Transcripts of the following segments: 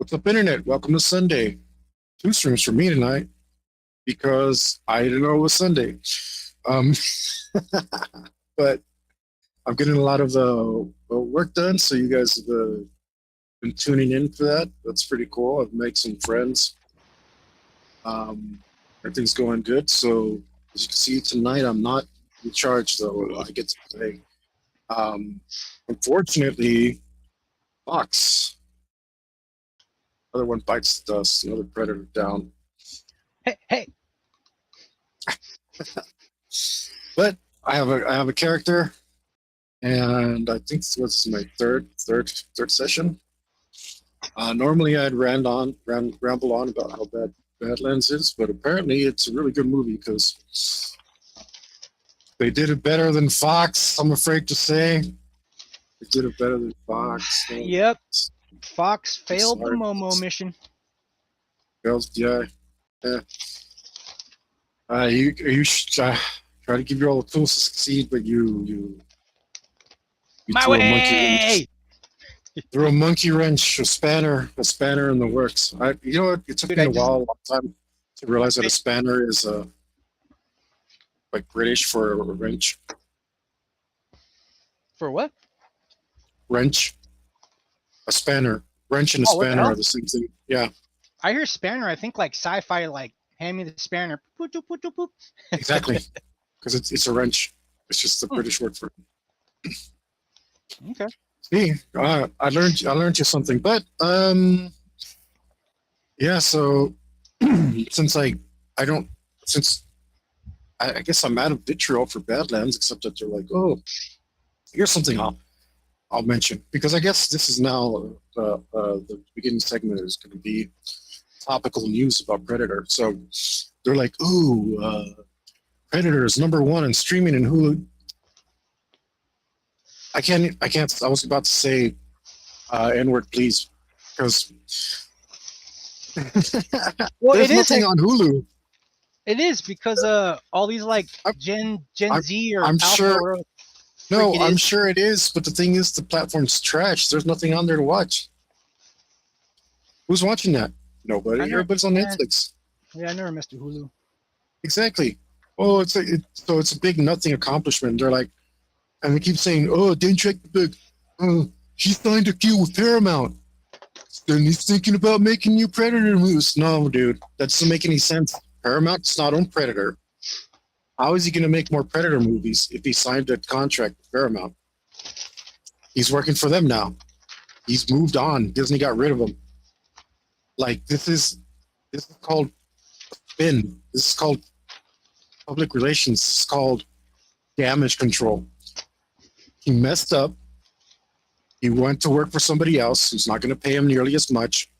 What's up, Internet? Welcome to Sunday. Two streams for me tonight because I didn't know it was Sunday. Um, but I'm getting a lot of work done, so you guys have been tuning in for that. That's pretty cool. I've made some friends. Everything's going good. So as you can see tonight, I'm not in charge, though. I get to play. Unfortunately, Fox. Other one bites the dust. Another predator down. Hey. But I have a character, and I think this was my third session. Normally I'd ramble on about how bad Badlands is, but apparently it's a really good movie because they did it better than Fox. I'm afraid to say they did it better than Fox. So Yep. Fox failed the Momo mission. Yeah. You try to give you all the tools to succeed, but you My threw way! Threw a monkey wrench, a spanner in the works. You know what? It took me a long time to realize that a spanner is like British for a wrench. For what? Wrench. A spanner. Wrench and a spanner are the same thing. Yeah. I hear spanner. I think like sci-fi, like hand me the spanner. Exactly. Because it's a wrench. It's just the British word for it. Okay. See, I learned you something. But yeah. So since I guess I'm out of vitriol for Badlands, except that they're like, oh, here's something I'll mention, because I guess this is now the beginning segment is going to be topical news about Predator. So they're like, ooh, Predator is #1 in streaming in Hulu. I can't. I was about to say N-word, please, because well, there's nothing on Hulu. It is because all these like Gen Z or I'm Alpha sure. No, I'm sure it is, but the thing is, the platform's trash. There's nothing on there to watch. Who's watching that? Nobody. Everybody's on Netflix. Yeah, I never missed a Hulu. Exactly. Oh, it's a big nothing accomplishment. They're like, and they keep saying, oh, didn't check the book. He signed a deal with Paramount. Then he's thinking about making new Predator movies. No, dude, that doesn't make any sense. Paramount does not own Predator. How is he going to make more Predator movies if he signed a contract with Paramount? He's working for them now. He's moved on. Disney got rid of him. Like, this is called spin. This is called public relations. This is called damage control. He messed up. He went to work for somebody else who's not going to pay him nearly as much,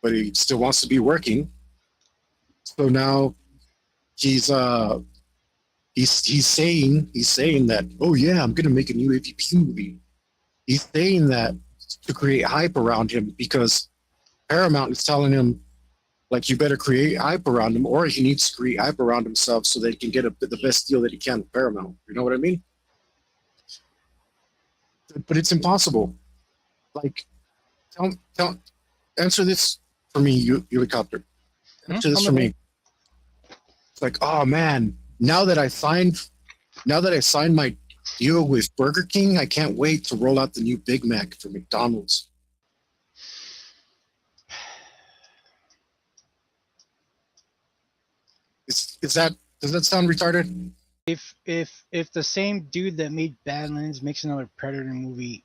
but he still wants to be working. So now he's saying that, oh yeah, I'm gonna make a new AVP movie. He's saying that to create hype around him because Paramount is telling him, like, you better create hype around him, or he needs to create hype around himself so that he can get the best deal that he can with Paramount. You know what I mean? But it's impossible. Like, answer this for me, helicopter. Answer this for me. It's like, oh man, now that I signed my deal with Burger King, I can't wait to roll out the new Big Mac for McDonald's. Does that sound retarded? If the same dude that made Badlands makes another Predator movie,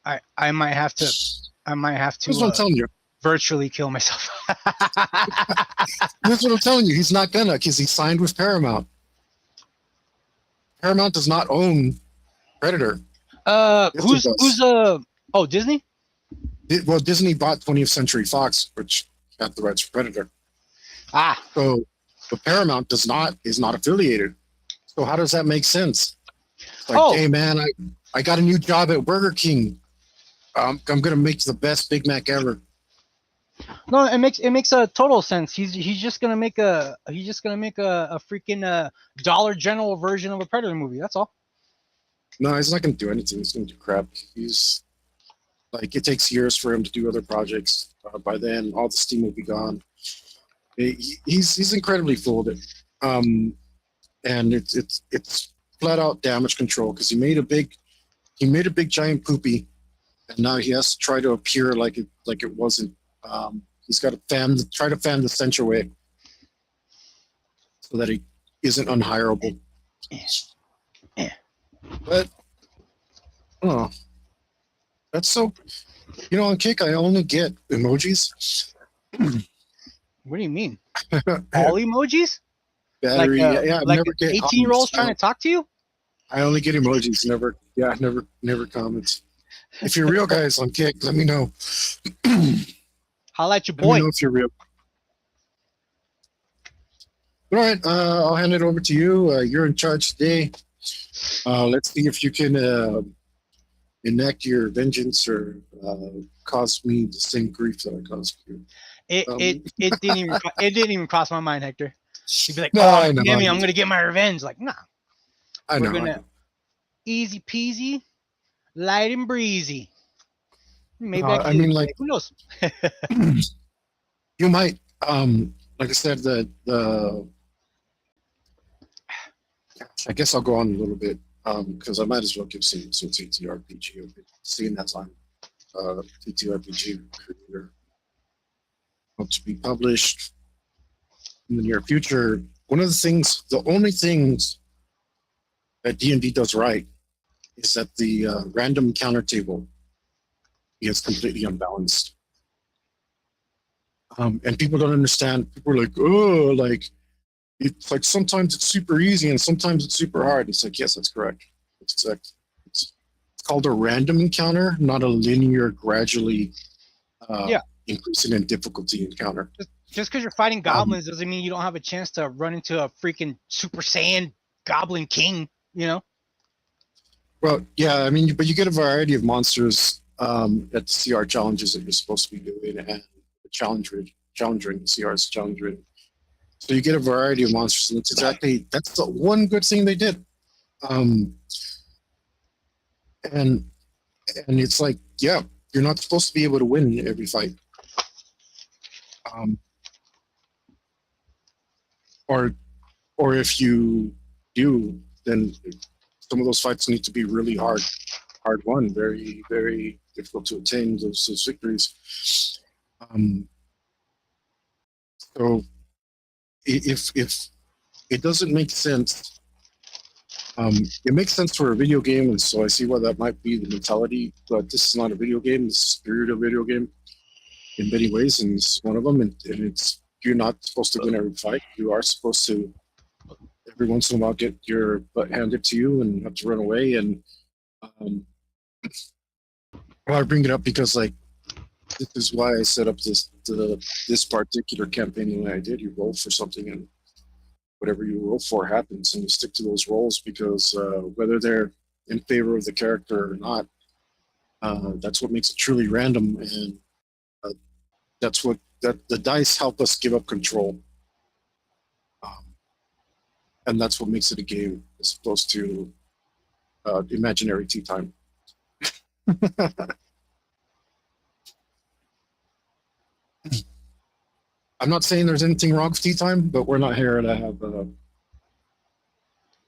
I might have to That's what I'm telling you. Virtually kill myself. That's what I'm telling you. He's not gonna, because he signed with Paramount. Paramount does not own Predator. Who's Disney? Well, Disney bought 20th Century Fox, which got the rights for Predator. So the Paramount is not affiliated. So how does that make sense? It's like, hey man, I got a new job at Burger King. I'm gonna make the best Big Mac ever. No, it makes a total sense. He's just gonna make a freaking Dollar General version of a Predator movie. That's all. No, he's not gonna do anything. He's gonna do crap. He's Like it takes years for him to do other projects. By then, all the steam will be gone. He's incredibly full of it, and it's flat out damage control because he made a big giant poopy, and now he has to try to appear like it wasn't. He's got to try to fan the stench away so that he isn't unhireable. But oh, that's so. You know, on Kick, I only get emojis. What do you mean? All emojis? Battery, like yeah, I like never get 18-year-olds comments. trying to talk to you? I only get emojis, never comments. If you're real guys on Kick, let me know. Holla at your Let me boy. know if you're real. All right, I'll hand it over to you. You're in charge today. Let's see if you can enact your vengeance or cause me the same grief that I caused you. It didn't even cross my mind, Hector. You'd be like, No, oh, I know, Jimmy, I'm gonna get my revenge. Like, nah. I We're know. gonna easy peasy, light and breezy. Maybe I mean, like, who knows? you might, like I said, the I guess I'll go on a little bit because I might as well give some TTRPG. Seeing as I'm TTRPG creator, hope to be published in the near future. One of the things, the only things that D&D does right is that the random counter table is completely unbalanced. And people don't understand. People are like, oh, like, it's like sometimes it's super easy and sometimes it's super hard. It's like, yes, that's correct. It's called a random encounter, not a linear, gradually increasing in difficulty encounter. Just because you're fighting goblins doesn't mean you don't have a chance to run into a freaking Super Saiyan Goblin King, you know? Well, yeah, I mean, but you get a variety of monsters at the CR challenges that you're supposed to be doing, and the challenge ring, CR's challenge ring. So you get a variety of monsters, and that's the one good thing they did. And it's like, yeah, you're not supposed to be able to win every fight. Or if you do, then some of those fights need to be really hard won, very, very difficult to attain those victories. So if it doesn't make sense, it makes sense for a video game, and so I see why that might be the mentality, but this is not a video game. This is the spirit of a video game in many ways, and this is one of them, and it's, you're not supposed to win every fight. You are supposed to every once in a while get your butt handed to you and have to run away. And well, I bring it up because, like, this is why I set up this particular campaign the way I did. You roll for something, and whatever you roll for happens, and you stick to those rolls because whether they're in favor of the character or not, that's what makes it truly random, and that's what the dice help us give up control, and that's what makes it a game as opposed to imaginary tea time. I'm not saying there's anything wrong with tea time, but we're not here to have the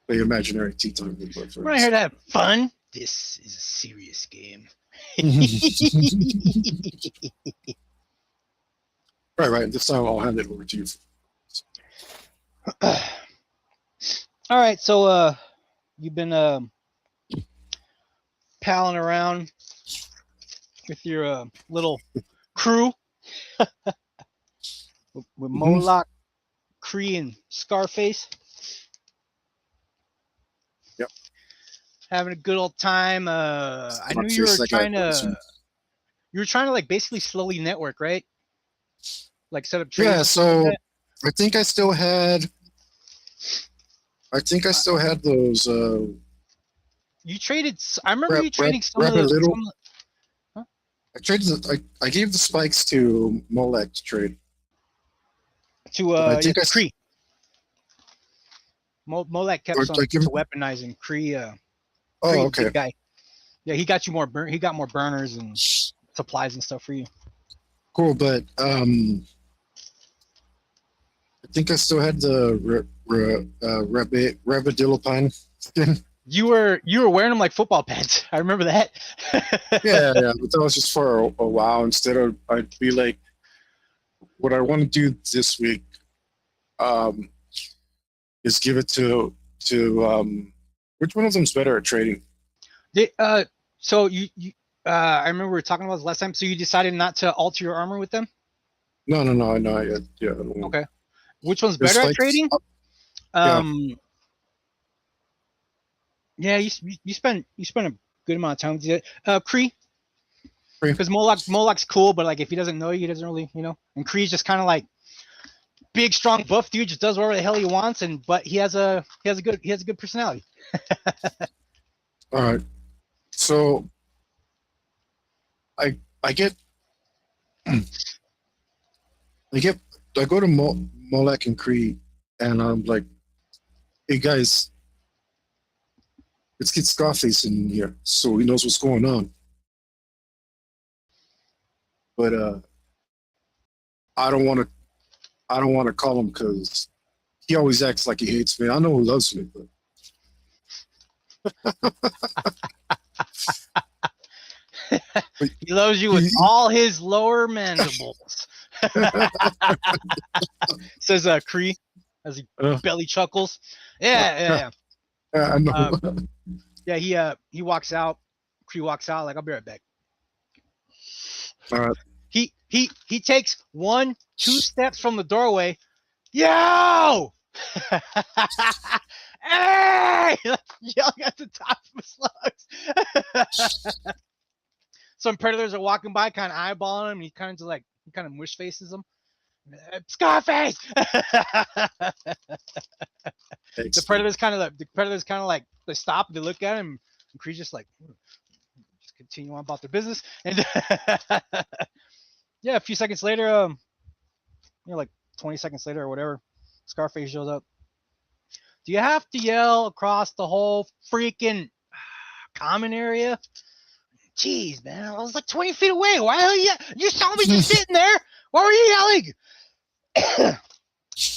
imaginary tea time. We're not here to have fun. This is a serious game. Right. This time I'll hand it over to you. All right, so you've been palling around with your little crew with Moloch, Kree, and Scarface. Yep. Having a good old time. I knew you were trying to like basically slowly network, right? Like set up trades. Yeah, so I think I still had those you traded. I remember you trading some of the. Huh? I traded. I gave the spikes to Molek to trade. To Kree. Molek kept some to weaponizing Kree. Oh, Kree, okay. big guy. Yeah, he got you more. He got more burners and supplies and stuff for you. Cool, but I think I still had the Rabadilopine skin. You were wearing them like football pads. I remember that. Yeah, but that was just for a while. Instead of, I'd be like, what I want to do this week is give it to which one of them's better at trading? So I remember we were talking about this last time. So you decided not to alter your armor with them? No, I know. Yeah. Okay. Which one's better at trading? Yeah, you spend a good amount of time with it. Kree. Because Moloch's cool, but like if he doesn't know you, he doesn't really, you know. And Kree's just kind of like big, strong, buff dude, just does whatever the hell he wants, but he has a good personality. All right. So I go to Moloch and Kree, and I'm like, hey guys, let's get Scarface in here so he knows what's going on. But I don't want to call him because he always acts like he hates me. I know he loves me, but He loves you with all his lower mandibles. Says Kree as he belly chuckles. Yeah. I know. Yeah, he walks out. Kree walks out like, I'll be right back. All right. He takes 1-2 steps from the doorway. Yo! Hey! Yelling at the top of his lungs. Some predators are walking by, kind of eyeballing him, and he kind of mush faces them. Scarface! The predators kind of like they stop, they look at him, and Kree's just like, just continue on about their business. And yeah, a few seconds later, like 20 seconds later or whatever, Scarface shows up. Do you have to yell across the whole freaking common area? Jeez, man, I was like 20 feet away. Why the hell you saw me just sitting there? Why were you yelling?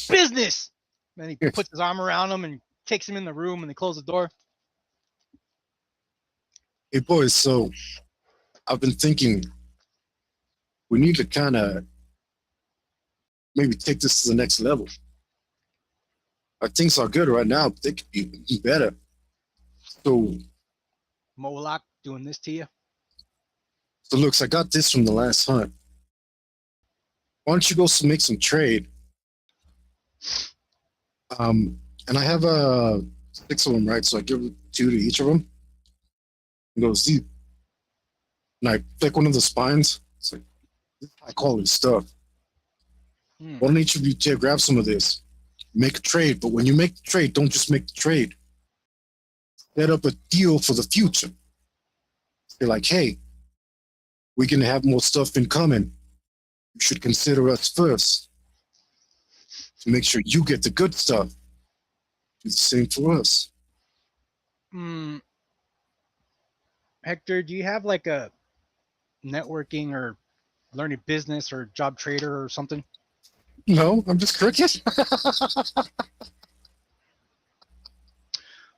Business. Then he puts his arm around him and takes him in the room, and they close the door. Hey boys, so I've been thinking we need to kind of maybe take this to the next level. Our things are good right now, but they could be better. So Moloch doing this to you? So looks, I got this from the last hunt. Why don't you go make some trade? And I have 6 of them, right? So I give 2 to each of them. And goes deep. And I pick one of the spines. It's like, this is high quality stuff. Why don't each of you grab some of this? Make a trade. But when you make the trade, don't just make the trade. Set up a deal for the future. They're like, hey, we can have more stuff in common. You should consider us first to make sure you get the good stuff. Do the same for us. Hector, do you have like a networking or learning business or job trader or something? No, I'm just cricket.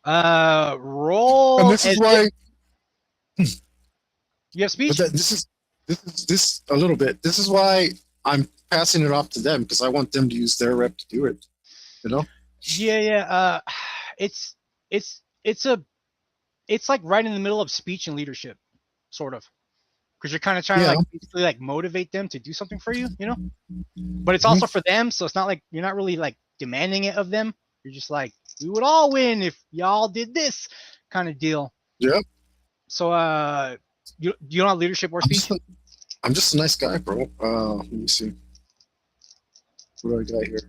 Roll. And this is why. You have speech? But this a little bit. This is why I'm passing it off to them, because I want them to use their rep to do it. You know? Yeah. It's like right in the middle of speech and leadership, sort of, because you're kind of trying to like basically like motivate them to do something for you, you know. But it's also for them, so it's not like you're not really like demanding it of them. You're just like, we would all win if y'all did this kind of deal. Yeah. So you don't have leadership or speech? I'm just a nice guy, bro. Let me see. What do I got here?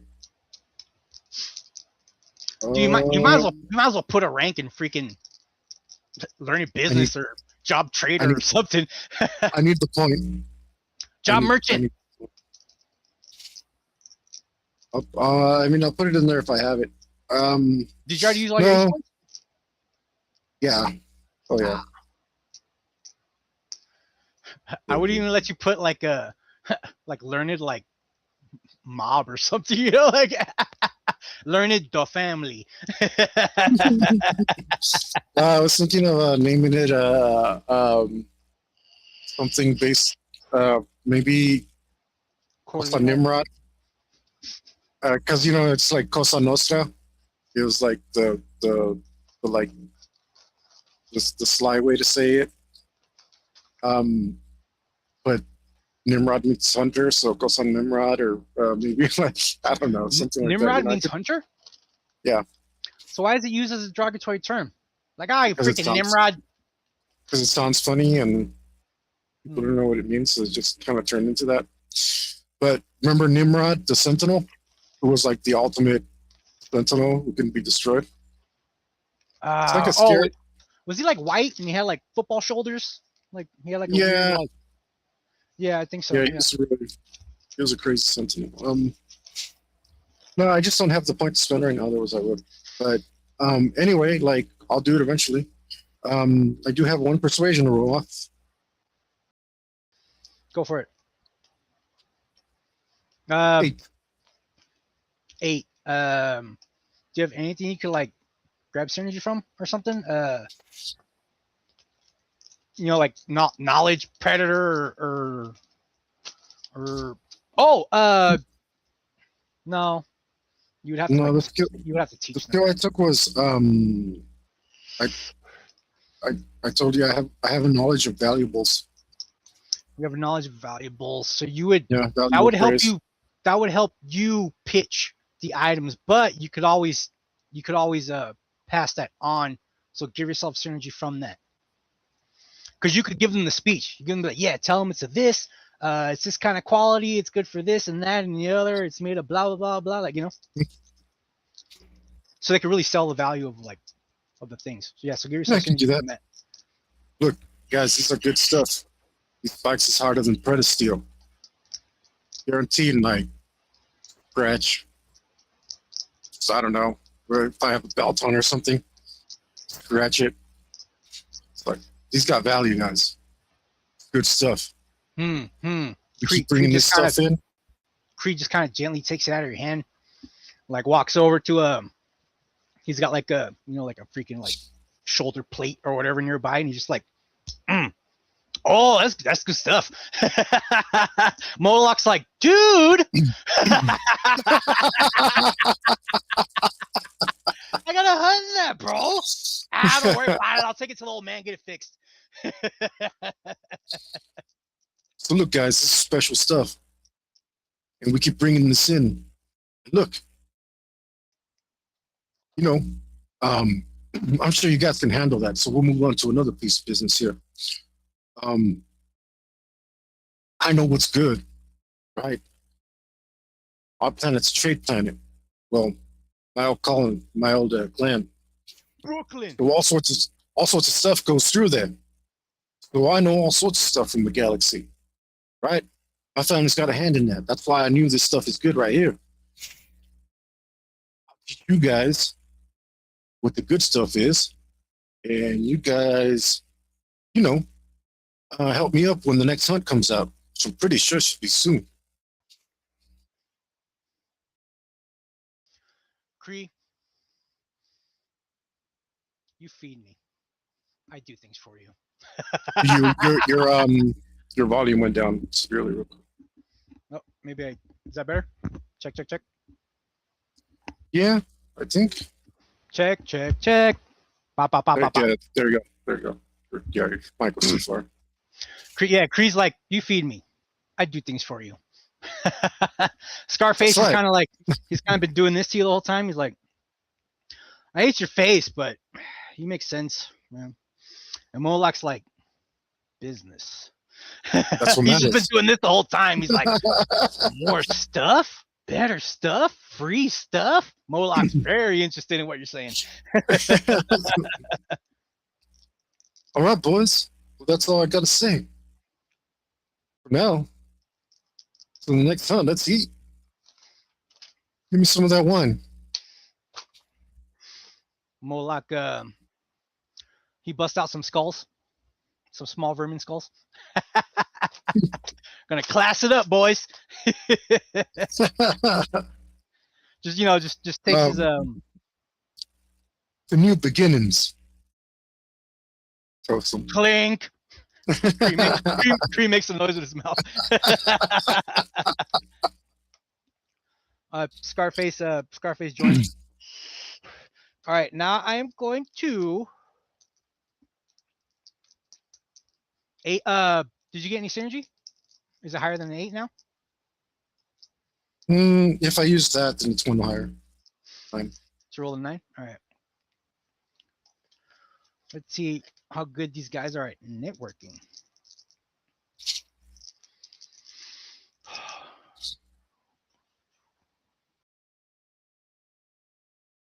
You might as well put a rank in freaking learning business or job trader or something. I need the point. Job merchant. I mean, I'll put it in there if I have it. Did you already use all your points? Yeah. Oh yeah. I wouldn't even let you put like a like learned like mob or something, you know, like learned the family. I was thinking of naming it something based, maybe Costa Corleone. Nimrod, because it's like Cosa Nostra. It was like the like the sly way to say it. But Nimrod means hunter, so Cosa Nimrod, or maybe like I don't know, something like that. Nimrod means hunter. Yeah. So why is it used as a derogatory term? Like, ah, you because it freaking sounds Nimrod. because it sounds funny and people don't know what it means, so it just kind of turned into that. But remember Nimrod, the Sentinel, who was like the ultimate Sentinel who can be destroyed. It's like a scary. Was he like white and he had like football shoulders? Like he had like a Yeah, weird, like, yeah, I think so. yeah, Yeah. he was a crazy Sentinel. No, I just don't have the point to spend right now. Otherwise, I would. But anyway, like I'll do it eventually. I do have one persuasion to roll off. Go for it. 8. 8. Do you have anything you could like grab synergy from or something? Like not knowledge predator or no. You would have to No, like, you would have to the teach them. skill I took was I I told you I have a knowledge of valuables. You have a knowledge of valuables, so you would Yeah, that would help praise. you. That would help you pitch the items, but you could always pass that on. So give yourself synergy from that, because you could give them the speech. You give them like, yeah, tell them it's a this. It's this kind of quality. It's good for this and that and the other. It's made of blah blah blah blah. Like so they could really sell the value of the things. So yeah, so give yourself I can do synergy that. from that. Look, guys, these are good stuff. These spikes is harder than Predasteel. Guaranteed, like scratch. So I don't know. Or if I have a belt on or something, scratch it. It's like these got value, guys. Good stuff. You keep bringing this stuff in. Creed just kind of gently takes it out of your hand, like walks over to he's got like a like a freaking like shoulder plate or whatever nearby, and he's just like, oh, that's good stuff. Moloch's like, dude, I gotta hunt that, bro. Don't worry about it. I'll take it to the old man, get it fixed. So look, guys, this is special stuff, and we keep bringing this in. Look, I'm sure you guys can handle that. So we'll move on to another piece of business here. I know what's good, right? Our planet's a trade planet. Well, my old clan. Brooklyn. So all sorts of stuff goes through there. So I know all sorts of stuff from the galaxy, right? My family's got a hand in that. That's why I knew this stuff is good right here. I'll teach you guys what the good stuff is, and you guys, help me up when the next hunt comes out. So I'm pretty sure it should be soon. Cree, you feed me. I do things for you. Your volume went down severely real quick. Oh, maybe is that better? Check. Yeah, I think. Check. Pop. There you go. Yeah, your mic was too far. Cree's like, you feed me. I do things for you. Scarface That's right. is kind of like, he's kind of been doing this to you the whole time. He's like, I hate your face, but you make sense, man. And Moloch's like, business. That's what He's just been matters. doing this the whole time. He's like, more stuff, better stuff, free stuff. Moloch's very interested in what you're saying. All right, boys. Well, that's all I got to say. For now, so the next time, let's eat. Give me some of that wine. Moloch, he busts out some skulls, some small vermin skulls. Gonna class it up, boys. Just takes his the new beginnings. Throw some. clink. Tree makes some noise with his mouth. Scarface joint. All right, now I am going to. Eight. Did you get any synergy? Is it higher than an 8 now? If I use that, then it's one higher. Fine. It's roll a 9. All right. Let's see how good these guys are at networking.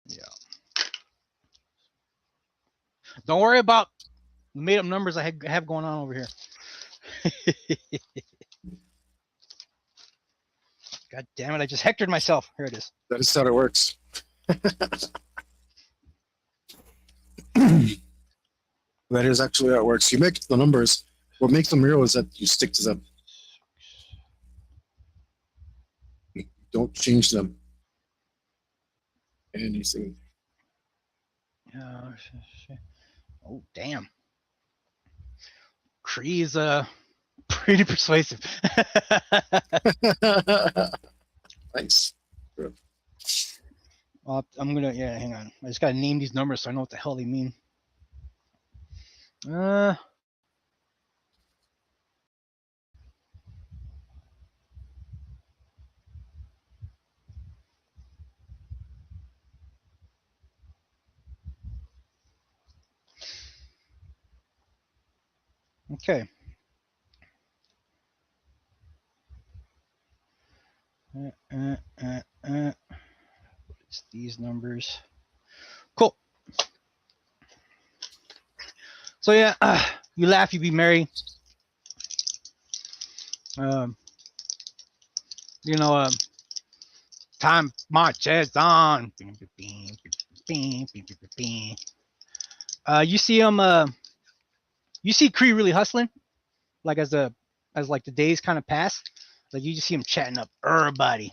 Yeah. Don't worry about the made up numbers I have going on over here. God damn it, I just hectored myself. Here it is. That is how it works. That is actually how it works. You make the numbers. What makes them real is that you stick to them. Don't change them. Anything. Oh, damn. Cree is pretty persuasive. Nice. Good. I'm gonna hang on. I just gotta name these numbers so I know what the hell they mean. Okay. It's these numbers. Cool. So yeah, you laugh, you be merry. Time marches on. You see him. You see Cree really hustling, like as the days kind of pass. Like you just see him chatting up everybody.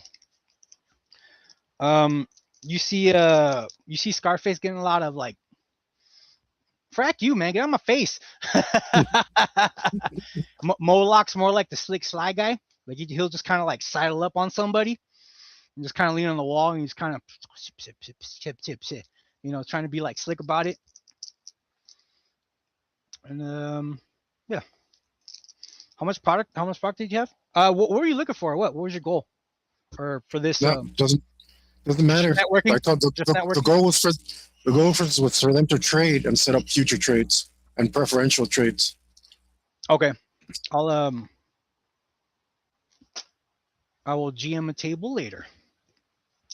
You see Scarface getting a lot of like, frack you, man, get on my face. Moloch's more like the slick sly guy. Like he'll just kind of like sidle up on somebody and just kind of lean on the wall and he's kind of trying to be like slick about it. And yeah. How much product did you have? What were you looking for? What was your goal for this? No, doesn't matter. Networking? I thought the goal was for them to trade and set up future trades and preferential trades. Okay. I will GM a table later.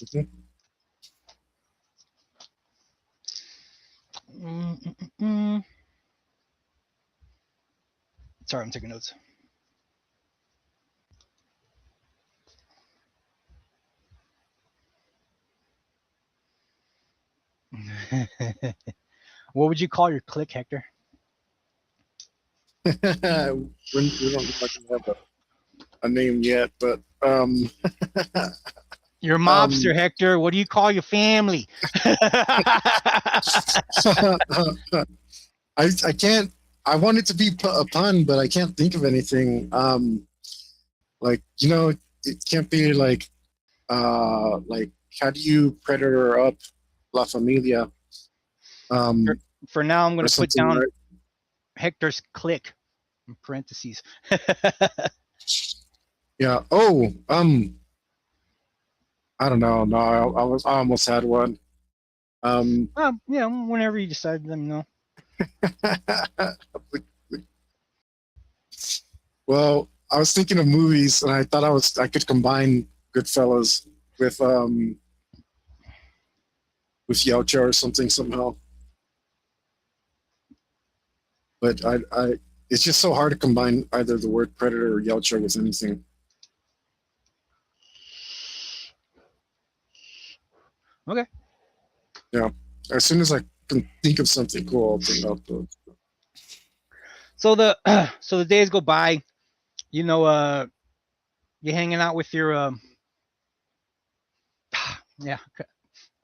Okay. Sorry, I'm taking notes. What would you call your clique, Hector? We don't have a name yet, but your mobster, Hector. What do you call your family? I can't. I want it to be a pun, but I can't think of anything. It can't be like how do you predator up La Familia? For now, I'm going to put down right? Hector's clique in parentheses. Yeah. Oh, I don't know. No, I almost had one. Whenever you decide, let me know. Well, I was thinking of movies, and I thought I could combine Goodfellas with Yautja or something somehow. But it's just so hard to combine either the word predator or Yautja with anything. Okay. Yeah. As soon as I can think of something cool, I'll bring up those. So the days go by. you know, you're hanging out with your yeah,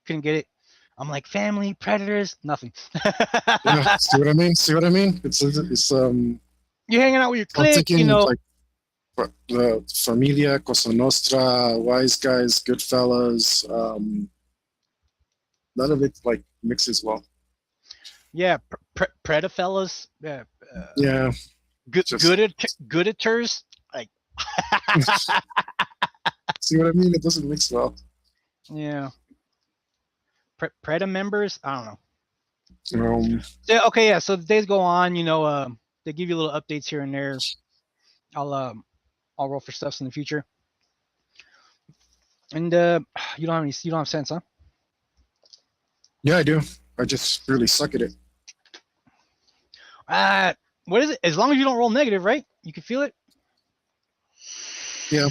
couldn't get it. I'm like family predators, nothing. Yeah, see what I mean? See what I mean? It's You're hanging out with your I'm clique, thinking you know. like the Familia, Cosa Nostra, Wise Guys, Goodfellas. None of it like mixes well. Yeah, Predafellas. Yeah, Yeah, just gooditers. Like, see what I mean? It doesn't mix well. yeah. Preda members. I don't know. Um, Yeah, okay, yeah. So the days go on. You know, they give you little updates here and there. I'll roll for stuffs in the future. And you don't have sense, huh? yeah, I do. I just really suck at it. What is it? As long as you don't roll negative, right? You can feel it. Yeah.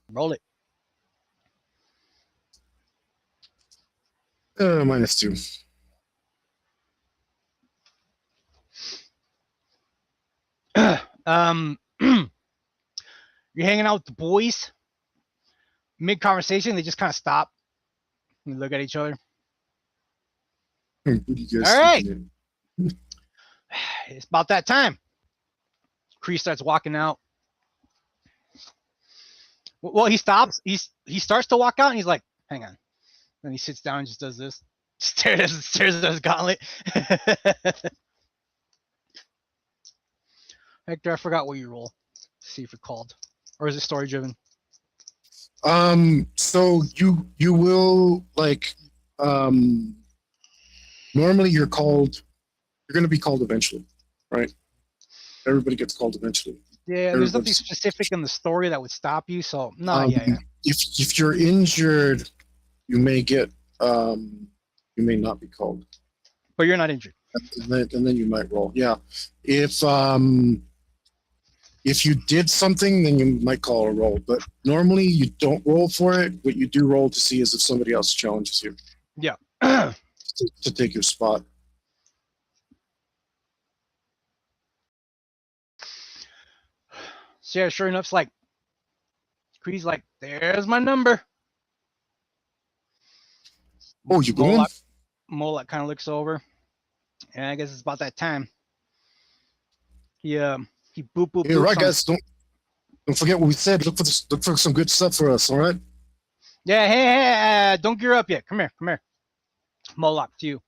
Roll it. -2. You're hanging out with the boys. Mid conversation, they just kind of stop and look at each other. All right. It's about that time. Kree starts walking out. Well, he stops. He starts to walk out, and he's like, "Hang on." Then he sits down and just does this. Stares at his gauntlet. Hector, I forgot what you roll. See if it called, or is it story driven? So you will like normally you're going to be called eventually, right? Everybody gets called eventually. Yeah, there's nothing specific in the story that would stop you. So no, yeah. If you're injured, you may get you may not be called. But you're not injured. And then you might roll. Yeah. If you did something, then you might call a roll. But normally you don't roll for it. What you do roll to see is if somebody else challenges you. Yeah. to take your spot. So yeah, sure enough, it's like Kree's like, "There's my number." Oh, you going? Moloch kind of looks over, and I guess it's about that time. He boop. Hey, right, guys, don't forget what we said. Look for some good stuff for us. All right. Yeah. Hey, don't gear up yet. Come here. Moloch, to you.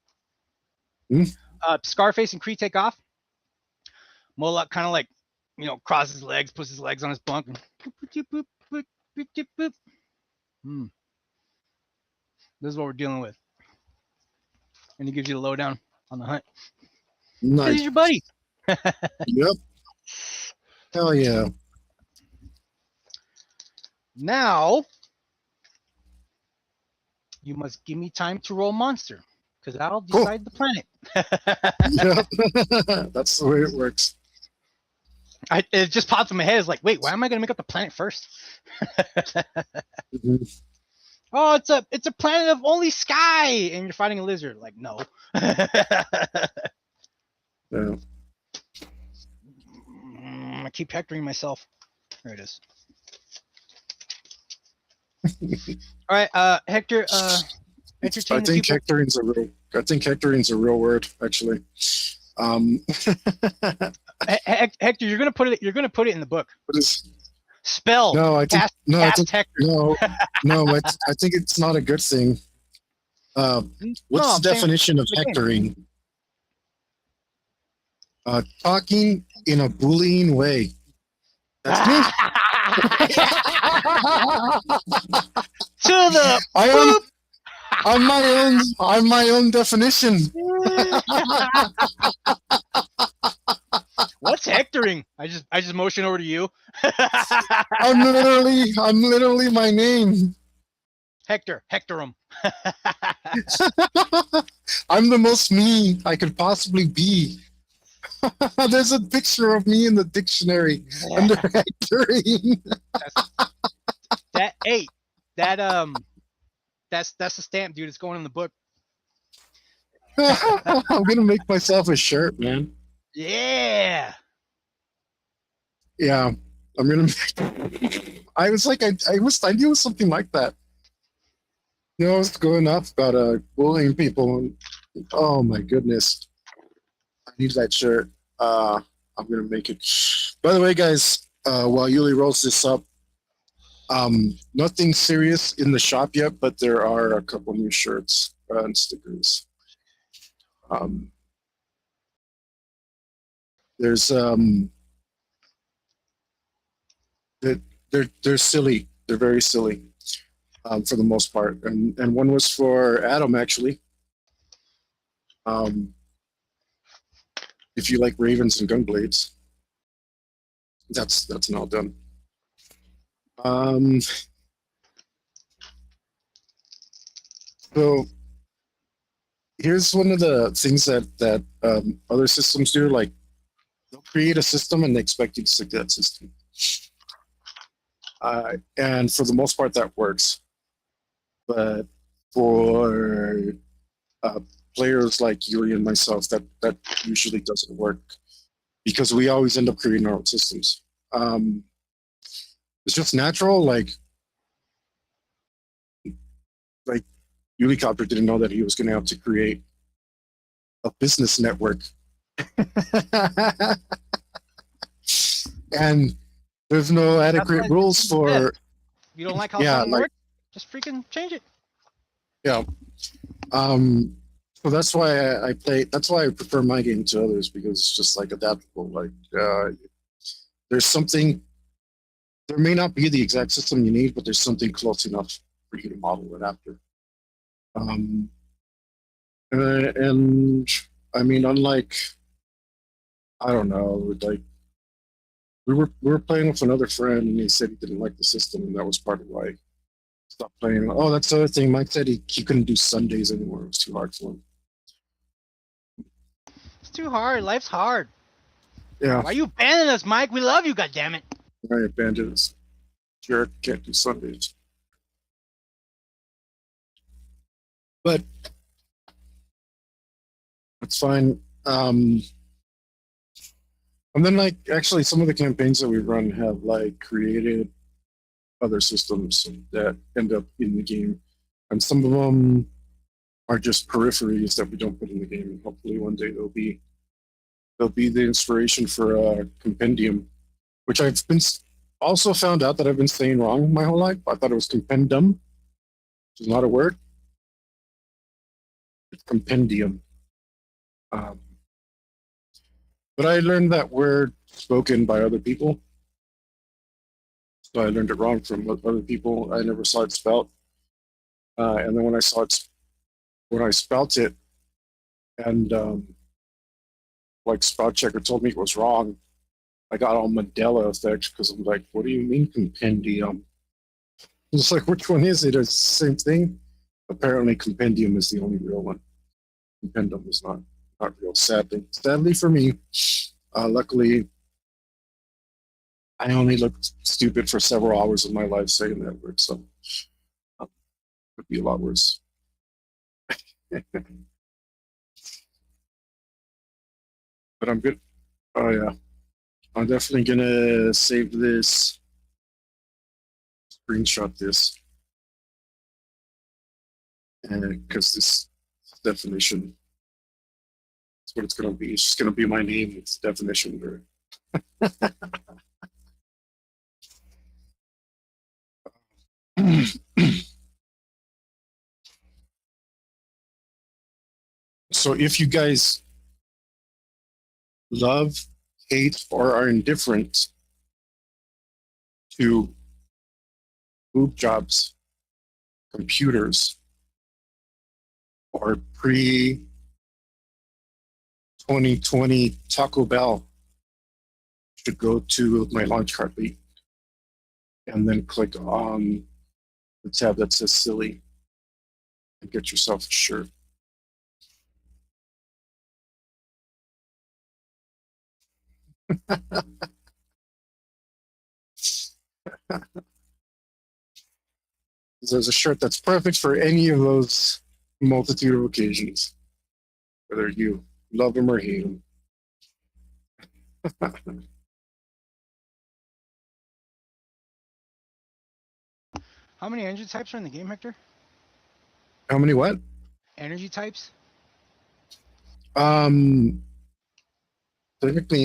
Scarface and Kree take off. Moloch kind of like, crosses his legs, puts his legs on his bunk. And boop. This is what we're dealing with. And he gives you the lowdown on the hunt. Nice. He's your buddy. Yep. Hell yeah. Now, you must give me time to roll monster, because I'll decide the planet. Yep. That's the way it works. It just popped in my head. It's like, wait, why am I going to make up the planet first? Oh, it's a planet of only sky, and you're fighting a lizard. Like, no. Yeah. I keep hectoring myself. There it is. All right, Hector. I think hectoring's a real word, actually. Hector, you're gonna put it in the book. What is? Spell. No, I think Hector. no. I think it's not a good thing. What's the definition of hectoring? Talking in a bullying way. That's me. To the I'm my own definition. What's hectoring? I just motion over to you. I'm literally my name. Hectorum. I'm the most me I could possibly be. There's a picture of me in the dictionary under hectoring. That's the stamp, dude. It's going in the book. I'm gonna make myself a shirt, man. Yeah. Yeah, I'm gonna. I was like, I knew it was something like that. You know, I was going off about bullying people, and oh my goodness, I need that shirt. I'm gonna make it. By the way, guys, while Yuli rolls this up, nothing serious in the shop yet, but there are a couple new shirts and stickers. Um, there's they're silly. They're very silly for the most part, and one was for Adam actually. Um, if you like ravens and gunblades, that's now done. Um, so here's one of the things that other systems do. Like they'll create a system and they expect you to stick to that system. And for the most part, that works. But for uh, players like Yuri and myself, that usually doesn't work because we always end up creating our own systems. It's just natural. Like Ulicopter didn't know that he was going to have to create a business network, and there's no adequate rules for. If you don't like how Yeah, something like works, just freaking change it. yeah. So that's why I play. That's why I prefer my game to others because it's just like adaptable. Like there's something. There may not be the exact system you need, but there's something close enough for you to model it after. Um, and I mean, unlike I don't know, like we were playing with another friend, and he said he didn't like the system, and that was part of why he stopped playing. Oh, that's the other thing. Mike said he couldn't do Sundays anymore. It was too hard for him. It's too hard. Life's hard. Yeah, Why are you banning us, Mike? We love you, goddammit. I abandoned us. Jared can't do Sundays, but it's fine. And then like actually some of the campaigns that we run have like created other systems that end up in the game, and some of them are just peripheries that we don't put in the game. And hopefully one day they'll be the inspiration for a compendium, which I've been also found out that I've been saying wrong my whole life. I thought it was compendum, which is not a word. It's compendium. Um, but I learned that word spoken by other people. So I learned it wrong from other people. I never saw it spelled. And then when I spelt it, and like spell checker told me it was wrong, I got all Mandela effect because I'm like, what do you mean compendium? It's like, which one is it? It's the same thing. Apparently, compendium is the only real one. Compendum is not real. Sadly for me. Luckily, I only looked stupid for several hours of my life saying that word, so it would be a lot worse. But I'm good. Oh yeah, I'm definitely gonna save this, screenshot this, and because this definition, it's what it's gonna be. It's just gonna be my name. It's the definition word. So if you guys love, hate, or are indifferent to boob jobs, computers, or pre 2020 Taco Bell, should go to my launch card link and then click on the tab that says silly and get yourself a shirt. There's a shirt that's perfect for any of those multitude of occasions. whether you love him or hate him. How many energy types are in the game, Hector? How many what? Energy types? Technically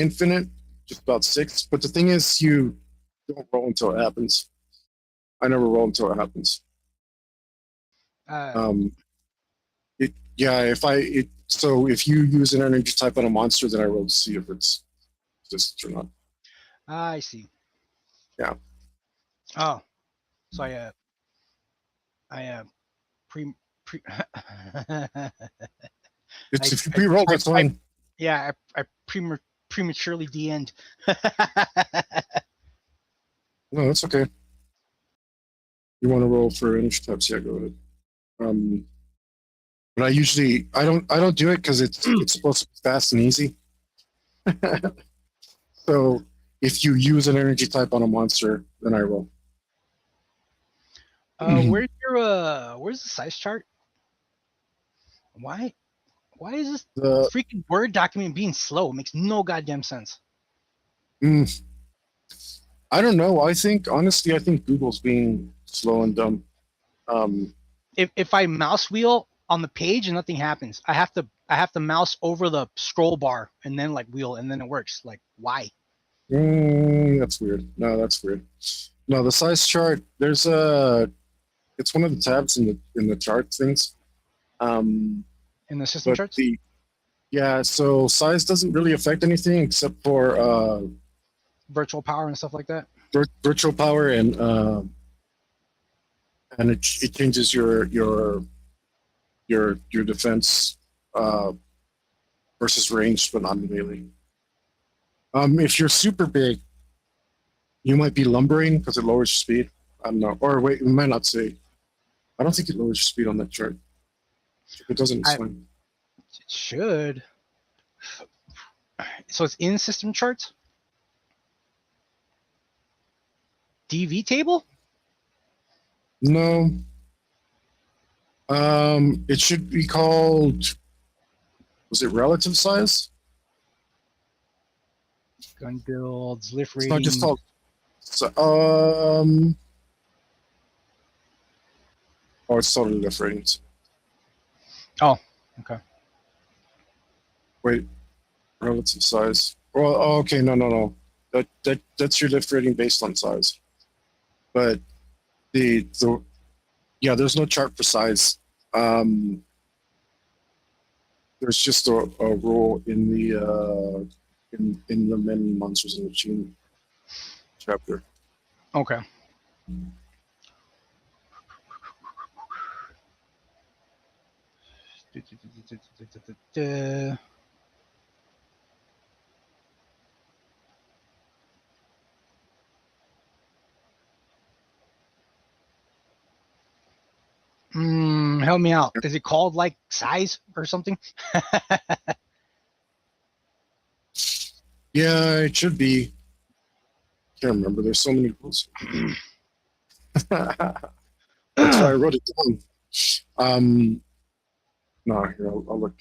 infinite, just about 6. But the thing is, you don't roll until it happens. I never roll until it happens. Uh, So if you use an energy type on a monster, then I roll to see if it's just or not. I see. Yeah. Oh, so I pre. It's I, if you pre-roll, that's fine. yeah, I prematurely de-end. No, that's okay. You want to roll for energy types? Yeah, go ahead. But I don't do it because it's supposed to be fast and easy. So if you use an energy type on a monster, then I roll. Where's the size chart? Why is this The freaking Word document being slow? It makes no goddamn sense. I don't know. Honestly, I think Google's being slow and dumb. If I mouse wheel on the page and nothing happens, I have to mouse over the scroll bar and then like wheel and then it works. Like why? That's weird. No, that's weird. No, the size chart. It's one of the tabs in the chart things. In the system charts? So size doesn't really affect anything except for Virtual power and stuff like that. virtual power and it changes your defense versus range, but not melee. If you're super big, you might be lumbering because it lowers your speed. I don't know. Or wait, it might not say. I don't think it lowers your speed on that chart. If it doesn't, it's fine. It should. So it's in system charts? DV table? No. It should be called. Was it relative size? Gun builds, lift It's rating. not just called. It's totally lift ratings. Oh, okay. Wait, relative size. Well, okay, no. That's your lift rating based on size. But there's no chart for size. There's just a rule in the in the many monsters in the machine chapter. Okay. Help me out. Is it called like size or something? Yeah, it should be. Can't remember. There's so many rules. That's why I wrote it down. No, here I'll look.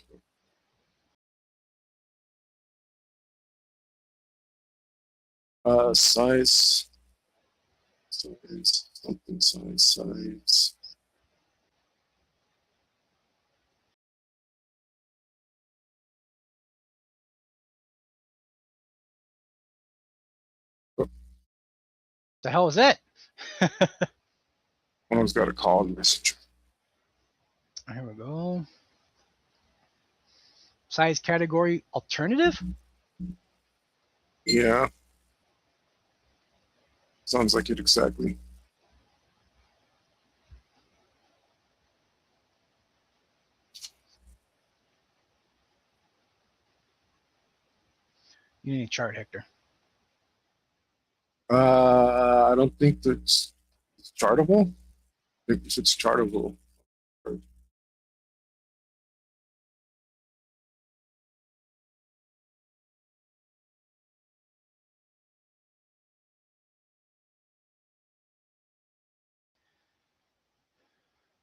Size, something size. The hell is that? Someone's got a call in Messenger. Here we go. Size category alternative? Yeah. Sounds like it exactly. You need a chart, Hector. I don't think that's chartable. If it's chartable.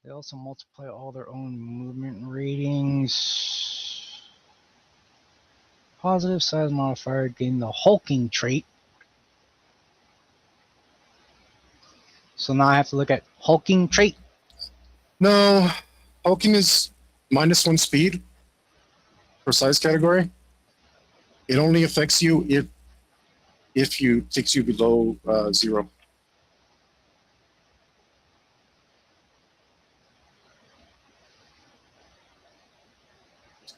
They also multiply all their own movement ratings. positive size modifier, gain the hulking trait. So now I have to look at hulking trait. No, hulking is -1 speed for size category. It only affects you if you takes you below 0.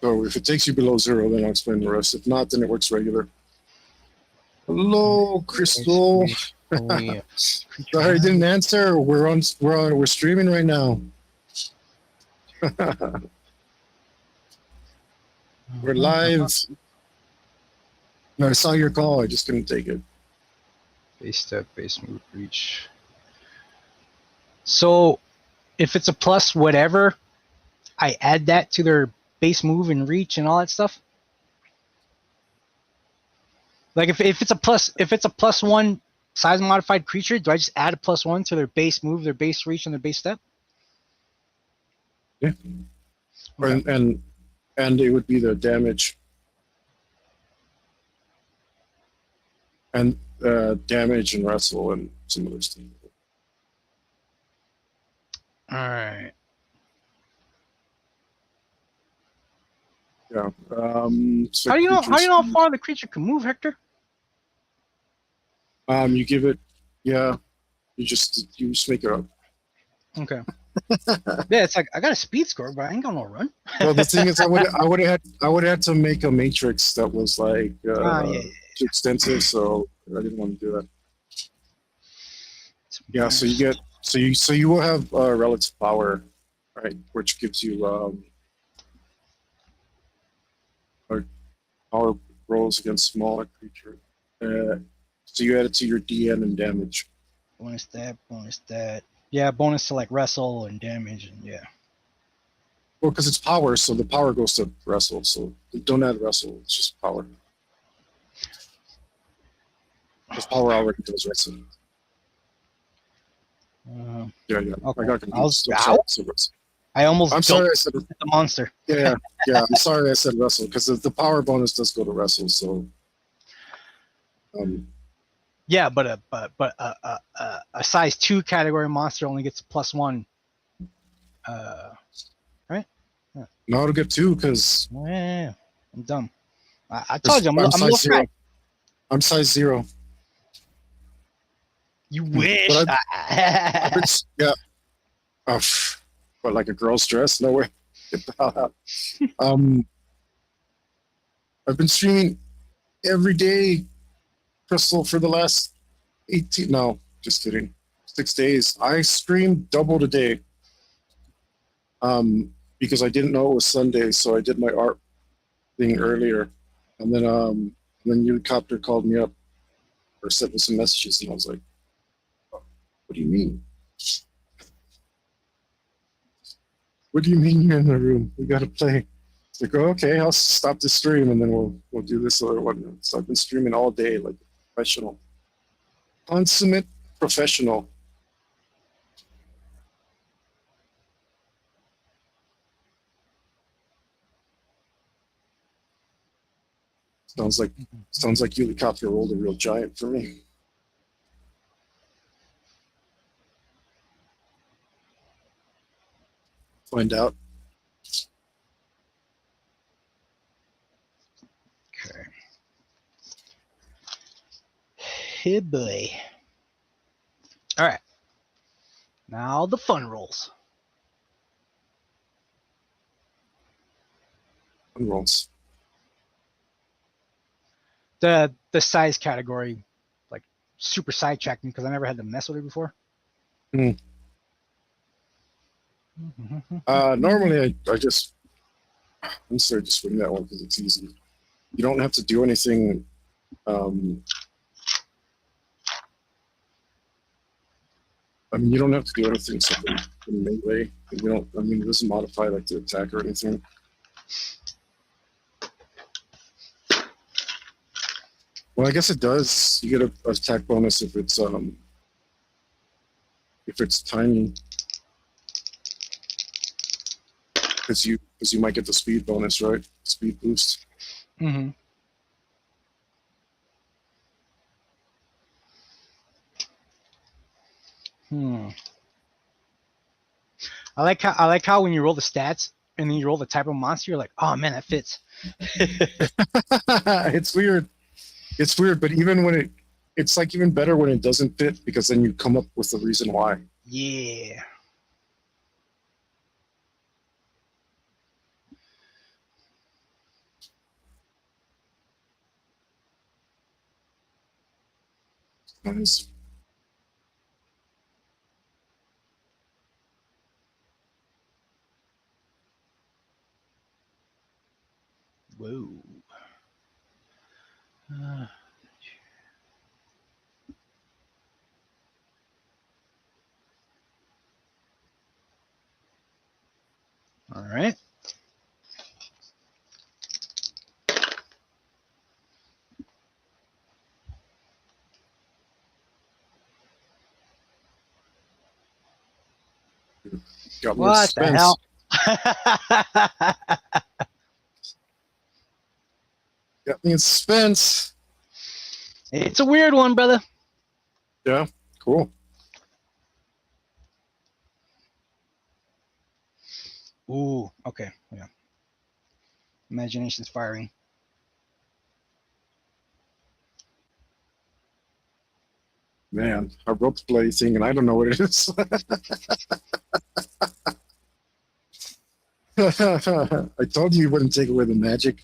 So if it takes you below 0, then I'll explain the rest. If not, then it works regular. Hello, Crystal. Only Sorry, I didn't answer. We're streaming right now. We're live. No, I saw your call. I just couldn't take it. Base step, base move, reach. So if it's a plus whatever, I add that to their base move and reach and all that stuff. Like if it's a +1 size modified creature, do I just add a +1 to their base move, their base reach, and their base step? Yeah. Okay. And it would be the damage. And damage and wrestle and some other stuff. All right. Yeah. So How do you know how far the creature can move, Hector? You give it, yeah. You just make it up. Okay. Yeah, it's like I got a speed score, but I ain't got no run. Well, the thing is, I would have had to make a matrix that was like too extensive, so I didn't want to do that. Yeah, so you will have relative power, right, which gives you power rolls against smaller creature. So you add it to your DN and damage. Bonus that. Yeah, bonus to like wrestle and damage and yeah. Well, because it's power, so the power goes to wrestle. So don't add wrestle; it's just power. Because power already does wrestle. Yeah. Okay. I got confused. I'm sorry I said the monster. Yeah. I'm sorry I said wrestle because the power bonus does go to wrestle. So. Yeah, but a size 2 category monster only gets a +1. Right? Yeah. No, it'll get 2 because. Yeah, I'm dumb. I told you I'm size 0. I'm size 0. You wish. Yeah. Oh, but like a girl's dress? No way. Get the hell out. I've been streaming every day, Crystal, for the last 18. No, just kidding. 6 days. I streamed double a day. Because I didn't know it was Sunday, so I did my art thing earlier, and then Unicopter called me up or sent me some messages, and I was like, "What do you mean? What do you mean you're in the room? We got to play." It's like, "Oh, okay, I'll stop the stream, and then we'll do this other one." So I've been streaming all day like a professional, consummate professional. Sounds like Unicopter rolled a real giant for me. Find out. Okay. Hey boy. All right. Now the fun rolls. Fun rolls. The size category, like super sidetracked me because I never had to mess with it before. Normally, I'm sorry to swing that one because it's easy. You don't have to do anything. You don't have to do anything in melee. You don't. It doesn't modify like the attack or anything. Well, I guess it does. You get a attack bonus if it's tiny. Because you might get the speed bonus, right? Speed boost. Mm-hmm. I like how when you roll the stats and then you roll the type of monster, you're like, oh man, that fits. It's weird. It's weird, but even when it's like even better when it doesn't fit because then you come up with the reason why. Yeah. Nice. Whoa. All right. Got me in What the suspense. hell? Got me in suspense. It's a weird one, brother. Yeah, cool. Ooh, okay, yeah. Imagination's firing. Man, I wrote the bloody thing and I don't know what it is. I told you wouldn't take away the magic.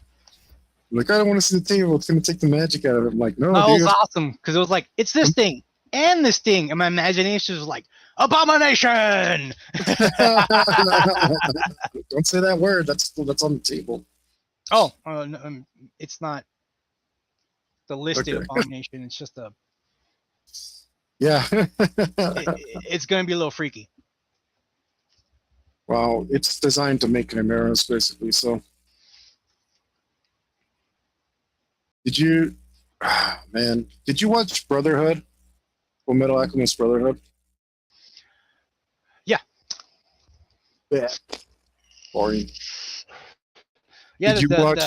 I'm like, I don't want to see the table. It's going to take the magic out of it. I'm like, no, That was dude. awesome because it was like, it's this thing and this thing. And my imagination was like, abomination. Don't say that word. That's on the table. Oh, no, it's not the listed Okay. abomination. It's just Yeah. it's going to be a little freaky. Well, it's designed to make chimeras, basically. So, did you, man, did you watch Brotherhood? Full Metal Alchemist Brotherhood? Yeah. Yeah. Boring. Yeah. Did you watch?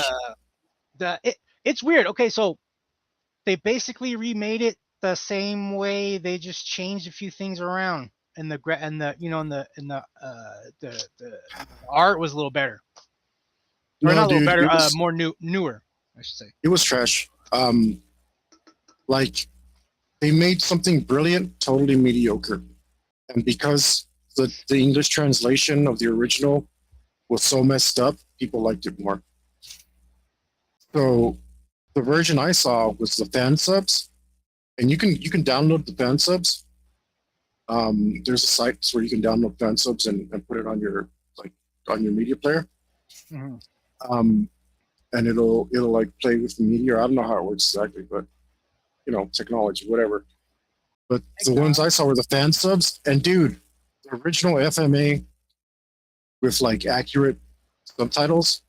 It's weird. Okay. So they basically remade it the same way. They just changed a few things around. And the art was a little better. Or No, not a little dude, better, it was more newer, I should say. it was trash. Like they made something brilliant, totally mediocre, and because the English translation of the original was so messed up, people liked it more. So the version I saw was the fan subs, and you can download the fan subs. There's a site where you can download fan subs and put it on your on your media player. Mm-hmm. And it'll like play with the media. I don't know how it works exactly, but technology, whatever. But the ones I saw were the fan subs, and dude, the original FMA with like accurate subtitles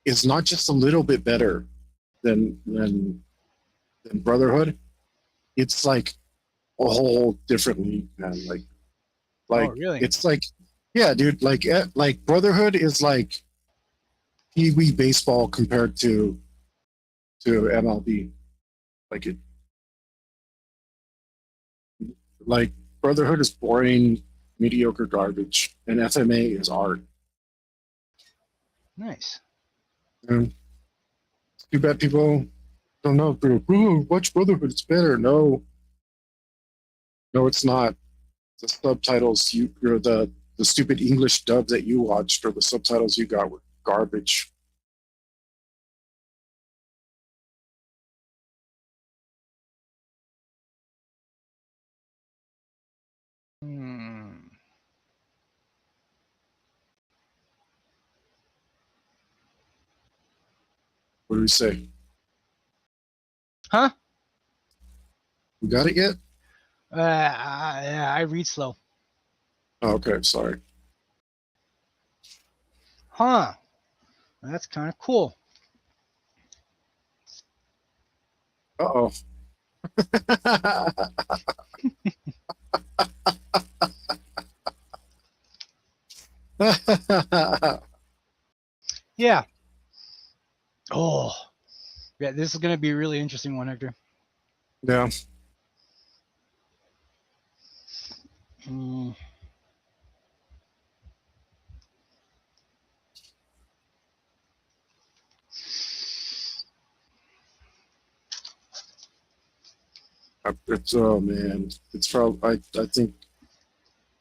is not just a little bit better than Brotherhood. It's like a whole different league, man. Like Oh, really? it's like, yeah, dude. Like Brotherhood is like Pee Wee baseball compared to MLB. Like it, like Brotherhood is boring, mediocre garbage, and FMA is art. Nice. And it's too bad people don't know. Watch Brotherhood, it's better. No, it's not. The subtitles or the stupid English dub that you watched or the subtitles you got were garbage. Hmm. What do we say? Huh? We got it yet? I read slow. Oh, okay, sorry. Huh. That's kind of cool. Uh-oh. Yeah. Oh. Yeah, this is going to be a really interesting one, Hector. Yeah. Mm. It's oh man, it's probably I think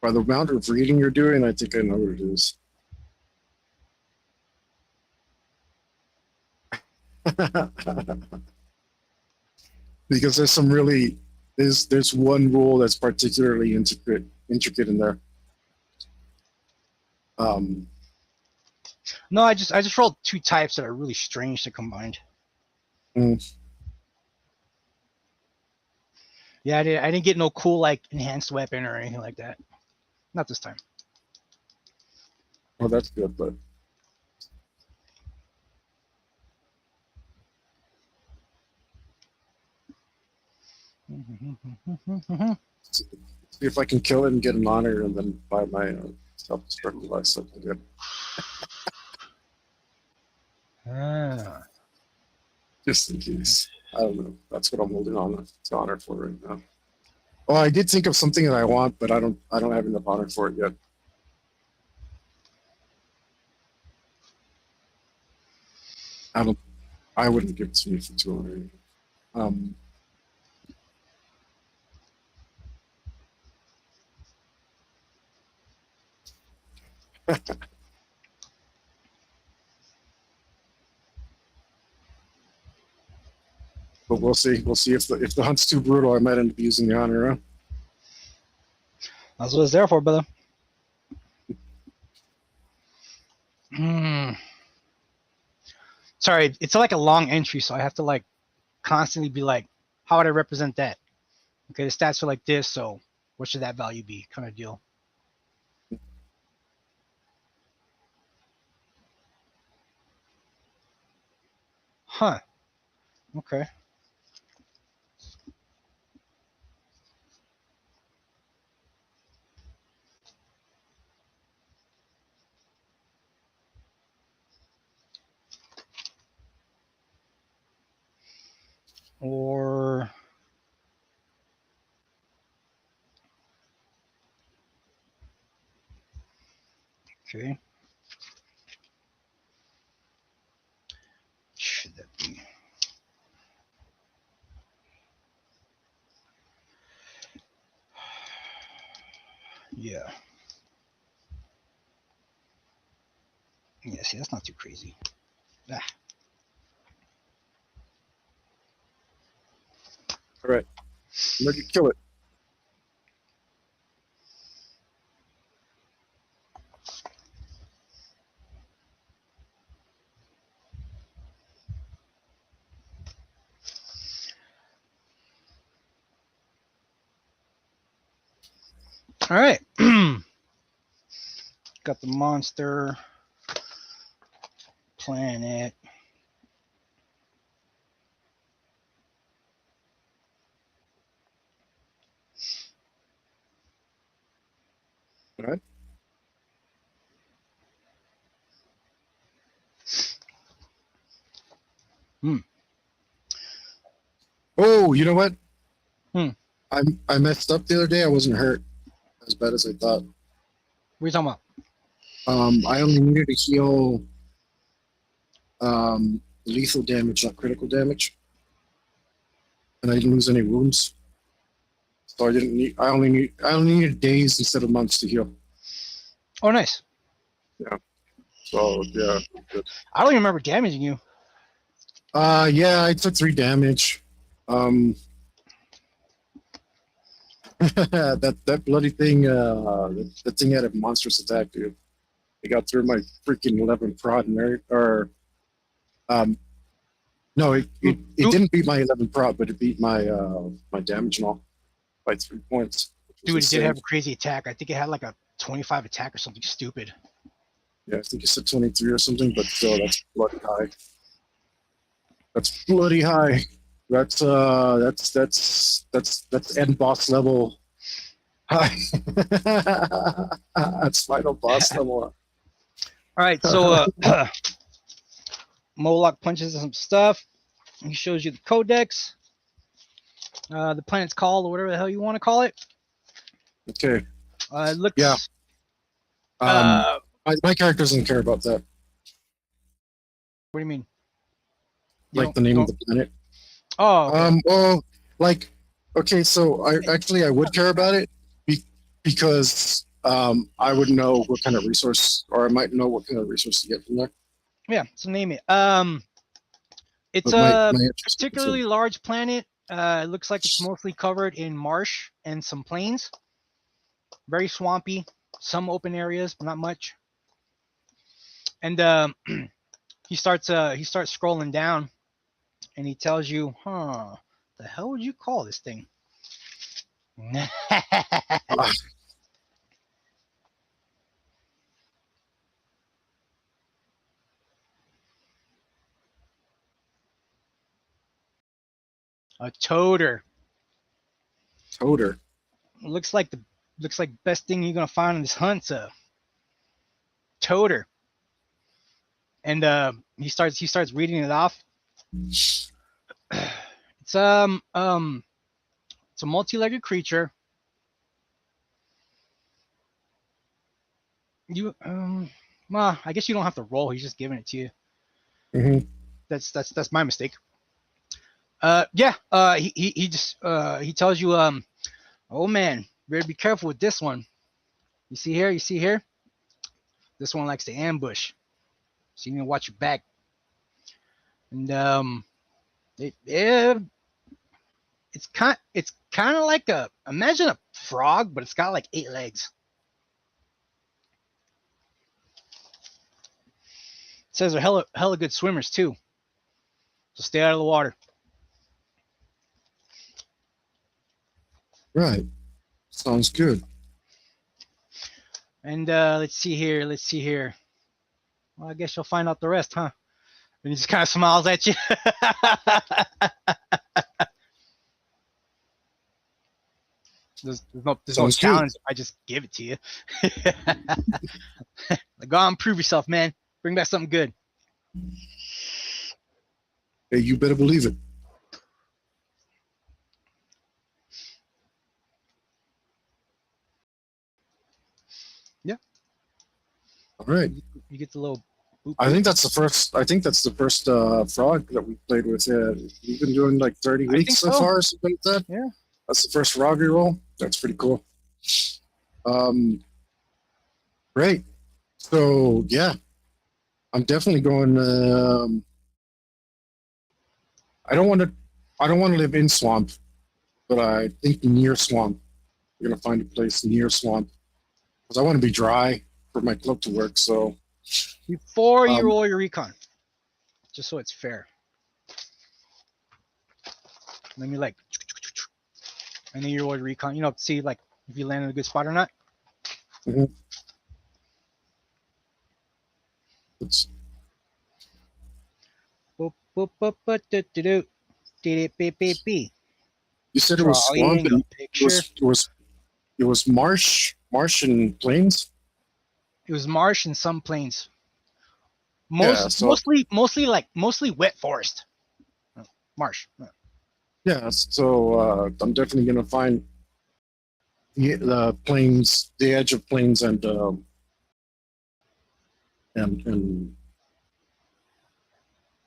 by the amount of reading you're doing, I think I know what it is. Because there's some really there's one rule that's particularly intricate in there. No, I just rolled 2 types that are really strange to combine. Mm. Yeah, I didn't get no cool like enhanced weapon or anything like that. Not this time. Well, that's good, but see if I can kill it and get an honor, and then buy my self-destruct device. Something good. Ah. Just in case. I don't know. That's what I'm holding on to honor for right now. Oh, I did think of something that I want, but I don't have enough honor for it yet. I wouldn't give it to me for 200. But we'll see. We'll see if the hunt's too brutal. I might end up using the honor. Huh? That's what it's there for, brother. Sorry, it's like a long entry, so I have to like constantly be like, how would I represent that? Okay, the stats are like this, so what should that value be? Kind of deal. Huh. Okay. Or okay. Should that be? Yeah. Yeah, see, that's not too crazy. Ah. All right. I'm ready to kill it. All right. Got the monster planet. All right. Oh, you know what? I messed up the other day. I wasn't hurt as bad as I thought. What are you talking about? I only needed to heal lethal damage, not critical damage, and I didn't lose any wounds. So I didn't need. I only needed days instead of months to heal. Oh, nice. Yeah. So yeah. Good. I don't even remember damaging you. Yeah, I took 3 damage. That bloody thing. That thing had a monstrous attack, dude. It got through my freaking 11 prod and no, it didn't beat my 11 prod, but it beat my my damage and all by 3 points. Dude, it did have a crazy attack. I think it had like a 25 attack or something stupid. Yeah, I think it said 23 or something, but still, that's bloody high. That's bloody high. That's end boss level high. That's final boss level. All right, so Moloch punches some stuff. He shows you the codex, the planet's call, or whatever the hell you want to call it. Okay. It looks. Yeah. Uh, My character doesn't care about that. what do you mean? Like the name of the planet. Oh, okay. Well, like, okay, so I would care about it because I would know what kind of resource, or I might know what kind of resource to get from there. Yeah. So name it. It's But my a interest particularly large planet. It looks like it's mostly covered in marsh and some plains. Very swampy. Some open areas, but not much. And he starts scrolling down, and he tells you, "Huh? The hell would you call this thing?" A toader. Toader. Looks like best thing you're gonna find in this hunt's a toader. And he starts reading it off. It's a multi-legged creature. You well, I guess you don't have to roll. He's just giving it to you. Mm-hmm. That's my mistake. Yeah. He just he tells you oh man, better be careful with this one. You see here. This one likes to ambush, so you need to watch your back. And it's kind of like imagine a frog, but it's got like 8 legs. It says they're hella good swimmers too. So stay out of the water. Right. Sounds good. And let's see here. Well, I guess you'll find out the rest, huh? And he just kind of smiles at you. There's no challenge. I just give it to you. Like, go on, prove yourself, man. Bring back something good. Hey, you better believe it. Yeah. All right. You get the little. Boop, boop. I think that's the first frog that we played with. Yeah, we've been doing like 30 weeks so far, or something like that. Yeah. That's the first frog we roll. That's pretty cool. Great. So yeah, I'm definitely going. I don't want to live in swamp, but I think near swamp. We're gonna find a place near swamp because I want to be dry for my club to work. So before you roll your recon, just so it's fair. Let me like, and then you roll your recon. You know, see like if you land in a good spot or not. Mm-hmm. Boop, boop, boop, boop, do, do, do. You said it was swamp and it was marsh and plains. It was marsh and some plains. Mostly wet forest. Marsh. Yeah, so I'm definitely gonna find the plains, the edge of plains, and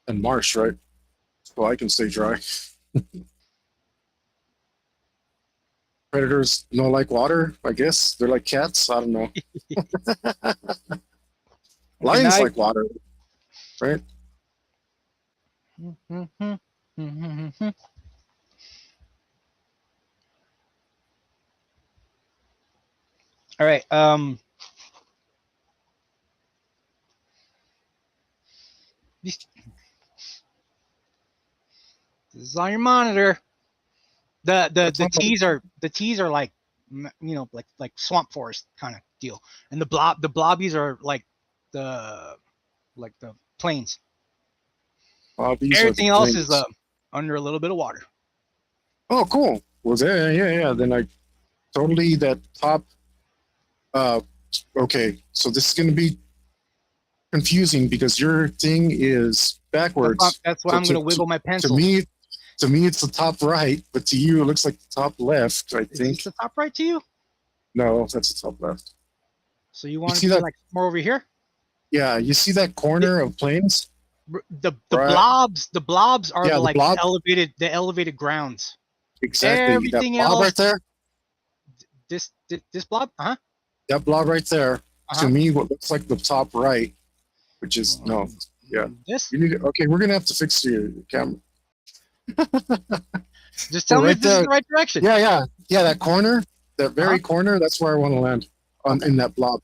marsh, right? So I can stay dry. Predators don't like water, I guess. They're like cats. I don't know. Lions like water, right? All right. This is on your monitor. The T's are like, you know, like swamp forest kind of deal, and the blobbies are like the plains. Everything else is under a little bit of water. Oh, cool. Well, yeah. Then I totally that top. Okay, so this is going to be confusing because your thing is backwards. That's why I'm going to wiggle my pencil. To me, it's the top right, but to you, it looks like the top left. I think it's the top right to you. No, that's the top left. So you want see to be that- like more over here? Yeah, you see that corner of planes? The Right. blobs are Yeah, the the like blob. the elevated grounds. Exactly. Everything that blob else, right there. this blob, That blob right there. Uh-huh. To me, what looks like the top right, which is no. Yeah. This. You need to, okay, we're gonna have to fix your camera. Just tell me right if this is there. the right direction. Yeah. That corner, that very corner. That's where I want to land in that blob.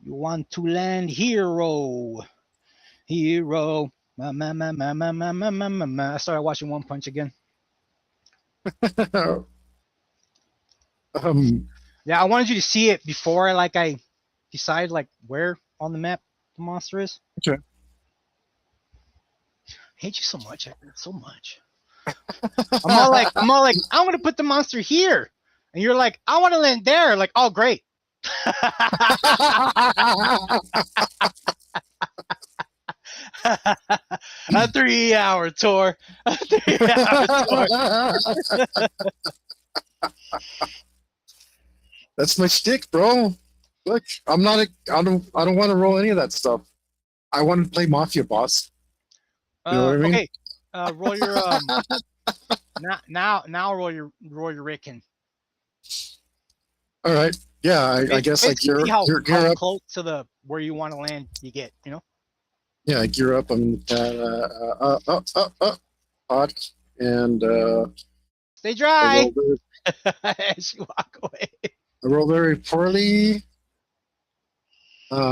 You want to land hero. I started watching One Punch again. Yeah, I wanted you to see it before I decide where on the map the monster is. Okay. I hate you so much, Hector, so much. I'm all like, I'm gonna put the monster here, and you're like, I want to land there. Like, oh great. A 3-hour tour. A 3-hour tour. That's my shtick, bro. Look, I don't want to roll any of that stuff. I want to play Mafia Boss. You know what I mean? Okay. Roll your now roll your Ricken. All right. Yeah, I guess like gear how up. close to where you want to land you get, Yeah, I gear up. I'm hot and stay dry. as you walk away. I roll very poorly. Yeah,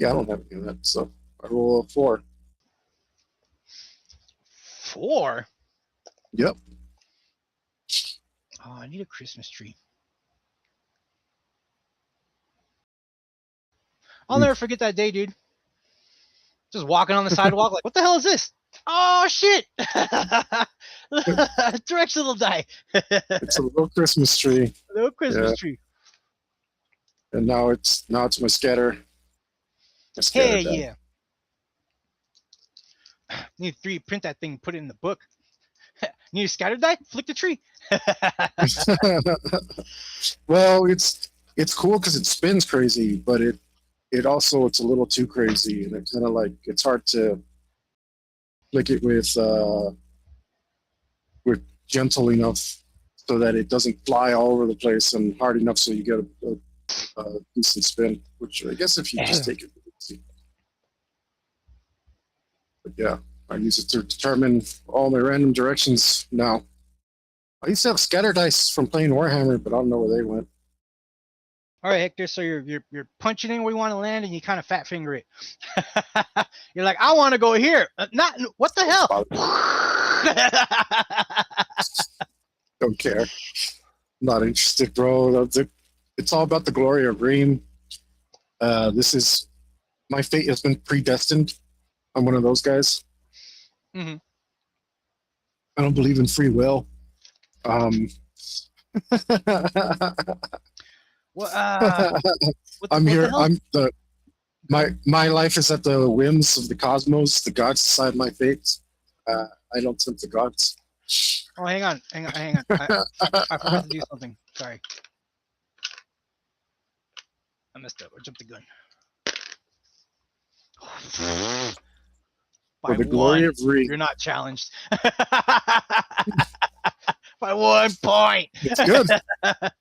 I don't have any of that, so I roll a 4. 4? Yep. Oh, I need a Christmas tree. I'll never forget that day, dude. Just walking on the sidewalk, like, what the hell is this? Oh shit! Directional die. It's a little Christmas tree. A little Christmas tree. And now it's my scatter. Hey, yeah. Need 3D print that thing, put it in the book. Need a scatter die? Flick the tree. Well, it's cool because it spins crazy, but it also it's a little too crazy, and it's kind of like it's hard to flick it with gentle enough so that it doesn't fly all over the place and hard enough so you get a decent spin. Which I guess if you just take it easy. But yeah, I use it to determine all my random directions now. I used to have scatter dice from playing Warhammer, but I don't know where they went. All right, Hector. So you're punching in where you want to land, and you kind of fat finger it. You're like, I want to go here. Not what the hell? Don't care. Not interested, bro. It's all about the glory of Ream. This is my fate has been predestined. I'm one of those guys. Mm-hmm. I don't believe in free will. What I'm here. Hell? My life is at the whims of the cosmos. The gods decide my fate. I don't tempt the gods. Oh, hang on. I forgot to do something. Sorry. I messed up. I jumped the gun. For the glory of Ream. You're not challenged. By 1 point. That's good.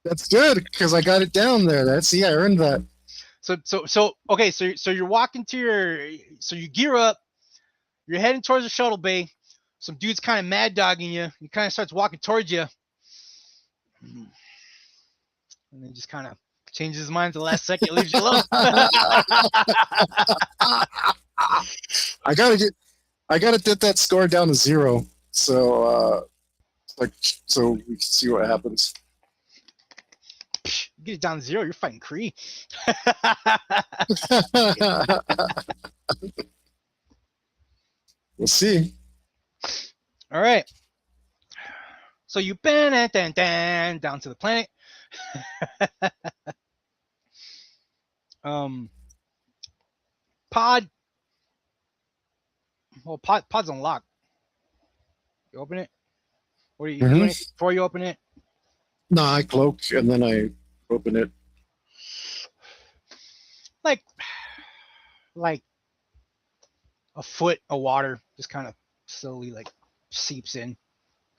That's good because I got it down there. I earned that. So okay. So you're walking to you gear up. You're heading towards the shuttle bay. Some dude's kind of mad dogging you. He kind of starts walking towards you, and then just kind of changes his mind at the last second, leaves you alone. I gotta get that score down to 0. So so we can see what happens. Get it down to 0. You're fighting Kree. We'll see. All right. So you down to the planet. Pod. Well, pod's unlocked. You open it. What do you do anything before you open it? No, I cloak and then I open it. Like a foot of water just kind of slowly like seeps in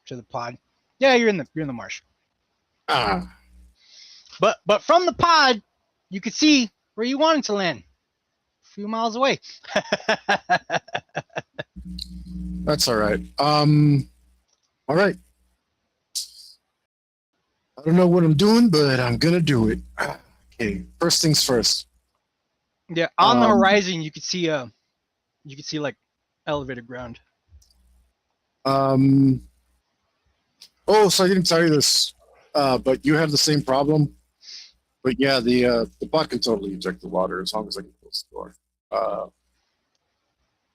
to the pod. Yeah, you're in the marsh. Ah, But from the pod, you could see where you wanted to land. A few miles away. that's all right. All right. I don't know what I'm doing, but I'm gonna do it. Okay, first things first. Yeah, on the horizon you could see like elevated ground. Oh, so I didn't tell you this, but you have the same problem. But yeah, the bot can totally eject the water as long as I can close the door.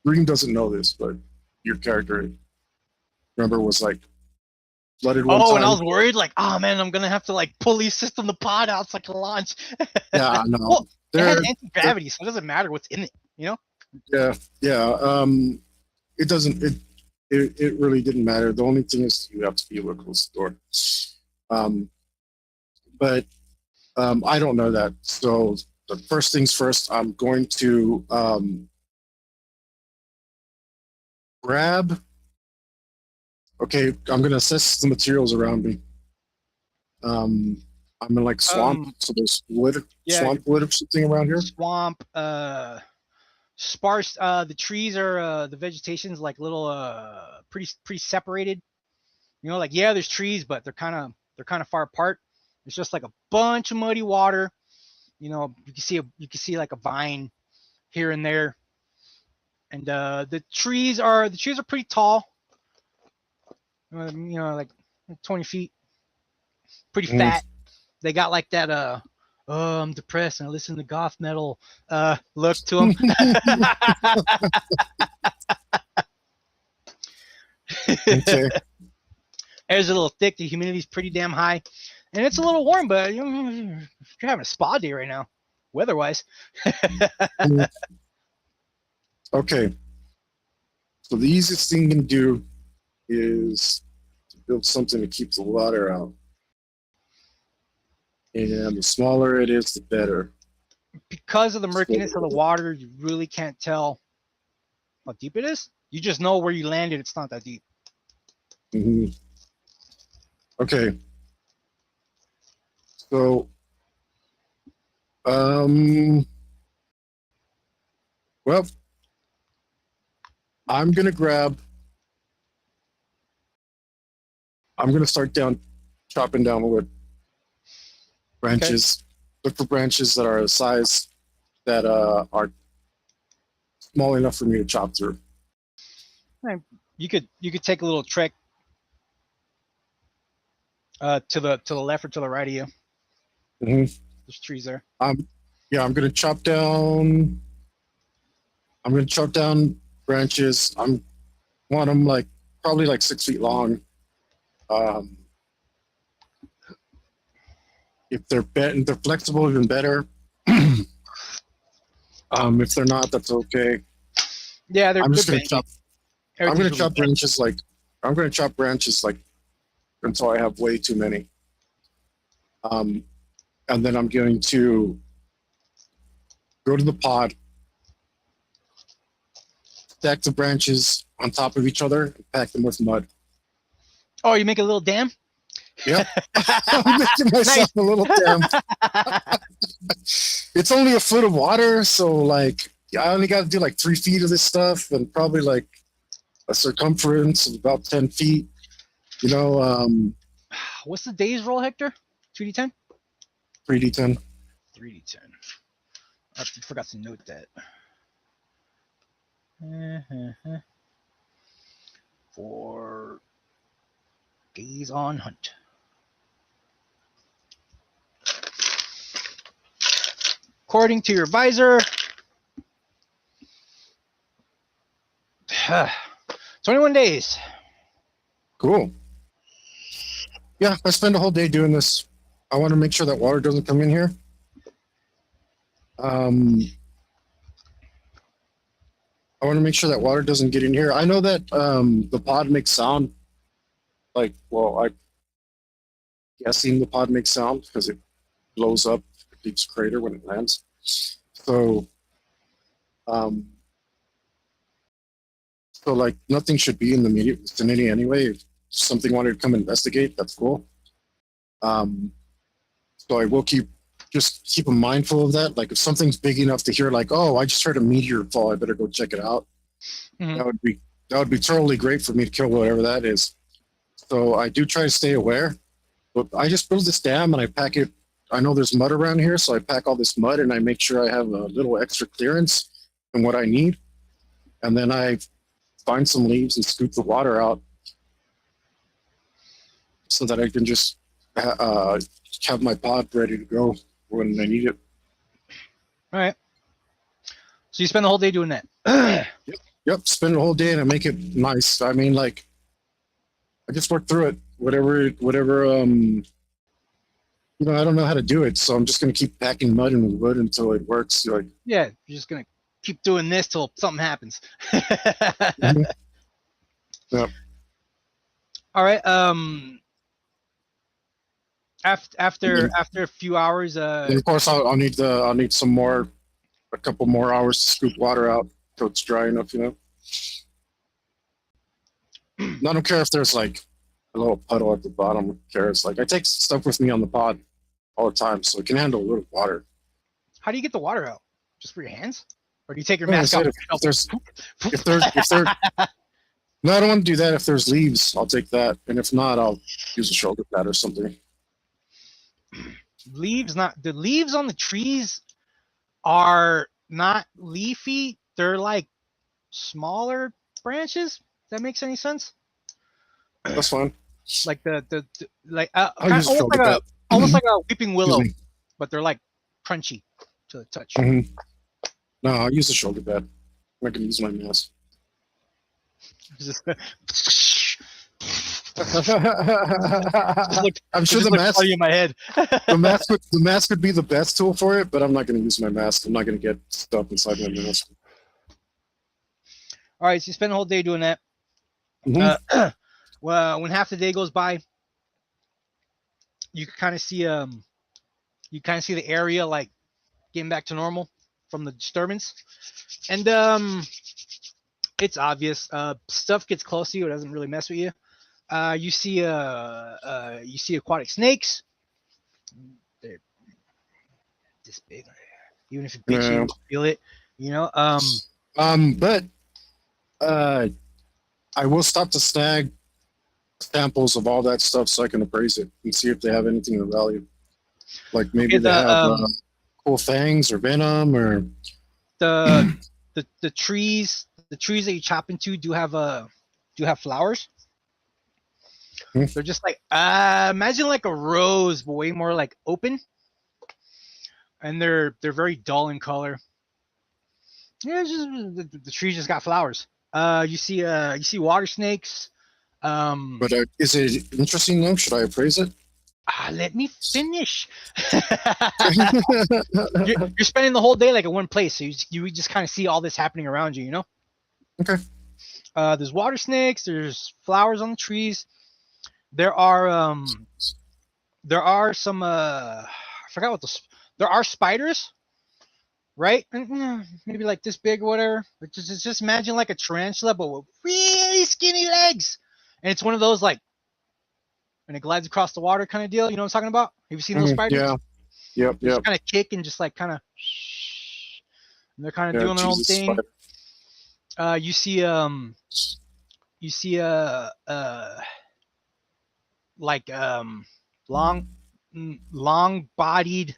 Green doesn't know this, but your character, remember, was like flooded one time. And I was worried, like, oh man, I'm gonna have to like pulley system the pod out so I can launch. Yeah, I know. Well, it has anti-gravity, so it doesn't matter what's in it, you know? Yeah. It doesn't. It really didn't matter. The only thing is you have to be able to close the door. But I don't know that. So the first things first, I'm going to grab. Okay, I'm gonna assess the materials around me. I'm in like swamp, so there's wood, swamp wood or something around here. Swamp, sparse. The trees are the vegetation's like little pretty separated. You know, like yeah, there's trees, but they're kind of far apart. It's just like a bunch of muddy water. You know, you can see like a vine here and there, and the trees are pretty tall. You know, like 20 feet. Pretty fat. They got like that oh, I'm depressed and I listen to goth metal look to them. Okay. Air's a little thick, the humidity's pretty damn high, and it's a little warm, but you're having a spa day right now, weather-wise. Okay. So the easiest thing you can do is to build something to keep the water out. And the smaller it is, the better. Because of the murkiness of the water, you really can't tell how deep it is. You just know where you landed, it's not that deep. Okay. So, well, I'm going to start chopping down wood. Branches. Okay. Look for branches that are a size that are small enough for me to chop through. You could take a little trek to the left or to the right of you. There's trees there. Yeah, I'm gonna chop down branches. I want them like probably like 6 feet long. If they're flexible, even better. If they're not, that's okay. Yeah, I'm gonna chop branches like until I have way too many. And then I'm going to go to the pod, stack the branches on top of each other, and pack them with mud. Oh, you make a little dam? Yep. I'm making myself a little dam. It's only a foot of water, so like I only got to do like 3 feet of this stuff, and probably like a circumference of about 10 feet. You know, what's the days roll, Hector? 2d10? 3d10. 3d10. I forgot to note that. For days on hunt. According to your visor, 21 days. Cool. Yeah, I spend a whole day doing this. I want to make sure that water doesn't come in here. I want to make sure that water doesn't get in here. I know that the pod makes sound like, well, I'm guessing the pod makes sound because it blows up, it leaves a crater when it lands. So, um, so like nothing should be in the immediate vicinity anyway. If something wanted to come investigate, that's cool. So I will keep mindful of that. Like if something's big enough to hear, like, oh, I just heard a meteor fall, I better go check it out. Mhm. That would be totally great for me to kill whatever that is. So I do try to stay aware. But I just build this dam and I pack it. I know there's mud around here, so I pack all this mud and I make sure I have a little extra clearance and what I need. And then I find some leaves and scoop the water out so that I can just have my pod ready to go when I need it. All right. So you spend the whole day doing that. Yep, spend the whole day and I make it nice. I mean, like, I just work through it. Whatever. I don't know how to do it, so I'm just gonna keep packing mud and wood until it works. Like, Yeah, you're just gonna keep doing this till something happens. Yep. All right. After a few hours, And of course, I'll need a couple more hours to scoop water out till it's dry enough. And I don't care if there's like a little puddle at the bottom. Who cares? Like I take stuff with me on the pod all the time, so it can handle a little water. how do you get the water out? Just for your hands, or do you take your Like I mask said, off? if there's no, I don't want to do that. If there's leaves, I'll take that, and if not, I'll use a shoulder pad or something. The leaves on the trees are not leafy. They're like smaller branches. If that makes any sense? That's fine. Like like I'll use a shoulder pad. almost like a weeping willow, Excuse but they're like crunchy to the touch. Mhm. No, I'll use a shoulder pad. I'm not gonna use my mask. Just I'm sure the mask, in my head. the mask would be the best tool for it, but I'm not going to use my mask. I'm not going to get stuff inside my mask. All right, so you spend the whole day doing that. Mhm. Well, when half the day goes by, you can kind of see the area like getting back to normal from the disturbance, and it's obvious. Stuff gets close to you; it doesn't really mess with you. You see aquatic snakes. They're this big. Even if it beats you, you feel it. But I will stop to snag samples of all that stuff so I can appraise it and see if they have anything of value. Like maybe they have cool fangs or venom or the trees that you chop into do have flowers. They're just like imagine like a rose, but way more like open, and they're very dull in color. Yeah, it's just, the trees just got flowers. You see water snakes. But is it interesting though? Should I appraise it? Let me finish. You're spending the whole day like in one place, so you just kind of see all this happening around you. Okay. There's water snakes. There's flowers on the trees. There are some I forgot what there are spiders, right? Maybe like this big or whatever. But just imagine like a tarantula, but with really skinny legs, and it's one of those like when it glides across the water kind of deal. You know what I'm talking about? Have you seen those spiders? Yeah. Yep. They just kind of kick and just like kind of, and they're kind of doing their own thing. Spider. You see like long bodied,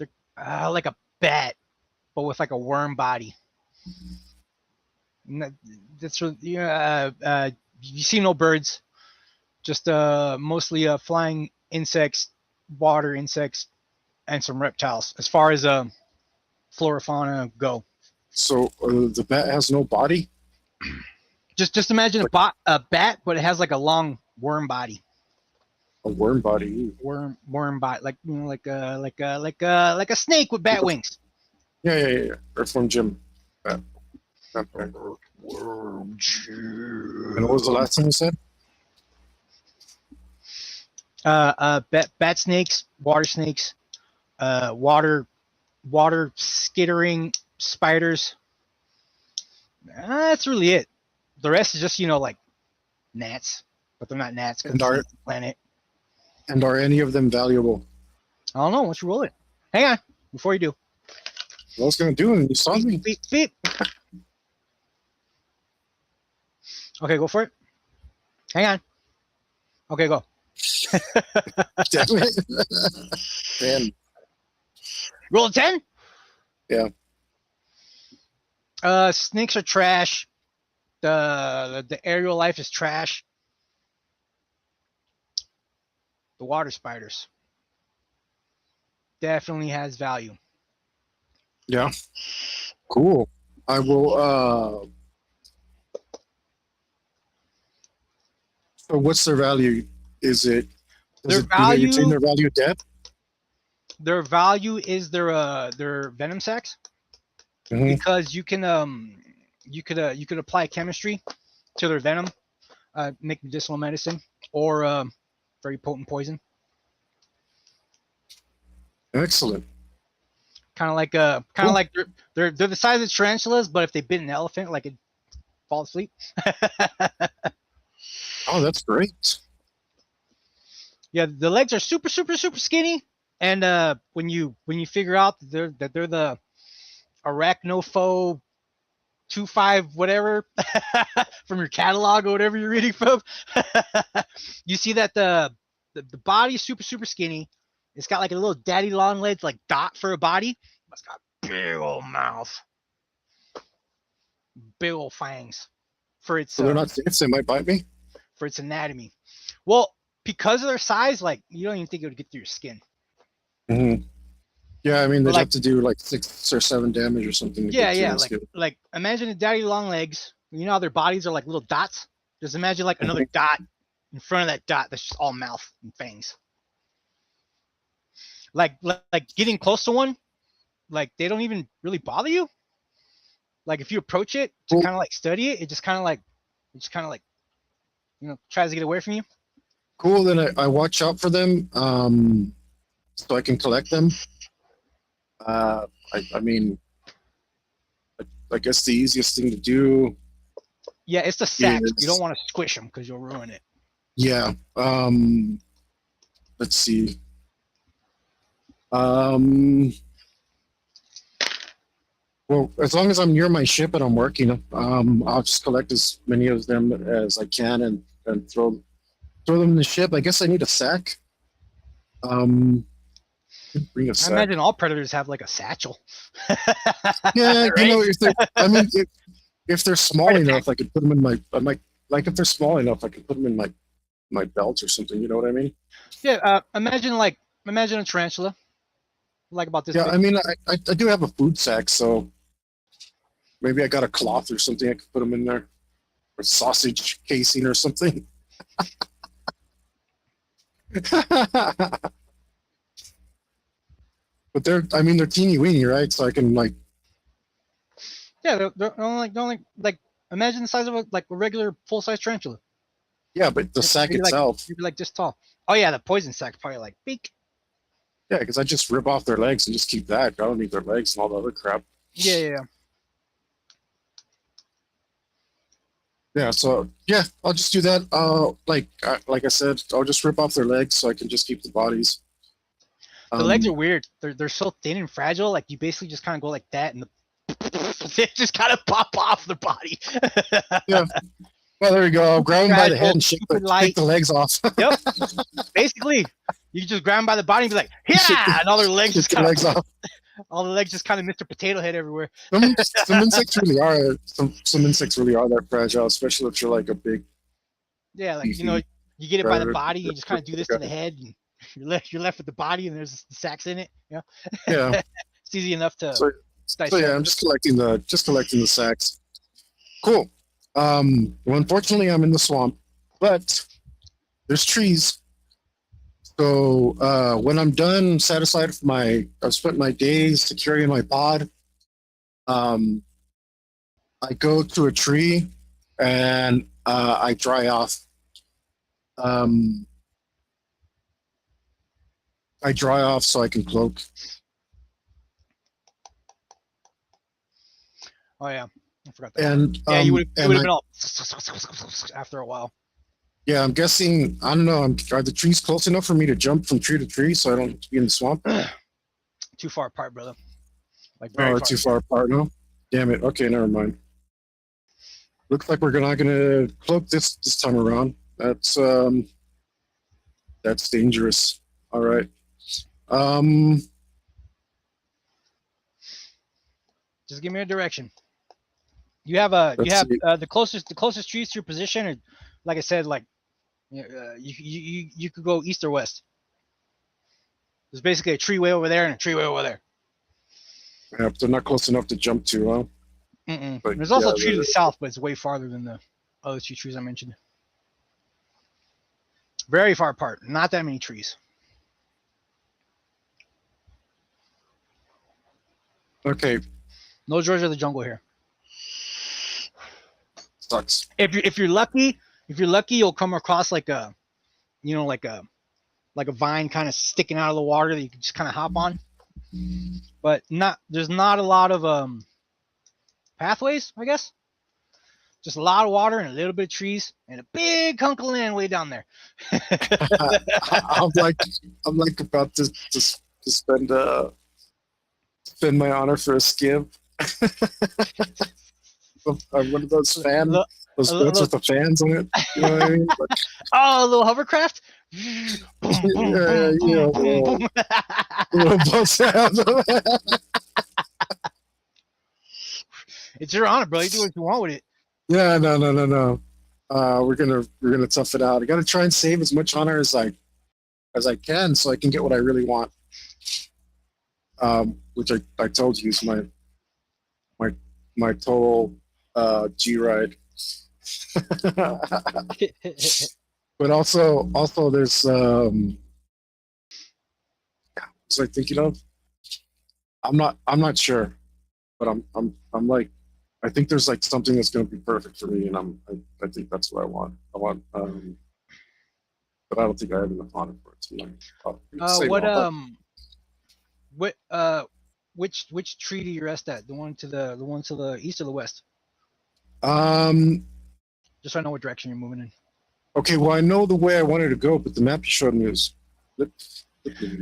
like a bat, but with like a worm body. That's you see no birds, just mostly flying insects, water insects, and some reptiles. As far as flora fauna go. So the bat has no body. Just imagine a bat, but it has like a long worm body. A worm body. Worm body, like like a snake with bat wings. Yeah. Earthworm Jim. Bat. Worm Jim. And what was the last thing you said? Bat snakes, water snakes, water skittering spiders. That's really it. The rest is just like gnats, but they're not gnats because And it's are not the planet. and are any of them valuable? I don't know. Once you roll it, hang on before you do. What I was gonna do, and you saw me. Beep, beep. Okay, go for it. Hang on. Okay, go. Damn it. Man, Roll a 10? Yeah. Snakes are trash. The aerial life is trash. The water spiders definitely has value. yeah, cool. I will. So what's their value? Is it? Their Do they retain value, their value at depth? their value is their venom sacs Mhm. because you could apply chemistry to their venom, make medicinal medicine or very potent poison. Excellent. Kind of like Cool. like they're the size of tarantulas, but if they bit an elephant, like it'd fall asleep. Oh, that's great. Yeah, the legs are super skinny, and when you figure out that they're the arachnophobe 25 whatever from your catalog or whatever you're reading from, you see that the body is super skinny. It's got like a little daddy long legs, like dot for a body. But it's got big old mouth, big old fangs for its So they're not safe. They might bite me. for its anatomy. Well, because of their size, like you don't even think it would get through your skin. Mm-hmm. Yeah, I mean they'd Like, have to do like 6 or 7 damage or something. To yeah, get yeah. through Like imagine a daddy long legs. You know how their bodies are like little dots. Just imagine like another dot in front of that dot that's just all mouth and fangs. Like getting close to one, like they don't even really bother you. Like if you approach it to Cool. kind of like study it, it just kind of like tries to get away from you. Cool. Then I watch out for them, so I can collect them. I mean, I guess the easiest thing to do. Yeah, it's the sack. Is, You don't want to squish them because you'll ruin it. Yeah. Let's see. Well, as long as I'm near my ship and I'm working, I'll just collect as many of them as I can and throw them in the ship. I guess I need a sack. Bring a I sack. imagine all predators have like a satchel. Yeah, right? if they're, I mean, if they're small enough, I could put them in my like if they're small enough, I could put them in my belt or something. You know what I mean? Yeah. Imagine a tarantula, like about this Yeah, big. I mean, I do have a food sack, so maybe I got a cloth or something I could put them in there, or sausage casing or something. But they're teeny weeny, right? So I can like. Yeah, they're only like imagine the size of a regular full size tarantula. Yeah, but the sack Maybe itself. maybe like this tall. Oh yeah, the poison sack's probably like beak. Yeah, because I just rip off their legs and just keep that. I don't need their legs and all the other crap. Yeah. Yeah, so yeah, I'll just do that. Like I said, I'll just rip off their legs so I can just keep the bodies. The legs are weird. They're so thin and fragile. Like you basically just kind of go like that, and they just kind of pop off their body. Yeah. Well, there you go. I'll grab them by the head and shake the legs off. Yep. Basically, you just grab them by the body and be like, yeah, and all their legs just kind of all the legs just kind of Mr. Potato Head everywhere. Some insects really are. Some insects really are that fragile, especially if you're like a big. Yeah, like you get it by the body, you just kind of do this to the head, and you're left with the body, and there's the sacks in it. Yeah. It's easy enough to. So yeah, I'm just collecting the sacks. Cool. Well, unfortunately, I'm in the swamp, but there's trees. So when I'm done, satisfied with I've spent my days securing my pod. I go to a tree and I dry off. I dry off so I can cloak. Oh yeah, I forgot that. And Yeah, you would have and been all after a while. yeah, I'm guessing. I don't know. Are the trees close enough for me to jump from tree to tree so I don't be in the swamp? Too far apart, brother. Like very Oh, far. too far apart. No. Damn it. Okay, never mind. Looks like we're not gonna cloak this time around. That's dangerous. All right. Just give me a direction. You have the closest trees to your position, or like I said, like you could go east or west. There's basically a tree way over there and a tree way over there. Yeah, they're not close enough to jump to, huh? But There's also yeah, a tree to the south, but it's way farther than the other two trees I mentioned. Very far apart. Not that many trees. okay. No Georgia of the jungle here. Sucks. If you're lucky, you'll come across like a, like a vine kind of sticking out of the water that you can just kind of hop on. But there's not a lot of pathways, I guess. Just a lot of water and a little bit of trees and a big hunk of land way down there. I'm like about to spend my honor for a skip. One of those fans. Those boats with the fans on it. You know what I mean? Oh, a little hovercraft? Little boats. It's your honor, bro. You do what you want with it. Yeah, no. We're gonna tough it out. I gotta try and save as much honor as I can so I can get what I really want. Which I told you is my total G ride. But also there's what was I thinking of? I'm not sure, but I'm like, I think there's like something that's going to be perfect for me, and I think that's what I want. But I don't think I have enough honor for it tonight. Which tree do you rest at? The one to the east or the west? Just so I know what direction you're moving in. Okay, well I know the way I wanted to go, but the map you showed me was.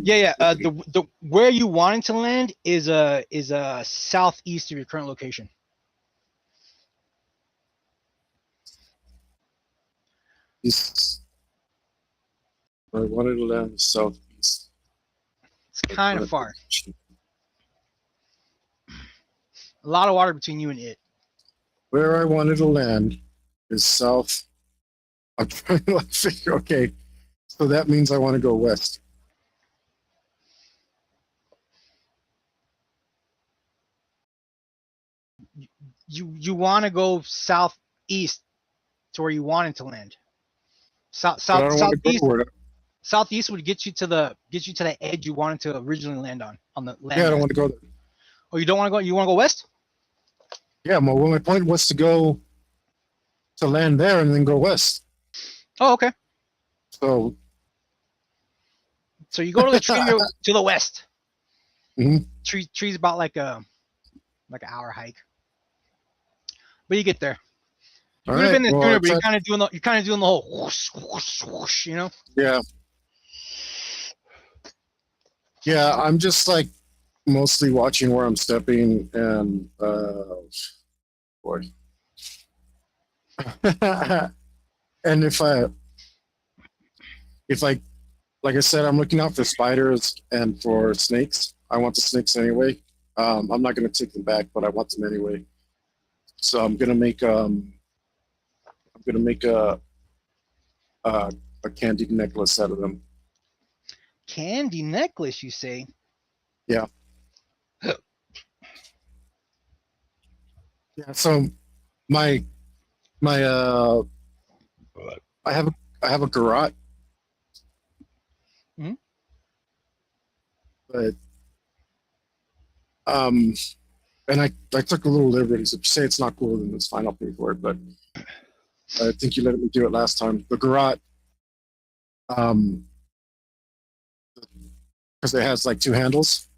Yeah. The where you wanted to land is southeast of your current location. East. I wanted to land southeast. It's kind of far. A lot of water between you and it. Where I wanted to land is south. I'm trying to figure. Okay, so that means I want to go west. You want to go southeast to where you wanted to land. Southeast would get you to the edge you wanted to originally land on the land. Yeah, I don't want to go there. Oh, you don't want to go? You want to go west? Yeah, well, my point was to go to land there and then go west. Oh, okay. So you go to the tree to the west. Mm-hmm. Tree's about like an hour hike, but you get there. You could have been there sooner, but you're kind of doing the whole whoosh, whoosh, whoosh, you know? Yeah. Yeah, I'm just like mostly watching where I'm stepping, and boy. And if I like I said, I'm looking out for spiders and for snakes. I want the snakes anyway. I'm not gonna take them back, but I want them anyway. So I'm gonna make a candy necklace out of them. Candy necklace, you say? Yeah. Yeah. So my I have a garrote. Mm-hmm. But and I took a little liberty. So if you say it's not cool, then it's fine. I'll pay for it. But I think you let me do it last time. The garrote, because it has like two handles,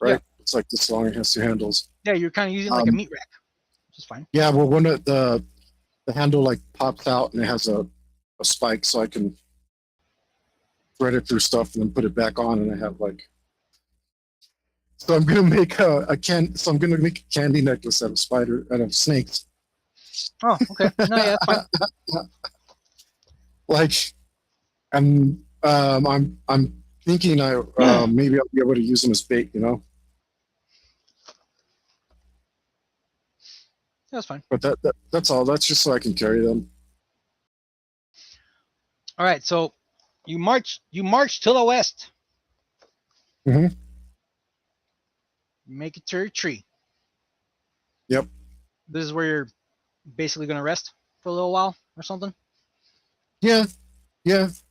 right? Yeah. It's like this long. It has two handles. Yeah, you're kind of using like a meat rack, which is fine. Yeah, well, one of the handle like pops out and it has a spike, so I can thread it through stuff and then put it back on, and I have like. So I'm gonna make So I'm gonna make a candy necklace out of snakes. Oh, okay. No, yeah, that's fine. Like, and I'm thinking maybe I'll be able to use them as bait, you know. That's fine. But that's all. That's just so I can carry them. All right, so you march to the west. Mhm. Make it to your tree. Yep. This is where you're basically gonna rest for a little while or something. Yeah.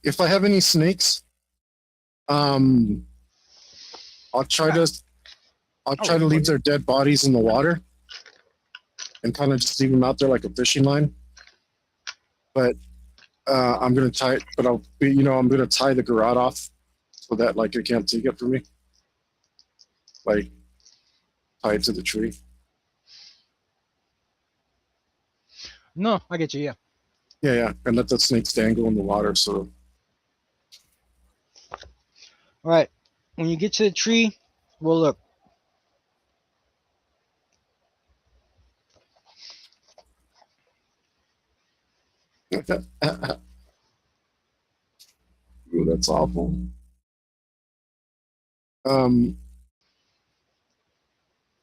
If I have any snakes, I'll try to leave their dead bodies in the water and kind of just leave them out there like a fishing line. But I'm gonna tie it. But I'm gonna tie the garrote off so that like it can't take it from me. Like tie it to the tree. No, I get you. Yeah. Yeah, and let the snakes dangle in the water. So All right. When you get to the tree, we'll look. ooh, that's awful.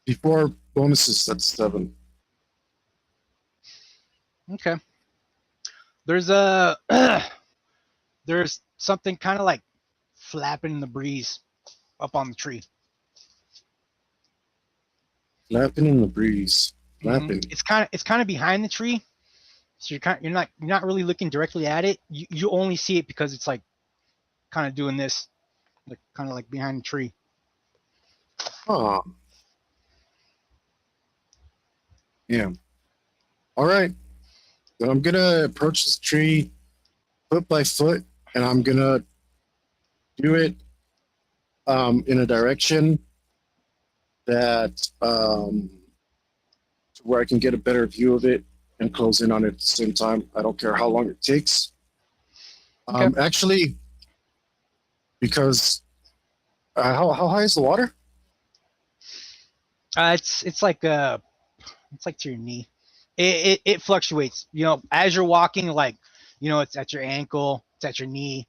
Before bonuses, that's 7. Okay. There's there's something kind of like flapping in the breeze up on the tree. Flapping in the breeze. Flapping. It's kind of behind the tree, so you're not really looking directly at it. You only see it because it's like kind of doing this, like kind of like behind the tree. Oh. Yeah. All right. Then I'm gonna approach this tree foot by foot, and I'm gonna do it in a direction that where I can get a better view of it and close in on it at the same time. I don't care how long it takes. Okay. Actually, because how high is the water? It's like to your knee. It fluctuates. As you're walking, like it's at your ankle, it's at your knee.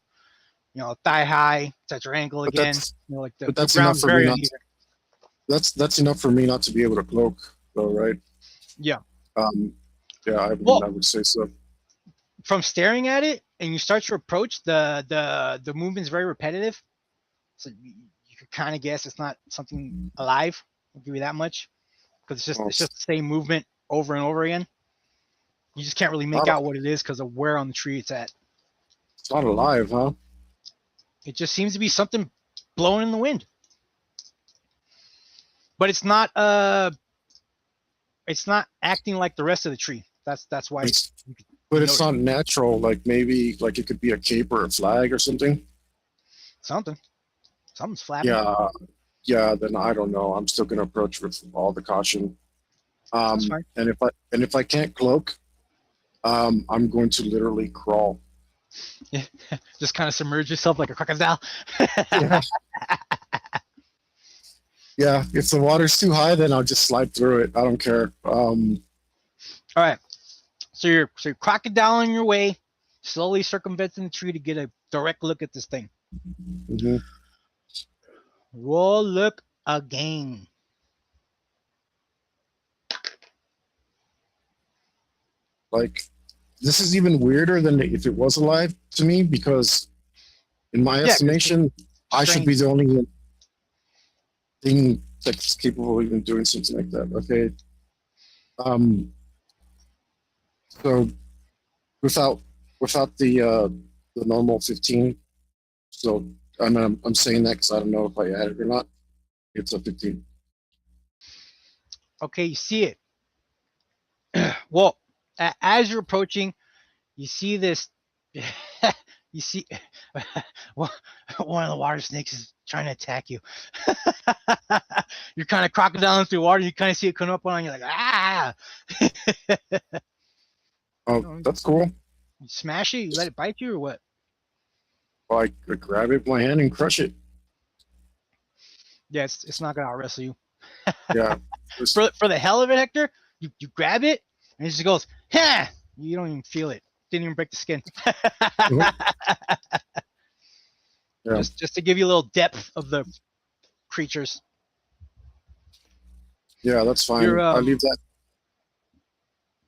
Thigh high, it's at your ankle But again. that's Like the but that's enough ground's for me very not. uneven. That's enough for me not to be able to cloak, though, right? Yeah. Yeah, I Well, would say so. from staring at it and you start to approach, the movement's very repetitive, so you could kind of guess it's not something alive. I'll give you that much, because it's just the same movement over and over again. You just can't really make out what it is because of where on the tree it's at. It's not alive, huh? It just seems to be something blowing in the wind, but it's not acting like the rest of the tree. That's why. But it's not natural. Like maybe like it could be a cape or a flag or something. Something's flapping. Yeah. Then I don't know. I'm still gonna approach with all the caution. That's fine. And if I can't cloak, I'm going to literally crawl. Yeah. Just kind of submerge yourself like a crocodile. Yeah. Yeah. If the water's too high, then I'll just slide through it. I don't care. All right. So you're crocodiling your way, slowly circumventing the tree to get a direct look at this thing. Mm-hmm. Roll look again. Like, this is even weirder than if it was alive to me, because in my estimation, I should be the only thing that's capable of even doing something like that. Okay. So without the normal 15, so I'm saying that because I don't know if I add it or not. It's a 15. Okay, you see it. Well, as you're approaching, you see this You see, one of the water snakes is trying to attack you. You're kind of crocodiling through water. You kind of see it come up on you, like ah. Oh, that's cool. You smash it. You let it bite you, or what? Well, I grab it with my hand and crush it. Yeah, it's not gonna out wrestle you. Yeah. For the hell of it, Hector, you grab it and it just goes, ha! You don't even feel it. Didn't even break the skin. Yeah. Just to give you a little depth of the creatures. Yeah, that's fine. You're, I leave that.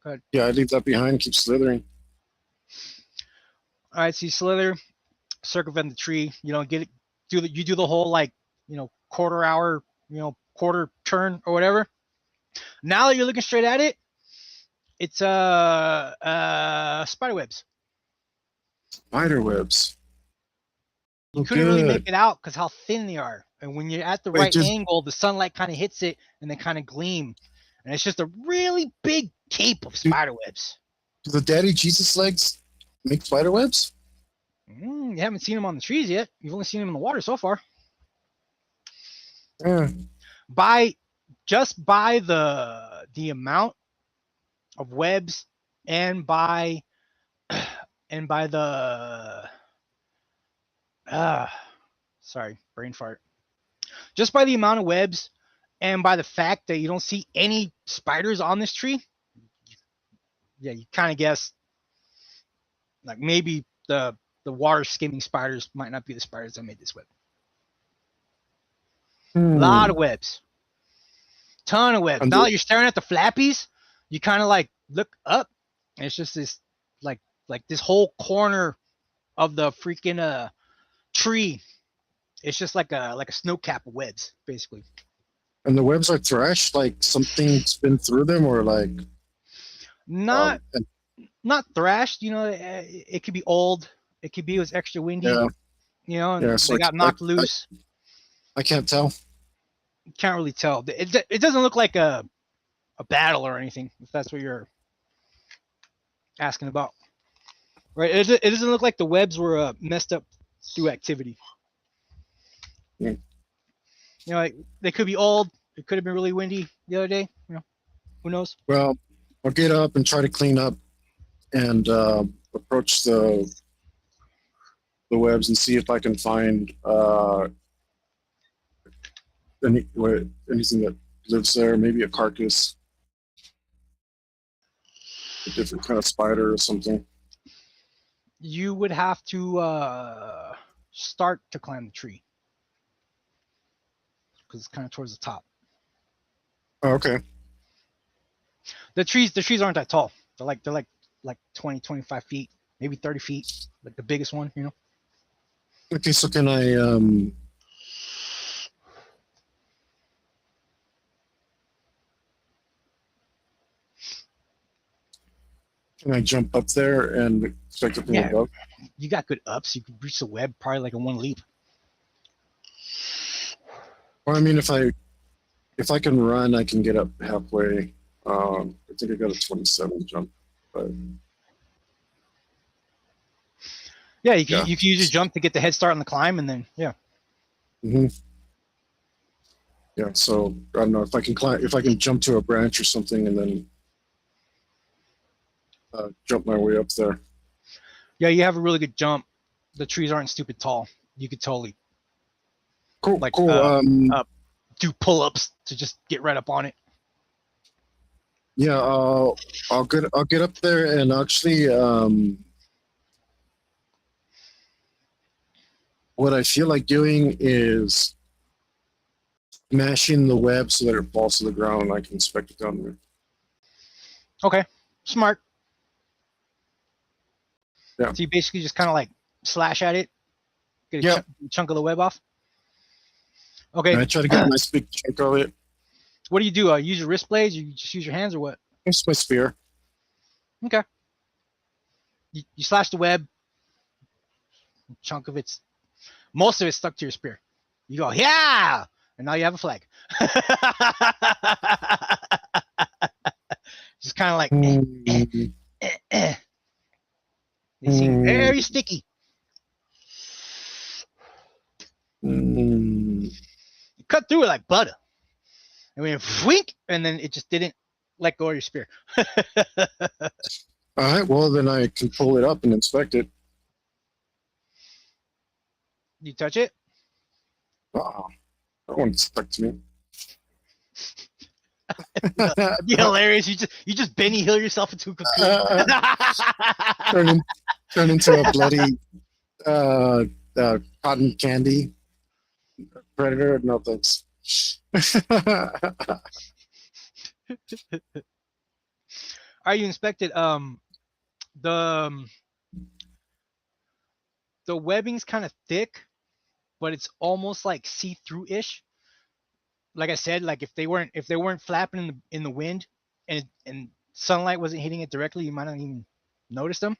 Go ahead. Yeah, I leave that behind. Keep slithering. All right, so you slither, circumvent the tree. You know, get it. You do the whole like, you know, quarter hour, you know, quarter turn or whatever. Now that you're looking straight at it, it's spider webs. Spider webs. You couldn't really make it out because how thin they are. And when you're at the right angle, the sunlight kind of hits it and they kind of gleam. And it's just a really big cape of spider webs. Do the daddy Jesus legs make spider webs? You haven't seen them on the trees yet. You've only seen them in the water so far. Yeah. Just by the amount of webs and by the sorry, brain fart. Just by the amount of webs and by the fact that you don't see any spiders on this tree, yeah, you kind of guess like maybe the water skimming spiders might not be the spiders that made this web. A lot of webs. Ton of webs. Now that you're staring at the flappies, you kind of like look up and it's just this like this whole corner of the freaking tree. It's just like a snow cap of webs, basically. And the webs are thrashed, like something's been through them, or like not thrashed. You know, it could be old. It could be it was extra windy. Yeah. You know, and so they got knocked loose. I can't tell. Can't really tell. It doesn't look like a battle or anything, if that's what you're asking about. Right? It doesn't look like the webs were messed up through activity. Yeah. You know, like they could be old. It could have been really windy the other day. You know, who knows? Well, I'll get up and try to clean up and approach the webs and see if I can find anything that lives there. Maybe a carcass, a different kind of spider or something. You would have to start to climb the tree because it's kind of towards the top. Oh, okay. The trees aren't that tall. They're like 20, 25 feet, maybe 30 feet, like the biggest one, you know. Okay, so can I jump up there and expect it from above? You got good ups. You could reach the web probably like in one leap. Well, I mean, if I can run, I can get up halfway. I think I got a 27 jump, but yeah, you can use your jump to get the head start on the climb, and then yeah. Mm-hmm. Yeah, so I don't know if I can jump to a branch or something, and then jump my way up there. Yeah, you have a really good jump. The trees aren't stupid tall. You could totally cool. Do pull-ups to just get right up on it. Yeah, I'll get up there and actually what I feel like doing is mashing the web so that it falls to the ground and I can inspect it down there. Okay, smart. Yeah. So you basically just kind of like slash at it, get a chunk of the web off. Okay. And I try to get a nice big chunk of it. What do? You use your wrist blades? You just use your hands or what? It's my spear. Okay. You slash the web. Chunk of most of it's stuck to your spear. You go, yeah! And now you have a flag. Just kind of like, They seem very sticky. Mm, You cut through it like butter. And we went wink, and then it just didn't let go of your spear. all right. Well, then I can pull it up and inspect it. You touch it? Wow. That one stuck to me. That'd be hilarious. You just Benny Hill yourself into a cocoon. turn into a bloody cotton candy predator. No thanks. Are you inspected? The the webbing's kind of thick, but it's almost like see-through ish. Like I said, like if they weren't flapping in the wind, and sunlight wasn't hitting it directly, you might not even notice them.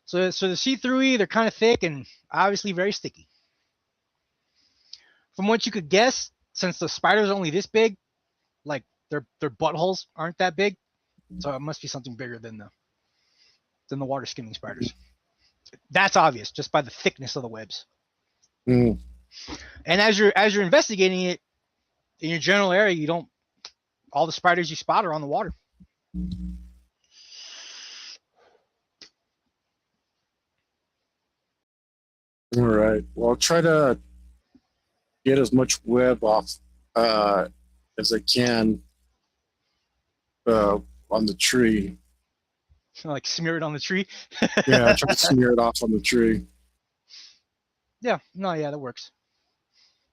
So the see-through, they're kind of thick and obviously very sticky. From what you could guess, since the spider's only this big, like their buttholes aren't that big, so it must be something bigger than the water skimming spiders. That's obvious just by the thickness of the webs. Mm. And as you're investigating it in your general area, you don't all the spiders you spot are on the water. All right. Well, I'll try to get as much web off as I can on the tree. Like smear it on the tree. Yeah, I try to smear it off on the tree. Yeah, no, yeah, that works.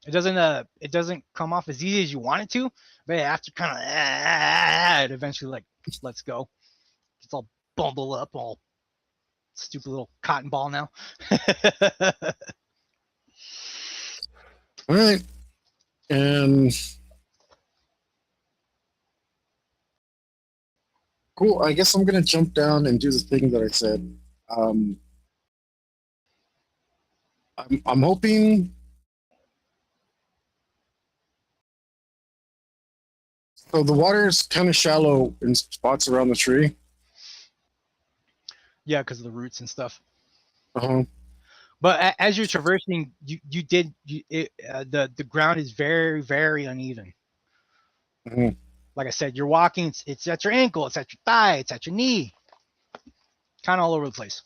It doesn't come off as easy as you want it to, but after kind of it eventually like lets go. It's all bundled up, all stupid little cotton ball now. All right. And cool. I guess I'm gonna jump down and do the thing that I said. I'm hoping. So the water is kind of shallow in spots around the tree. Yeah, because of the roots and stuff. Uh-huh. But as you're traversing, the ground is very, very uneven. Uh-huh. Like I said, you're walking. It's at your ankle. It's at your thigh. It's at your knee. Kind of all over the place,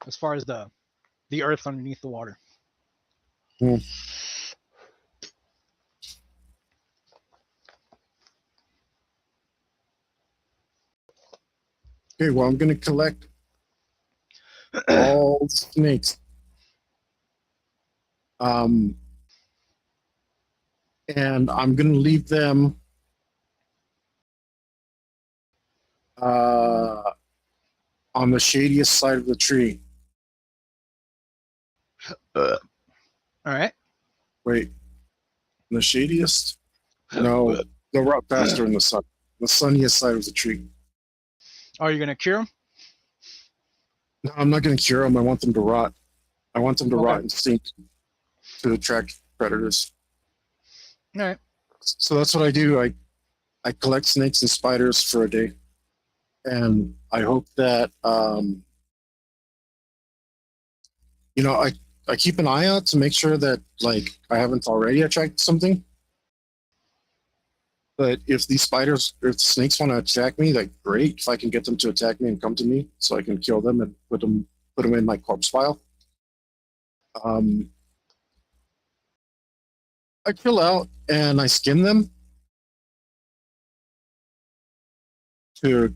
as far as the earth underneath the water. Uh-huh. Okay, well, I'm going to collect all the snakes. And I'm going to leave them on the shadiest side of the tree. All right. Wait, the shadiest? No, they'll rot faster in the sun. The sunniest side of the tree. Are you gonna cure them? No, I'm not going to cure them. I want them to rot. I want them to rot and sink to attract predators. All right. So that's what I do. I collect snakes and spiders for a day, and I hope that I keep an eye out to make sure that like I haven't already attracted something. But if these spiders, if the snakes want to attack me, like great. If I can get them to attack me and come to me, so I can kill them and put them in my corpse pile. I chill out and I skim them to,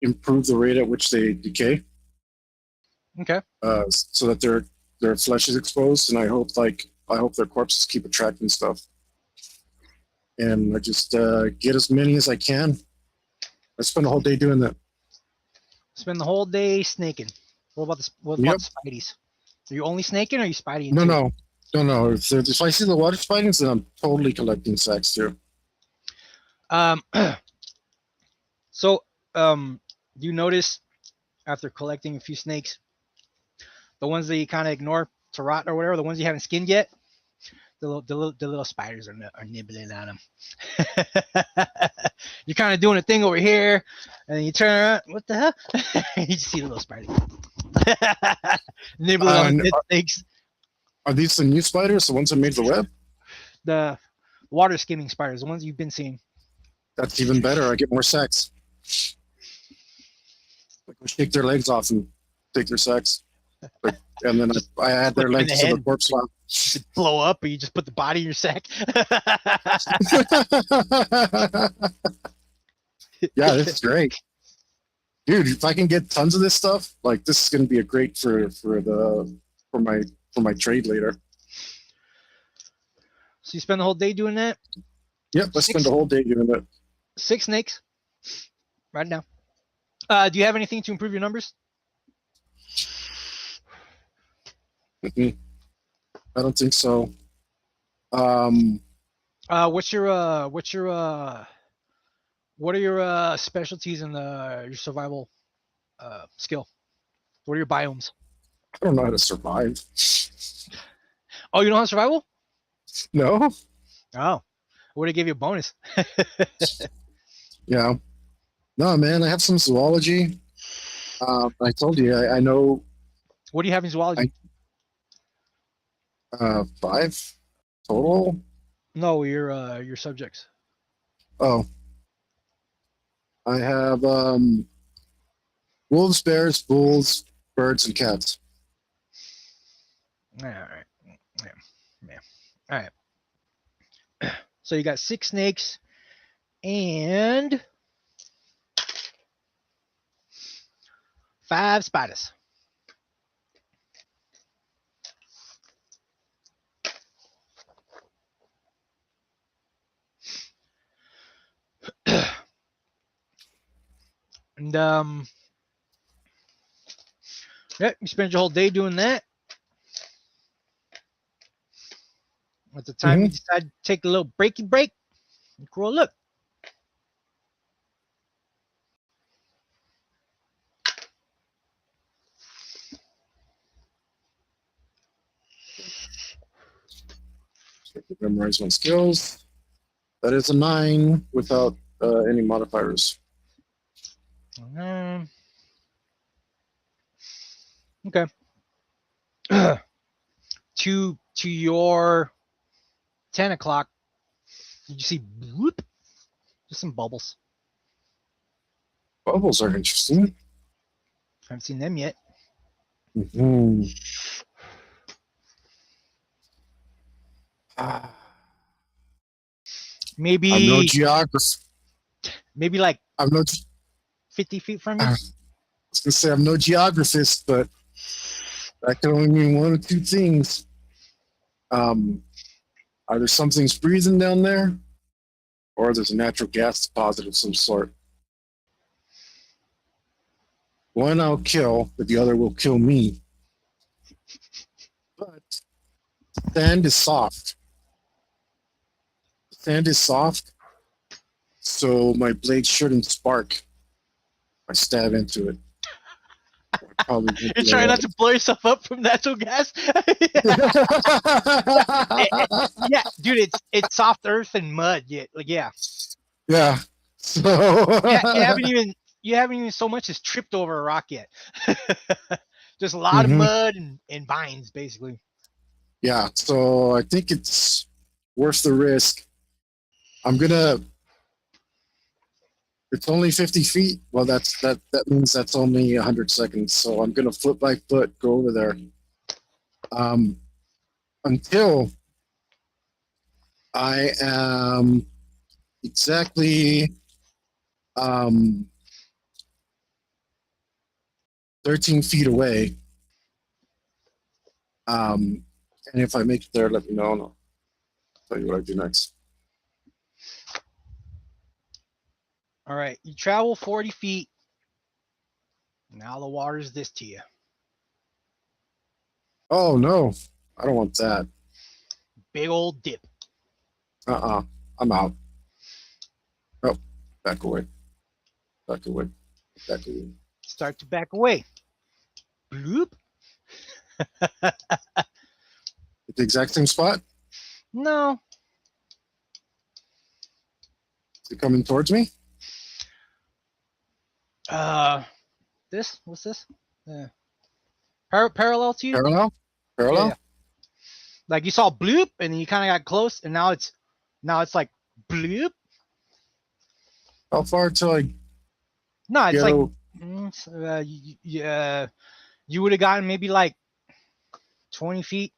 improve the rate at which they decay. Okay. So that their flesh is exposed, and I hope their corpses keep attracting stuff. And I just get as many as I can. I spend the whole day doing that. Spend the whole day snaking. What about the spideys? Are you only snaking, or are you spideying? No. If I see the water spiders, then I'm totally collecting sacks too. So, you notice after collecting a few snakes, the ones that you kind of ignore to rot or whatever, the ones you haven't skinned yet, the little spiders are nibbling on them. You're kind of doing a thing over here, and then you turn around. What the hell? You just see the little spider. Nibbling on And dead snakes. are these the new spiders, the ones that made the web? The water skimming spiders, the ones you've been seeing. That's even better. I get more sex. I go shake their legs off and take their sex. And then I add their Put them in legs the to the head. corpse swap. Blow up, or you just put the body in your sack. Yeah, this is great. Dude, if I can get tons of this stuff, like this is gonna be a great for my trade later. So you spend the whole day doing that? Yep, let's spend the whole day doing that. 6 snakes right now. Do you have anything to improve your numbers? I don't think so. What are your specialties in your survival skill? What are your biomes? I don't know how to survive. Oh, you don't have survival? No? Oh, would have give you a bonus. Yeah. No, man, I have some zoology. I told you, I know What do you have in zoology? 5 total. No, your subjects. Oh. I have wolves, bears, bulls, birds, and cats. All right. Yeah. All right. So you got 6 snakes and 5 spiders. And yeah, you spend your whole day doing that. At the time you decide to take a little breaky break, you go look. Memorize my skills. That is a 9 without any modifiers. Okay. to your 10 o'clock, did you see whoop? Just some bubbles. Bubbles are interesting. Haven't seen them yet. Mm-hmm. Maybe I'm no geographer. Maybe like I'm no. 50 feet from you. I was gonna say I'm no geographist, but that can only mean one of 2 things. Either something's breathing down there, or there's a natural gas deposit of some sort. One I'll kill, but the other will kill me. But sand is soft. Sand is soft, so my blade shouldn't spark if I stab into it. You're trying not to blow yourself up from natural gas. Yeah, dude, it's soft earth and mud. Yeah, Yeah. So yeah, you haven't even so much as tripped over a rock yet. Just a lot of mud and vines, basically. Yeah, so I think it's worth the risk. It's only 50 feet. Well, that means that's only 100 seconds. So I'm gonna foot by foot go over there. Until I am exactly 13 feet away. And if I make it there, let me know and I'll tell you what I do next. All right, you travel 40 feet. Now the water's this to you. Oh no, I don't want that. Big old dip. I'm out. Oh, back away. Back away. Back away. Start to back away. Bloop. At the exact same spot? No. Is it coming towards me? This? What's this? Parallel to you. Parallel? Parallel? Yeah. Like you saw bloop, and then you kind of got close, and now it's like bloop. How far till I No, it's like go? you would have gotten maybe like 20 feet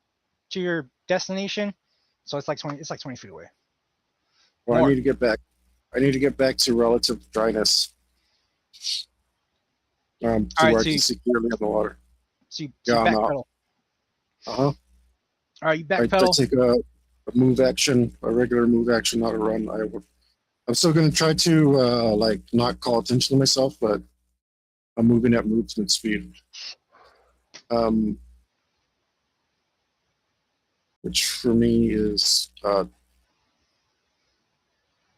to your destination, so it's like 20. It's like 20 feet away. Well, I More. need to get back. I need to get back to relative dryness. To All right, where I so can you, see clearly on the water. so you, Yeah, I'm out. backpedal. Uh-huh. All right, you I backpedal. take a move action, a regular move action, not a run. I'm still going to try to like not call attention to myself, but I'm moving at movement speed. Which for me is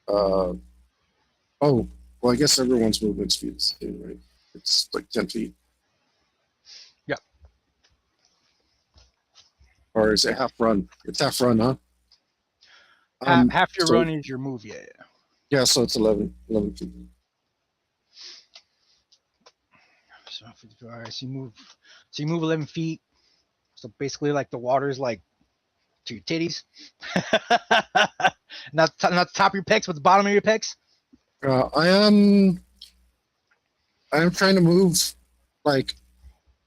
oh, well, I guess everyone's movement speed is the same, right? It's like 10 feet. Yeah. Or is it half run? It's half run, huh? Half your run is your move. Yeah. Yeah, so it's 11 feet. So, all right, so you move 11 feet. So basically, like the water is like to your titties, not the top of your pecs, but the bottom of your pecs. I am trying to move like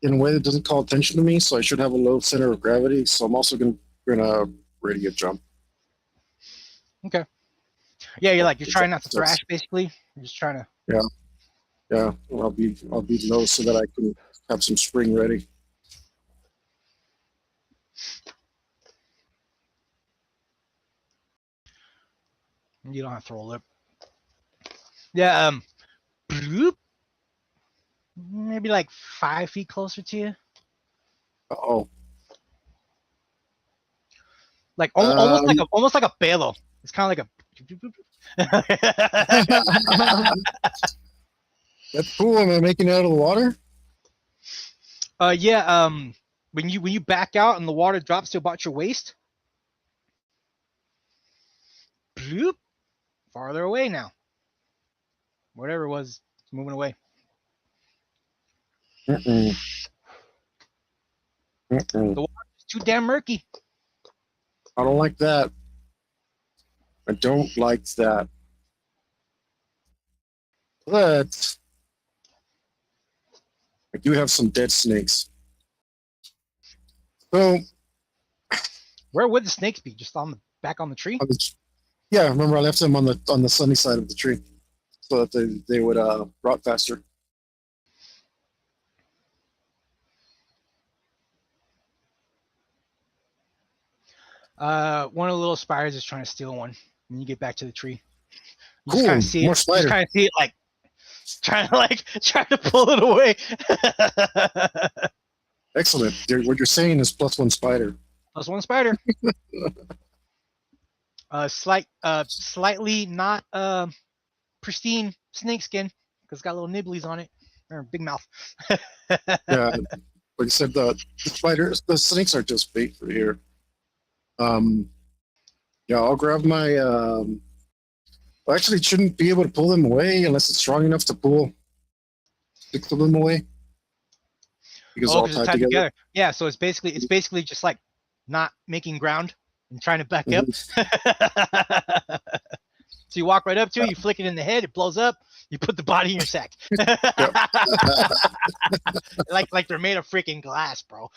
in a way that doesn't call attention to me, so I should have a low center of gravity. So I'm also gonna ready a jump. Okay. Yeah, you're trying not to thrash, basically. You're just trying to. Yeah. I'll be low so that I can have some spring ready. You don't have to roll it. Yeah. Bloop. Maybe like 5 feet closer to you. Oh. Like almost like a bellow. It's kind of like a. That's cool. Am I making it out of the water? Yeah. When you back out and the water drops to about your waist. Bloop. Farther away now. Whatever it was, it's moving away. Mm-mm. Mm-mm. The water is too damn murky. I don't like that. I don't like that. But I do have some dead snakes. So Where would the snakes be? Just back on the tree? yeah, remember I left them on the sunny side of the tree so that they would rot faster. One of the little spiders is trying to steal one. When you get back to the tree, you Cool, just kind of see more it. spider. Just kind of see it like trying to pull it away. Excellent. What you're saying is +1 spider. +1 spider. Slightly not pristine snake skin because it's got little nibblies on it. Or big mouth. Yeah, like I said, the snakes are just bait for here. Yeah, I'll grab my. Well, actually, shouldn't be able to pull them away unless it's strong enough to six of them away. Because all because it's tied together. Yeah, so it's basically just like not making ground and trying to back up. So you walk right up to it, you flick it in the head, it blows up, you put the body in your sack. like they're made of freaking glass, bro.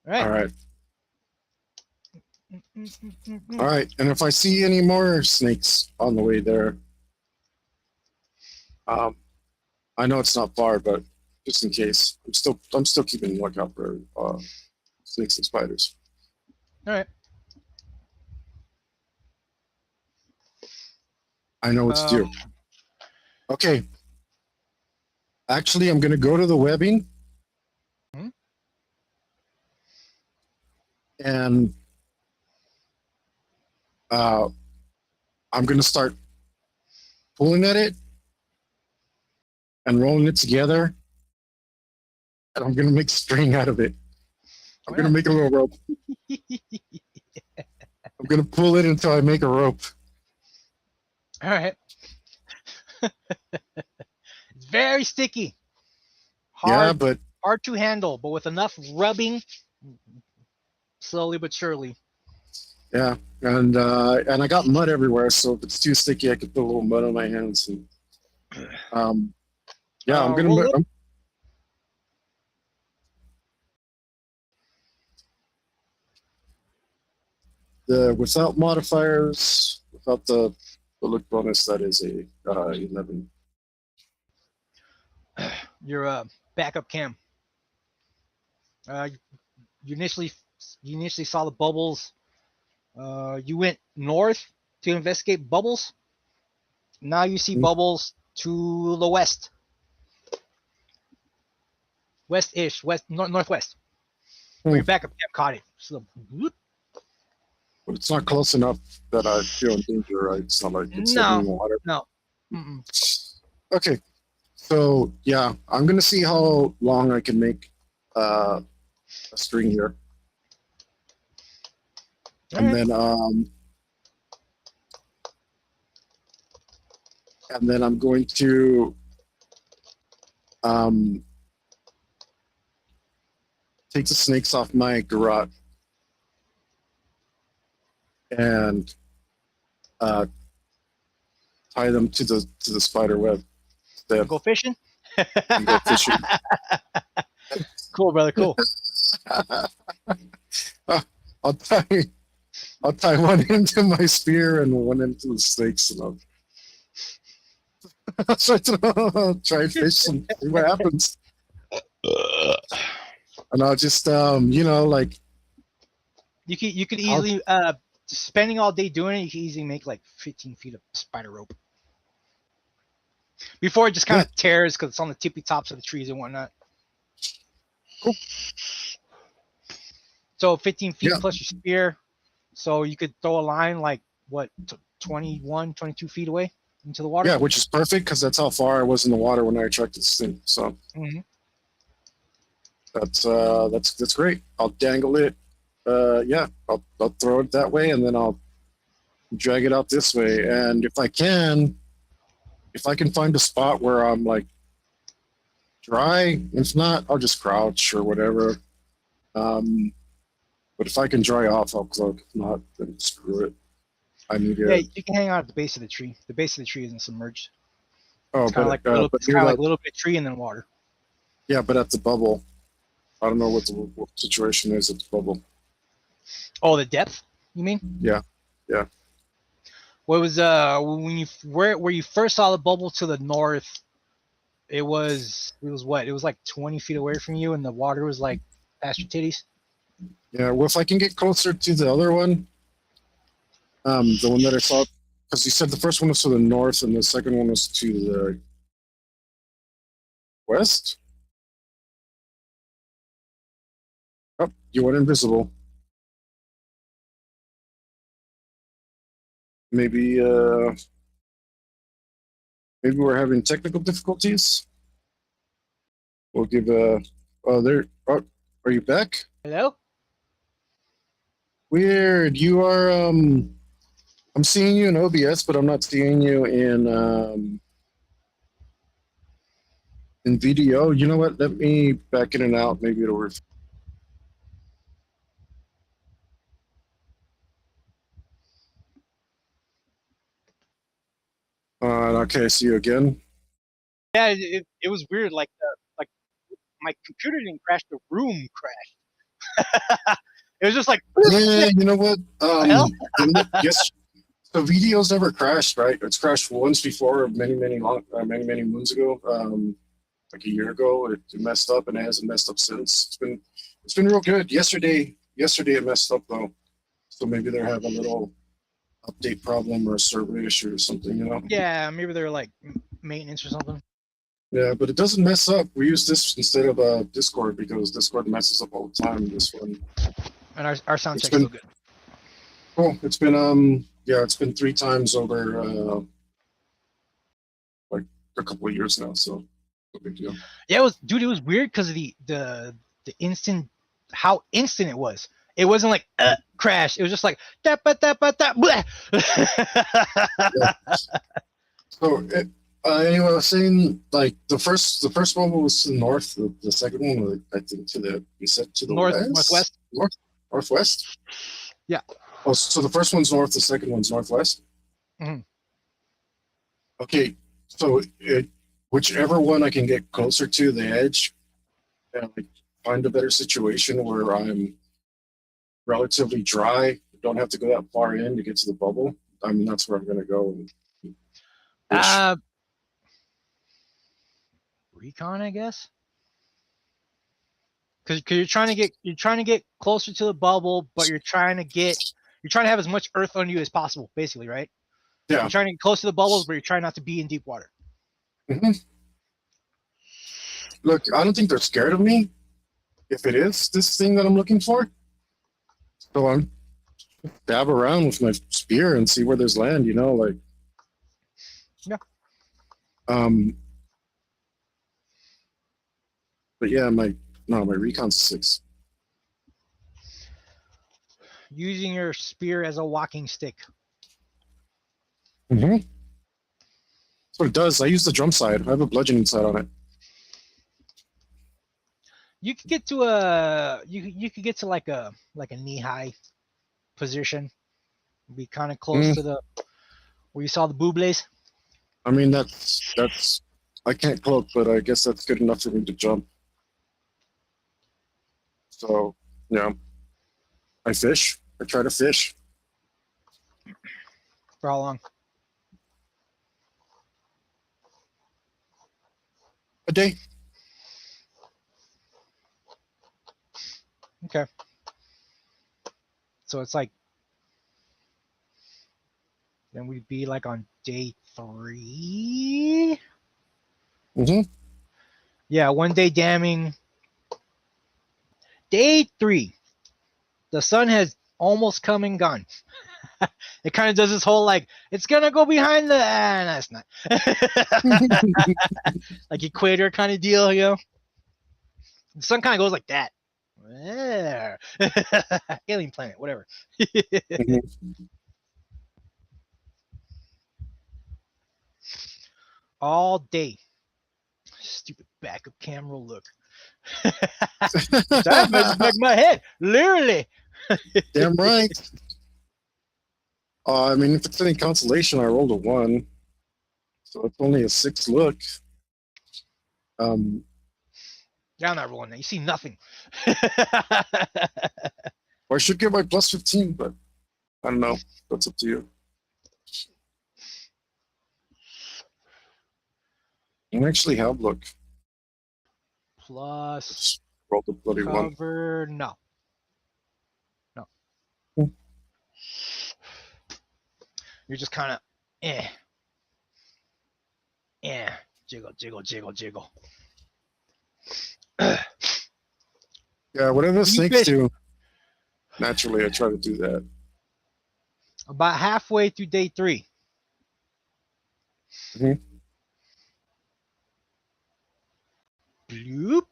All right. All right. And if I see any more snakes on the way there, I know it's not far, but just in case, I'm still keeping a lookout for snakes and spiders. All right. I know what to do. Okay. Actually, I'm going to go to the webbing. And I'm going to start pulling at it and rolling it together. And I'm going to make string out of it. I'm going to make a little rope. I'm going to pull it until I make a rope. All right. very sticky. Yeah, but Hard to handle, but with enough rubbing, slowly but surely. yeah, and I got mud everywhere, so if it's too sticky, I could put a little mud on my hands. And, yeah, I'm Roll gonna. it. The without modifiers, without the look bonus, that is a 11. Your backup cam. You initially saw the bubbles. You went north to investigate bubbles. Now you see bubbles to the west, west-ish, northwest. Where your backup cam caught it. So, whoop. But it's not close enough that I feel in danger, right? It's not like it's hitting water. No. Mm-mm. Okay, so yeah, I'm gonna see how long I can make a string here, and then I'm going to take the snakes off my garrote and tie them to the spider web. Go fishing. And go fishing. Cool, brother. Cool. I'll tie one into my spear and one into the snakes, and I'll try and fish and see what happens. And I'll just like you could easily spending all day doing it, you can easily make like 15 feet of spider rope before it just kind of tears because it's on the tippy tops of the trees and whatnot. Cool. So 15 feet plus your spear, so you could throw a line like what 21, 22 feet away into the water. Yeah, which is perfect because that's how far I was in the water when I attracted this thing. So that's great. I'll dangle it. I'll throw it that way, and then I'll drag it out this way. And if I can find a spot where I'm like dry, if not, I'll just crouch or whatever. But if I can dry off, I'll cloak. If not, then screw it. I need it. Yeah, you can hang out at the base of the tree. The base of the tree isn't submerged. Oh, it's kind of like a little bit of tree and then water. Yeah, but at the bubble, I don't know what the situation is at the bubble. Oh, the depth? You mean? Yeah. What was when you where you first saw the bubble to the north? It was what? It was like 20 feet away from you, and the water was like past your titties. Yeah. Well, if I can get closer to the other one, the one that I saw, because you said the first one was to the north and the second one was to the west. Oh, you went invisible. Maybe we're having technical difficulties. We'll give are you back? Hello? Weird. You are I'm seeing you in OBS, but I'm not seeing you in VDO. You know what? Let me back in and out. Maybe it'll work. Okay, see you again. Yeah, it was weird. Like my computer didn't crash, the room crashed. It was just like, yeah, you know what? Yes, so VDO's never crashed, right? It's crashed once before, many moons ago, like a year ago. It messed up, and it hasn't messed up since. It's been real good. Yesterday it messed up though, so maybe they're having a little update problem or a server issue or something, you know? Yeah, maybe they're like maintenance or something. Yeah, but it doesn't mess up. We use this instead of Discord because Discord messes up all the time. This one. And our sound check's still good. Cool. It's been it's been 3 times over like a couple of years now, so no big deal. Yeah, it was weird because of the instant, how instant it was. It wasn't like crash. It was just like da ba da ba da blah. Yeah. So Anyway, I was saying like the first one was to the north. The second one, was, I think, to the you said to the Northwest. northwest. Yeah. Oh, so the first one's north, the second one's northwest. Mhm. Okay, so whichever one I can get closer to the edge and like find a better situation where I'm relatively dry, don't have to go that far in to get to the bubble. I mean, that's where I'm gonna go and fish. Uh, recon, I guess. Because you're trying to get closer to the bubble, but you're trying to have as much earth on you as possible, basically, right? Yeah. You're trying to get close to the bubbles, but you're trying not to be in deep water. hmm Look, I don't think they're scared of me. If it is this thing that I'm looking for, so I'm dab around with my spear and see where there's land. You know, like Yeah. um. But yeah, my recon's 6. Using your spear as a walking stick. Mm-hmm. That's what it does. I use the drum side. I have a bludgeoning side on it. You could get to you could get to like a knee high position. Be kind of close to the where you saw the boobles. I mean, that's. I can't cloak, but I guess that's good enough for me to jump. So yeah, I fish. I try to fish. For how long? A day. Okay. So it's like then we'd be like on day 3. Mm-hmm. Yeah, 1 day damming. Day 3. The sun has almost come and gone. It kind of does this whole like it's gonna go behind the no, it's not. Like equator kind of deal, you know. The sun kind of goes like that. There. Alien planet, whatever. Mm-hmm. All day. Stupid backup camera look. That messes back my head, literally. Damn right. I mean, if it's any consolation, I rolled a 1, so it's only a 6 look. Yeah, I'm not rolling that. You see nothing. Or I should get my plus 15, but I don't know. That's up to you. I don't actually have look. Plus Just rolled a bloody 1. cover, no. You're just kind of jiggle, jiggle, jiggle, jiggle. Yeah, whatever the snakes fish? do, naturally I try to do that. About halfway through day 3. Mhm. Bloop.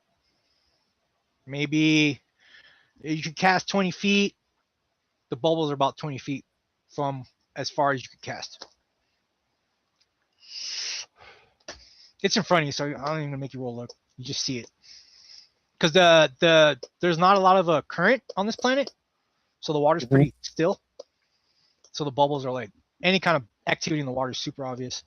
Maybe you could cast 20 feet. The bubbles are about 20 feet from as far as you could cast. It's in front of you, so I don't even make you roll look. You just see it. Because there's not a lot of current on this planet, so the water's pretty still. So the bubbles are like any kind of activity in the water is super obvious.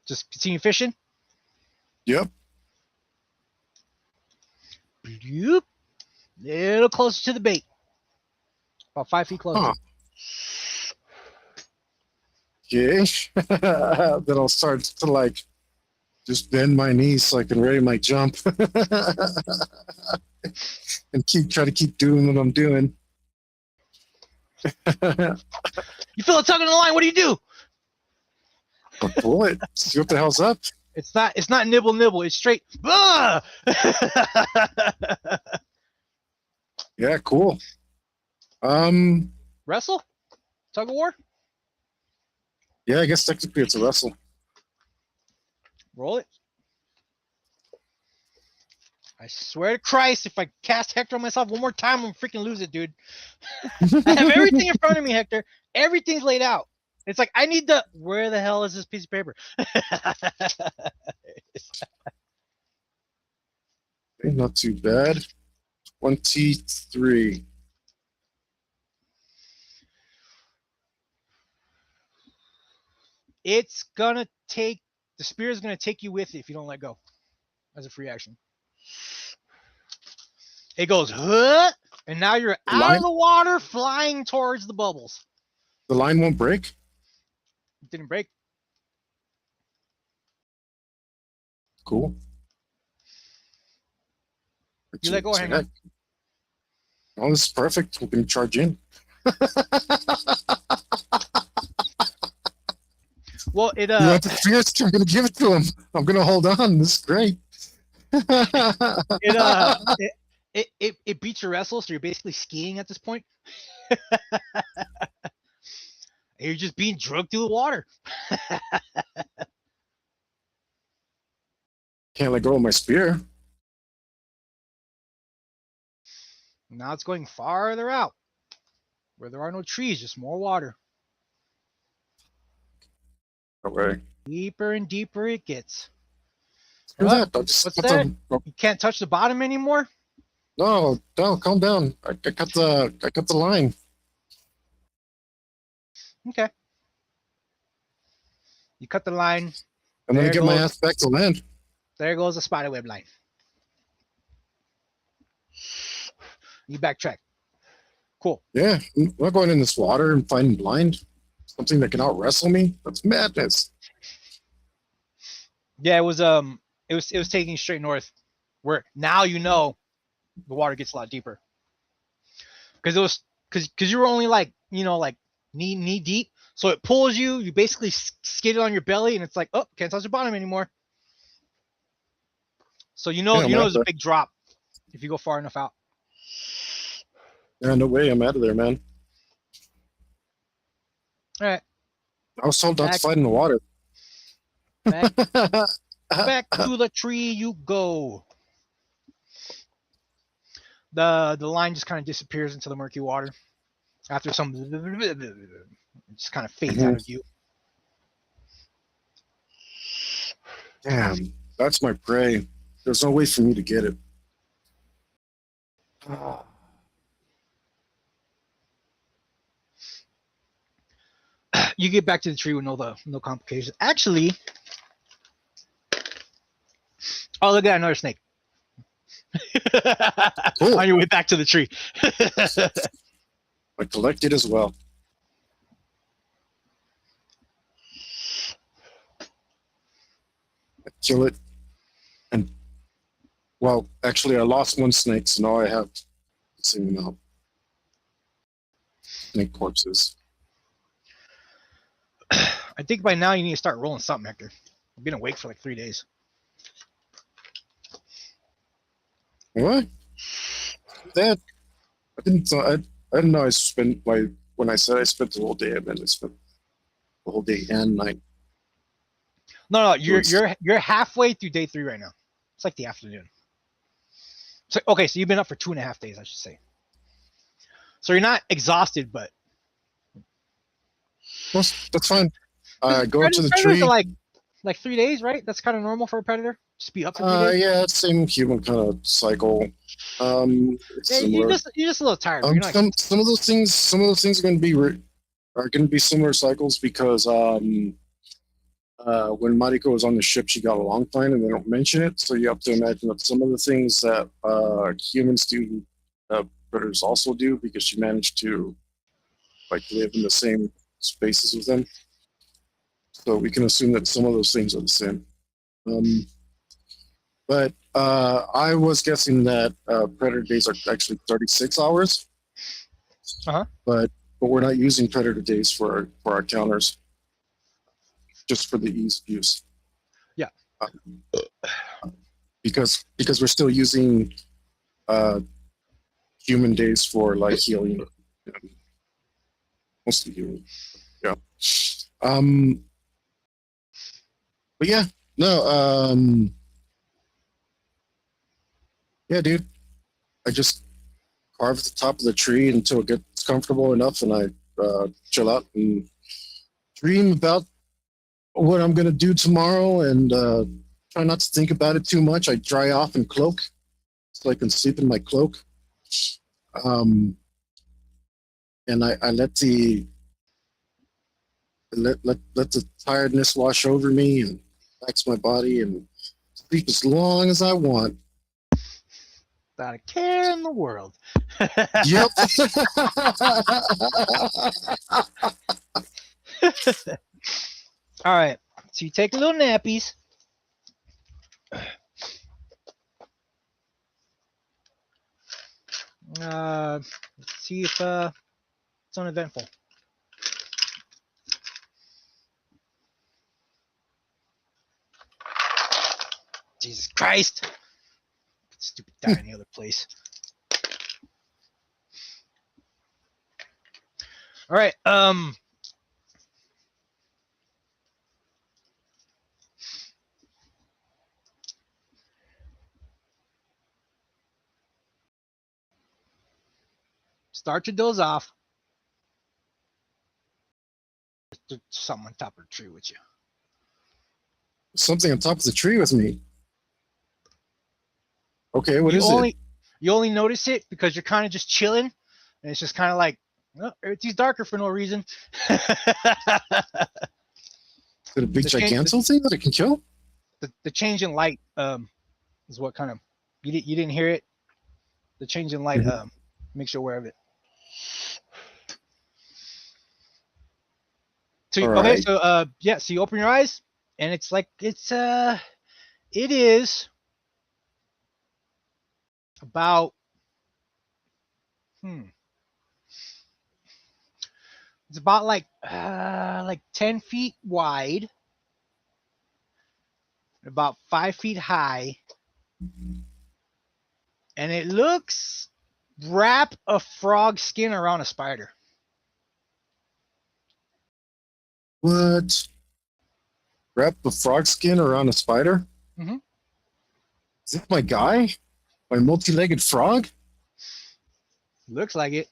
Just continue fishing. Yep. Bloop. Little closer to the bait. About 5 feet closer. Huh. Okay. Then I'll start to like just bend my knees so I can ready my jump. And try to keep doing what I'm doing. You feel a tug on the line. What do you do? Pull it. See what the hell's up. It's not nibble nibble. It's straight. Ah! Yeah, cool. Wrestle? Tug of war? Yeah, I guess technically it's a wrestle. Roll it. I swear to Christ, if I cast Hector on myself one more time, I'm freaking lose it, dude. I have everything in front of me, Hector. Everything's laid out. It's like I need the. Where the hell is this piece of paper? Not too bad. 23. It's gonna take the spear is gonna take you with it if you don't let go, as a free action. It goes, huh? And now you're out of the water, flying towards the bubbles. The line won't break? It didn't break. Cool. You let go, hang on. Oh, this is perfect. We can charge in. Well, it You want the fierce? I'm gonna give it to him. I'm gonna hold on. This is great. It beats your wrestle, so you're basically skiing at this point. You're just being drugged through the water. Can't let go of my spear. Now it's going farther out, where there are no trees, just more water. Okay. Deeper and deeper it gets. What's that? What's that? You can't touch the bottom anymore? No, calm down. I cut the line. Okay. You cut the line. I'm gonna get my ass back to land. There goes the spiderweb line. You backtrack. Cool. Yeah, I'm not going in this water and fighting blind. Something that can out wrestle me. That's madness. Yeah, it was taking straight north, where now you know the water gets a lot deeper. Because you were only like knee deep, so it pulls you. You basically skidded on your belly, and it's like, oh, can't touch the bottom anymore. So there's a big drop if you go far enough out. Yeah, no way. I'm out of there, man. All right. I was told not to fight in the water. Back to the tree you go. The line just kind of disappears into the murky water after some just kind of fades out of view. Damn, that's my prey. There's no way for me to get it. You get back to the tree with no complications. Actually, oh, look at another snake. Cool. On your way back to the tree. I collect it as well. I kill it. And, well, actually, I lost one snake, so now I have the same amount. Snake corpses. I think by now you need to start rolling something, Hector. I've been awake for like 3 days. What? That I didn't know I spent when I said I spent the whole day, I meant I spent the whole day and night. No, you're halfway through day 3 right now. It's like the afternoon. So okay, so you've been up for 2.5 days, I should say. So you're not exhausted, but well, that's fine. Go to the tree. Like 3 days, right? That's kind of normal for a predator. Just be up for 3 days. Yeah, it's same human kind of cycle. You're just a little tired. Some of those things are going to be similar cycles because when Mariko was on the ship, she got along fine, and they don't mention it. So you have to imagine that some of the things that humans do, predators also do, because she managed to live in the same spaces with them. So we can assume that some of those things are the same. But I was guessing that predator days are actually 36 hours. But we're not using predator days for our counters, just for the ease of use. Yeah. Because we're still using human days for healing, mostly healing. Yeah. But yeah, no. Yeah, dude. I just carve the top of the tree until it gets comfortable enough, and I chill out and dream about what I'm gonna do tomorrow, and try not to think about it too much. I dry off and cloak, so I can sleep in my cloak. Um, and I let the tiredness wash over me and relax my body and sleep as long as I want. Not a care in the world. Yep. All right. So you take little nappies. Let's see if it's uneventful. Jesus Christ. Stupid die any other place. All right. Start your doze off. There's something on top of the tree with you. Something on top of the tree with me. Okay, what is it? You only notice it because you're kind of just chilling, and it's just kind of like, oh, everything's darker for no reason. Is it a big giganto thing that I can kill? The change in light is what kind of you didn't hear it. The change in light makes you aware of it. So okay, right. so yeah, so you open your eyes, and it's like it is about it's about like 10 feet wide, about 5 feet high, and it looks wrap a frog skin around a spider. What? Wrap a frog skin around a spider? Mm-hmm. Is that my guy? My multi-legged frog? Looks like it.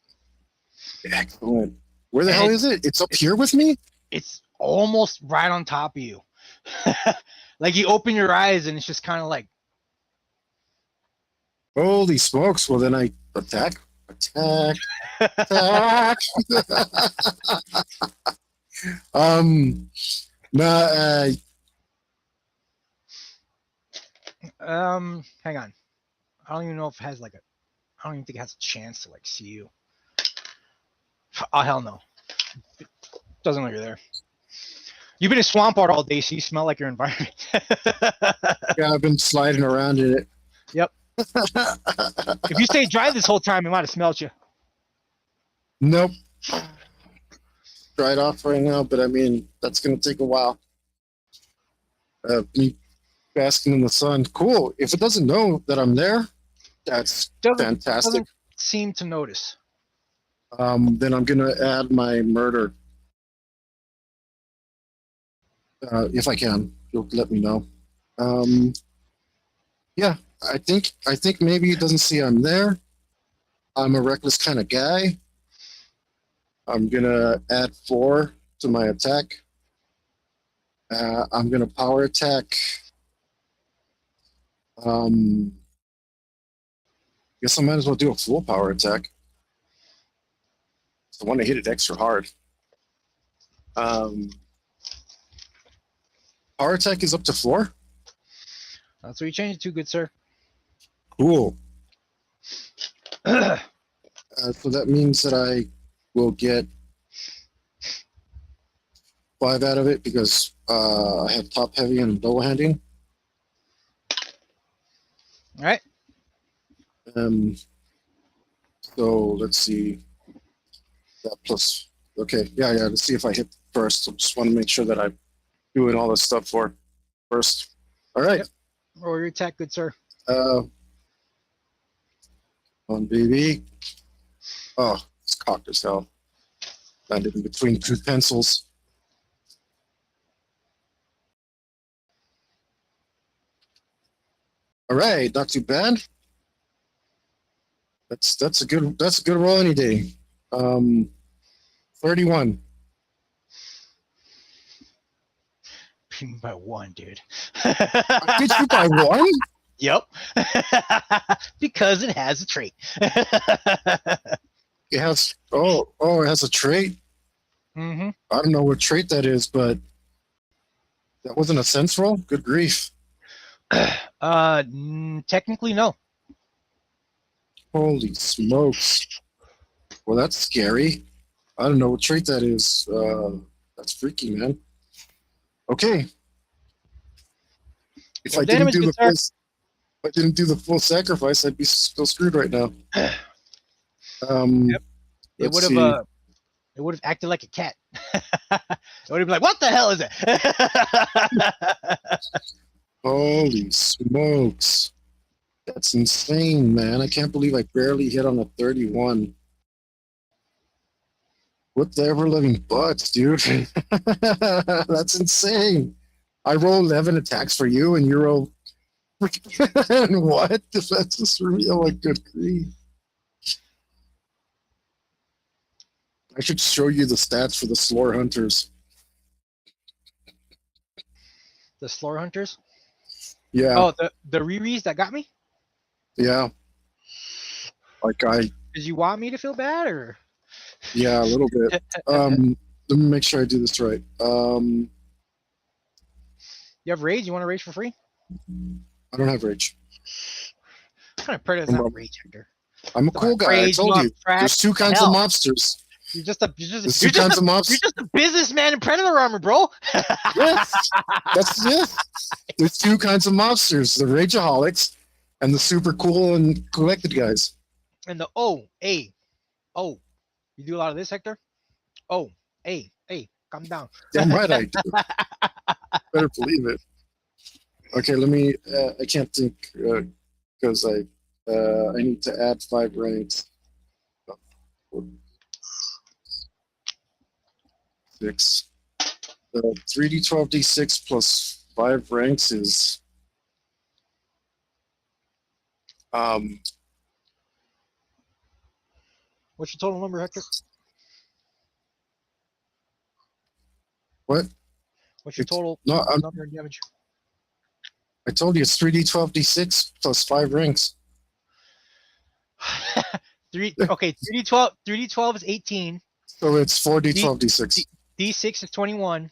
Excellent. Where the hell is it? It's up here with me? It's almost right on top of you. Like you open your eyes and it's just kind of like, holy smokes. Well, then I attack. Nah, hang on. I don't even know if it has like a, I don't even think it has a chance to like see you. Oh, hell no. It doesn't know you're there. You've been in swamp art all day, so you smell like your environment. yeah, I've been sliding around in it. Yep. If you stayed dry this whole time, it might have smelled you. Nope. Dried off right now, but I mean, that's going to take a while. Me basking in the sun. Cool. If it doesn't know that I'm there, that's fantastic. Doesn't seem to notice. Then I'm going to add my murder. If I can, you'll let me know. Yeah, I think maybe it doesn't see I'm there. I'm a reckless kind of guy. I'm gonna add 4 to my attack. I'm gonna power attack. Guess I might as well do a full power attack. So I want to hit it extra hard. Power attack is up to 4. That's what you changed it to, good sir. Cool. So that means that I will get 5 out of it because I have top heavy and double handing. All right. So let's see. That plus, okay, yeah. Let's see if I hit first. I just want to make sure that I'm doing all this stuff for first. All right. Yep. Roll your attack, good sir. On baby. Oh, it's cocked as hell. Landed in between 2 pencils. All right, not too bad. That's a good roll any day. 31. By 1, dude. I beat you by 1? Yep. Because it has a trait. It has it has a trait. Mm-hmm. I don't know what trait that is, but that wasn't a sense roll. Good grief! Technically, no. Holy smokes! Well, that's scary. I don't know what trait that is. That's freaky, man. Okay. If Well, I didn't damage, do good the sir. full, if I didn't do the full sacrifice, I'd be still screwed right now. Yep. It Let's would see. have it would have acted like a cat. It would have been like, what the hell is it? Holy smokes! That's insane, man. I can't believe I barely hit on a 31. What the ever living butts, dude? That's insane. I roll 11 attacks for you, and you roll. What? That's just really. Oh my good grief. I should show you the stats for the Slore Hunters. The Slore Hunters? Yeah. Oh, the Riris that got me? Yeah. Like Did you want me to feel bad, or? Yeah, a little bit. Let me make sure I do this right. You have rage? You want to rage for free? I don't have rage. What kind of predator's not rage, Hector? I'm a cool guy. I Rage, told you. trash, There's two kinds of mobsters. You're just a businessman in predator armor, bro. Yes, that's it. There's two kinds of mobsters: the rageaholics and the super cool and collected guys. And the you do a lot of this, Hector? Hey, calm down. Damn right I do. Better believe it. Okay, let me. I can't think because I need to add 5 ranks. 6. 3d12d6 plus 5 ranks is What's your total number, Hector? what? What's your total number of damage? I told you it's 3d12d6 plus 5 ranks. 3d12 is 18. So it's 4d12d6. D6 is 21.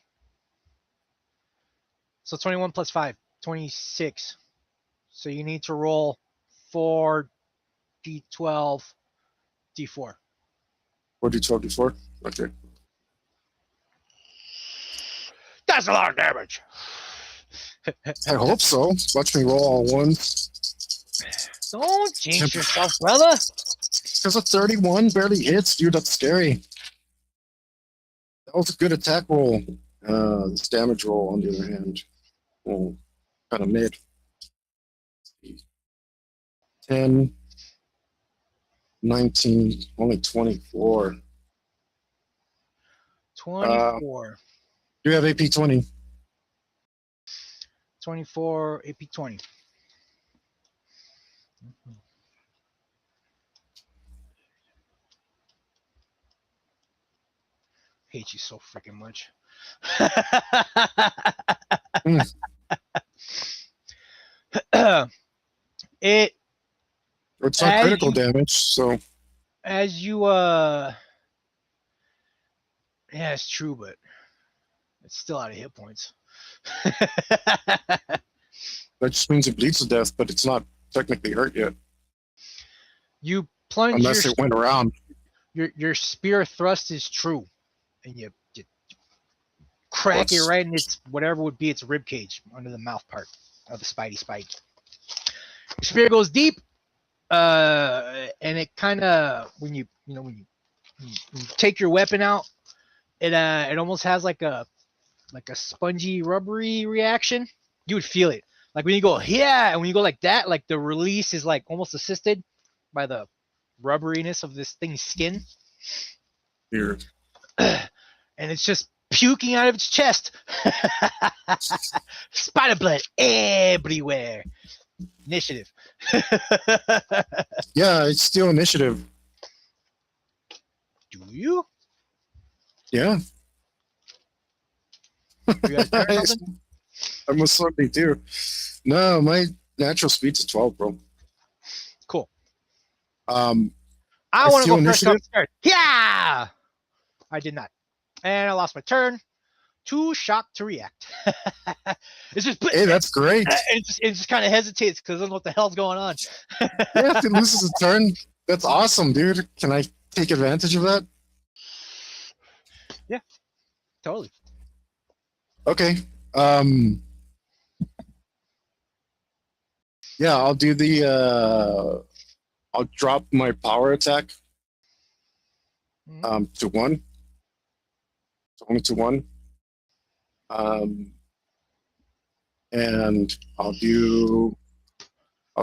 So 21 plus 5, 26. So you need to roll 4d12, d4. 4d12d4? Okay. That's a lot of damage. I hope so. Watch me roll all ones. Don't jinx yourself, brother. Because a 31 barely hits, dude. That's scary. That was a good attack roll. This damage roll, on the other hand, kind of mid. 10, 19, only 24. 24. You have AP 20. 24, AP 20. Hate you so freaking much. It's not critical damage, so as you yeah, it's true, but it's still out of hit points. that just means it bleeds to death, but it's not technically hurt yet. You plunge unless it went around. Your spear thrust is true, and you crack it right in its whatever would be its rib cage under the mouth part of the spidey spike. Your spear goes deep, and it kind of when you take your weapon out, it almost has like a spongy rubbery reaction. You would feel it like when you go and when you go like that, like the release is like almost assisted by the rubberiness of this thing's skin. Here. And it's just puking out of its chest. Spider blood everywhere. Initiative. Yeah, it's still initiative. Do you? Yeah. You guys turn something? I must certainly do. No, my natural speed's a 12, bro. Cool. Um, I I want to steal go first initiative? upstairs. Yeah! I did not. And I lost my turn. 2 shot to react. It's just, Hey, that's great. it just kind of hesitates because I don't know what the hell's going on. Yeah, if it loses a turn, that's awesome, dude. Can I take advantage of that? Yeah, totally. Okay. Yeah, I'll do the I'll drop my power attack to 1. Only to 1. And I'll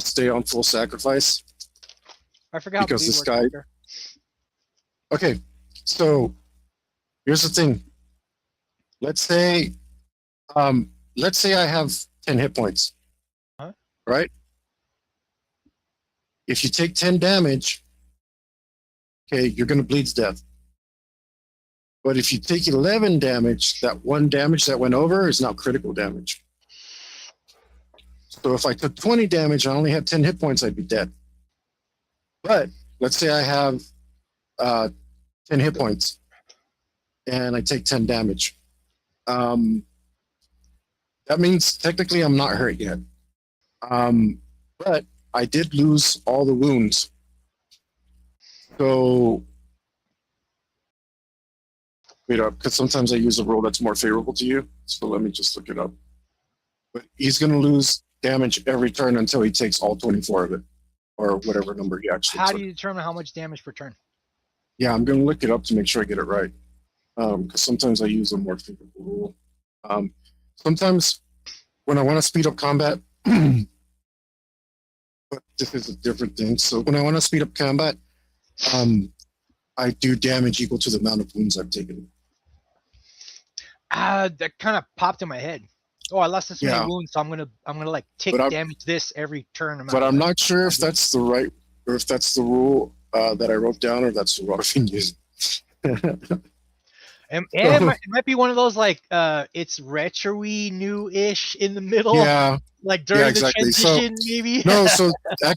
stay on full sacrifice. I forgot because bleed this works guy. there. Okay, so here's the thing. Let's say I have 10 hit points. Huh? Right? If you take 10 damage, okay, you're gonna bleed to death. But if you take 11 damage, that 1 damage that went over is now critical damage. So if I took 20 damage, I only had 10 hit points, I'd be dead. But let's say I have 10 hit points and I take 10 damage. That means technically I'm not hurt yet. But I did lose all the wounds. So wait up, because sometimes I use a roll that's more favorable to you. So let me just look it up. But he's going to lose damage every turn until he takes all 24 of it, or whatever number he actually How took. do you determine how much damage per turn? Yeah, I'm going to look it up to make sure I get it right. Because sometimes I use a more favorable rule. Sometimes when I want to speed up combat, but this is a different thing. So when I want to speed up combat, I do damage equal to the amount of wounds I've taken. That kind of popped in my head. Oh, I lost this many Yeah. wounds, so I'm gonna like tick damage this every turn. But I'm not sure if that's the right, or if that's the rule that I wrote down, or that's the rule I've been using. And it might be one of those like it's retro-y, new-ish in the middle. Yeah. Like during exactly. the transition, maybe. No, so I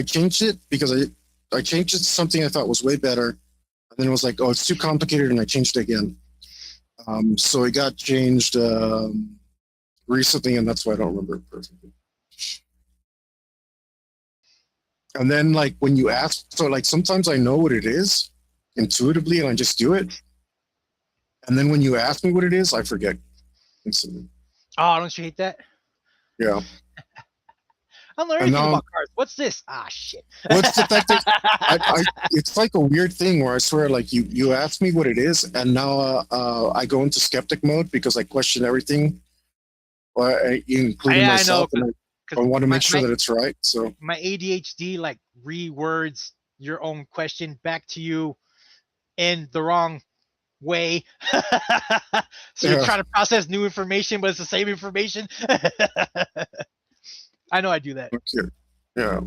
changed it because I changed it to something I thought was way better, and then it was like, oh, it's too complicated, and I changed it again. So it got changed recently, and that's why I don't remember it perfectly. And then, like, when you ask, so like sometimes I know what it is intuitively, and I just do it. And then when you ask me what it is, I forget instantly. Oh, don't you hate that? Yeah. I don't know anything about cards. What's this? Ah, shit. What's the fact that it's like a weird thing where I swear, like you ask me what it is, and now I go into skeptic mode because I question everything, including myself, and I want to make sure that it's right. So my ADHD like rewords your own question back to you in the wrong way. So you're trying to process new information, but it's the same information. I know I do that. Okay. Yeah.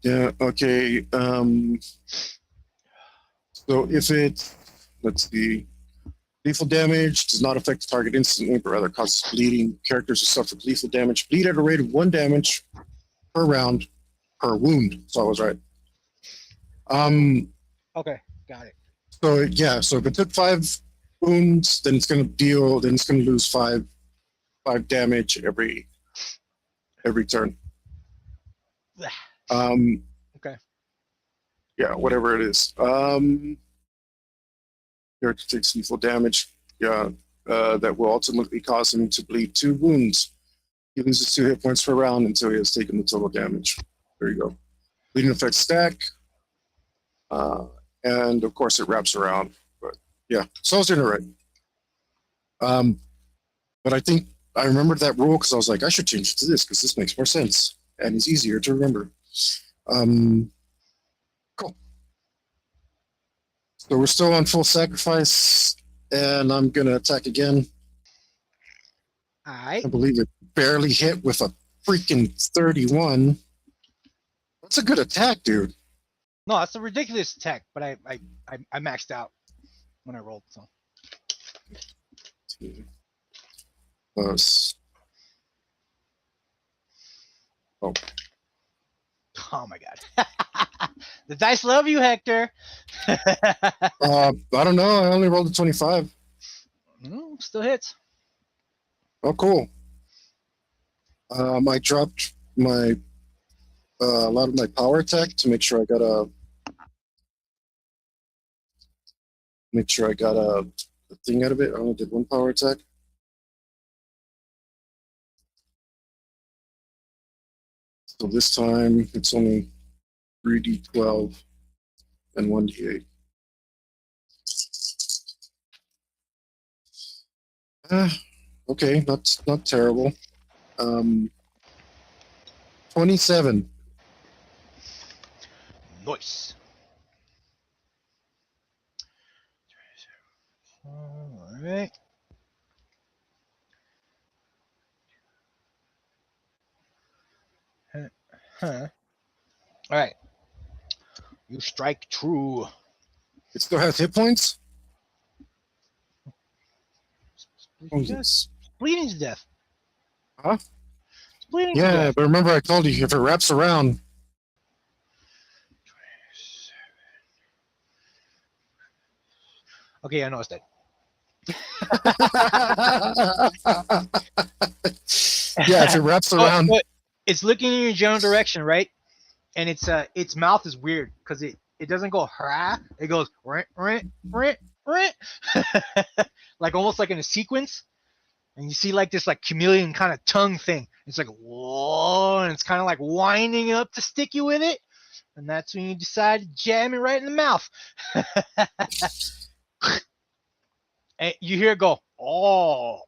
Yeah. Okay. So if let's see, lethal damage does not affect the target instantly, but rather causes bleeding. Characters who suffer lethal damage bleed at a rate of 1 damage per round per wound. So I was right. Okay, got it. So yeah, so if it took 5 wounds, then it's gonna lose 5 damage every turn. Okay. Yeah, whatever it is. Character takes lethal damage. Yeah, that will ultimately cause him to bleed 2 wounds. He loses 2 hit points per round until he has taken the total damage. There you go. Bleeding effect stack. And of course it wraps around. But yeah, so I was doing it right. But I think I remembered that rule because I was like, I should change it to this because this makes more sense and it's easier to remember. Cool. So we're still on full sacrifice, and I'm gonna attack again. All right. I believe it. barely hit with a freaking 31. That's a good attack, dude. No, that's a ridiculous attack, but I maxed out when I rolled. So Plus. Oh, oh my god. The dice love you, Hector. I don't know. I only rolled a 25. Still hits. Oh, cool. I dropped my a lot of my power attack to make sure I got a thing out of it. I only did one power attack. So this time it's only 3d12 and 1d8. Okay, not terrible. 27. Nice. All right. Huh. All right. You strike true. It still has hit points? Oh, Yes. yes. Bleeding to death. Huh? It's bleeding to Yeah, death. but remember I told you if it wraps around. Okay, I know it's dead. Yeah, if it wraps around. But it's looking in your general direction, right? And its mouth is weird because it doesn't go hurrah. It goes rent, like almost like in a sequence. And you see like this like chameleon kind of tongue thing. It's like whoa, and it's kind of like winding up to stick you with it. And that's when you decide to jam it right in the mouth. And you hear it go, oh.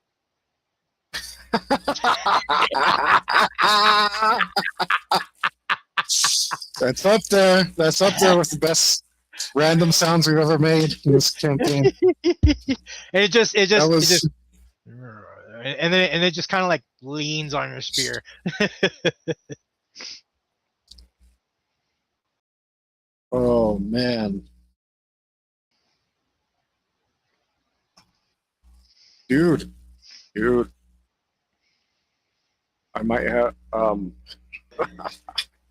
That's up there. That's up there with the best random sounds we've ever made in this campaign. And it just and then it just kind of like leans on your spear. Oh man, dude, I might have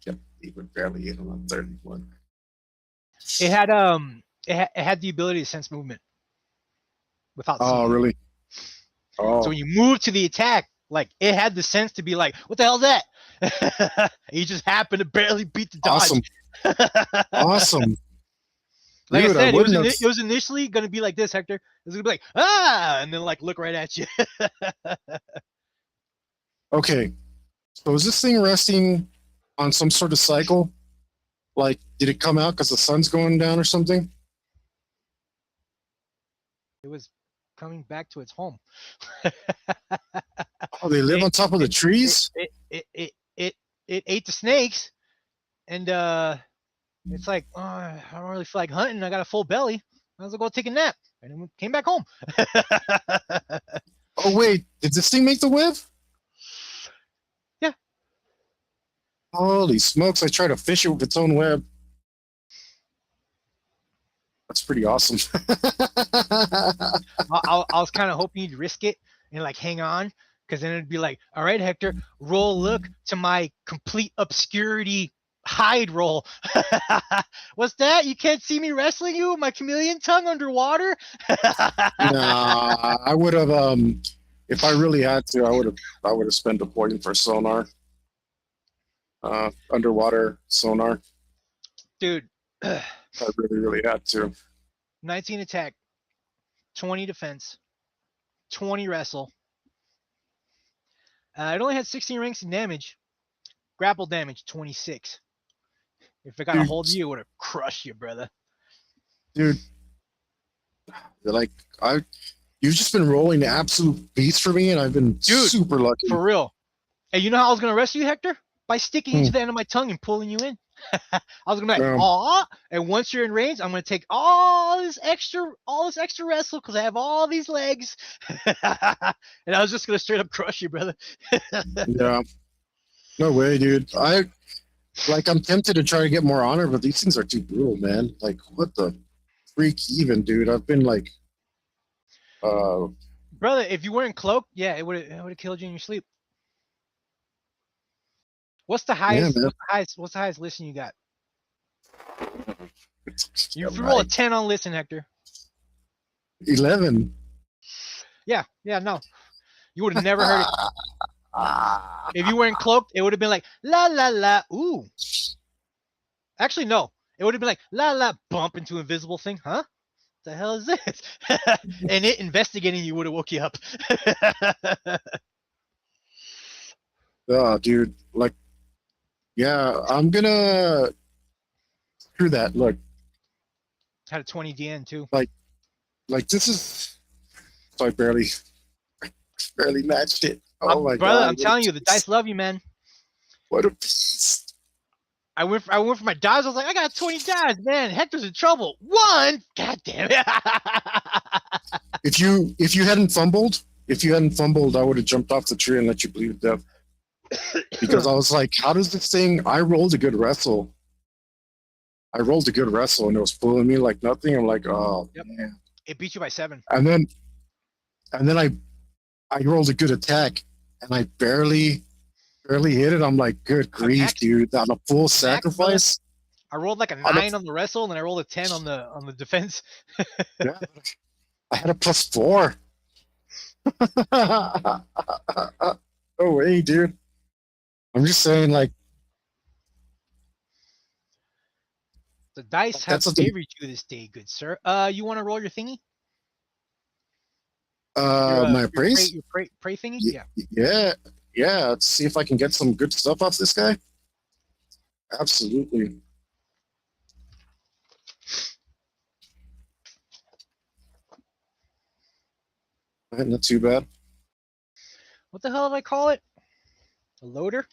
can't even barely hit him on 31. It had the ability to sense movement without seeing Oh it. really? Oh, So when you move to the attack, like it had the sense to be like, what the hell's that? You just happened to barely beat the dodge. awesome, awesome. Like Dude, I said, wouldn't have- it was initially gonna be like this, Hector. It was gonna be like, ah, and then like look right at you. Okay, so is this thing resting on some sort of cycle? Like, did it come out because the sun's going down or something? It was coming back to its home. Oh, they live on top of the trees? It ate the snakes, and it's like, oh, I don't really feel like hunting. I got a full belly. I was gonna go take a nap, and then came back home. Oh, wait, did this thing make the web? Yeah. Holy smokes, I tried to fish it with its own web. That's pretty awesome. I was kind of hoping you'd risk it and like hang on, because then it'd be like, all right, Hector, roll look to my complete obscurity hide roll. What's that? You can't see me wrestling you with my chameleon tongue underwater? Nah, I would have, if I really had to, I would have spent a point for sonar. Underwater sonar. Dude, I really had to. 19 attack, 20 defense, 20 wrestle. It only had 16 ranks in damage. Grapple damage, 26. If it got a hold of you, it would have crushed you, brother. Dude, like, you've just been rolling the absolute beats for me, and I've been super lucky. For real. Hey, you know how I was going to rescue you, Hector? By sticking you to the end of my tongue and pulling you in. I was gonna be like, Yeah. aw, and once you're in range, I'm gonna take all this extra wrestle because I have all these legs, and I was just gonna straight up crush you, brother. Yeah. No way, dude. I'm tempted to try to get more honor, but these things are too brutal, man. Like, what the freak even, dude? I've been like, Brother, if you weren't cloaked, yeah, it would have killed you in your sleep. What's the highest? man. What's the highest listen you got? You If roll a 10 on listen, Hector. 11. Yeah, no. You would have never heard it. If you weren't cloaked, it would have been like la la la. Ooh. Actually, no. It would have been like la la bump into invisible thing. Huh? The hell is this? And it investigating you would have woke you up. Oh, dude. Like, yeah, I'm gonna screw that. Look, Had a 20 DN too. like this is. So I barely matched it. Oh my brother, god! I'm telling you, the dice love you, man. What a beast! I went for my dives. I was like, I got 20 dives, man. Hector's in trouble. One. God damn it. If you hadn't fumbled, I would have jumped off the tree and let you bleed to death. Because I was like, how does this thing? I rolled a good wrestle, and it was fooling me like nothing. I'm like, oh Yep. man. It beat you by 7. And then I rolled a good attack, and I barely hit it. I'm like, good grief, dude! On a full sacrifice. I rolled like a 9 on the wrestle, and then I rolled a 10 on the defense. Yeah, I had a +4. No way, dude. I'm just saying, like, The dice have That's something- favored you this day, good sir. You want to roll your thingy? my praise. Your pray thingy? Yeah. Yeah. Let's see if I can get some good stuff off this guy. Absolutely. Not too bad. What the hell did I call it? A loader?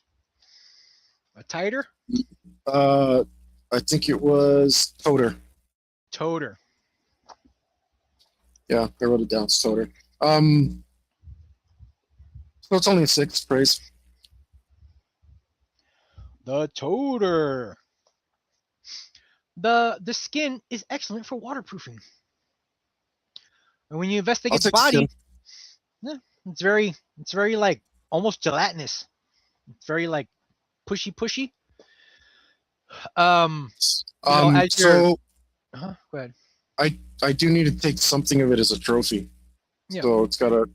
A titer? I think it was Toter. Toter. Yeah, I wrote it down. It's Toter. So it's only a 6 praise. The toter. The skin is excellent for waterproofing. And when you investigate I'll the take the body, skin. yeah, it's very like almost gelatinous. It's very like pushy. You know, as So go ahead. I do need to take something of it as a trophy. Yeah. So it's got a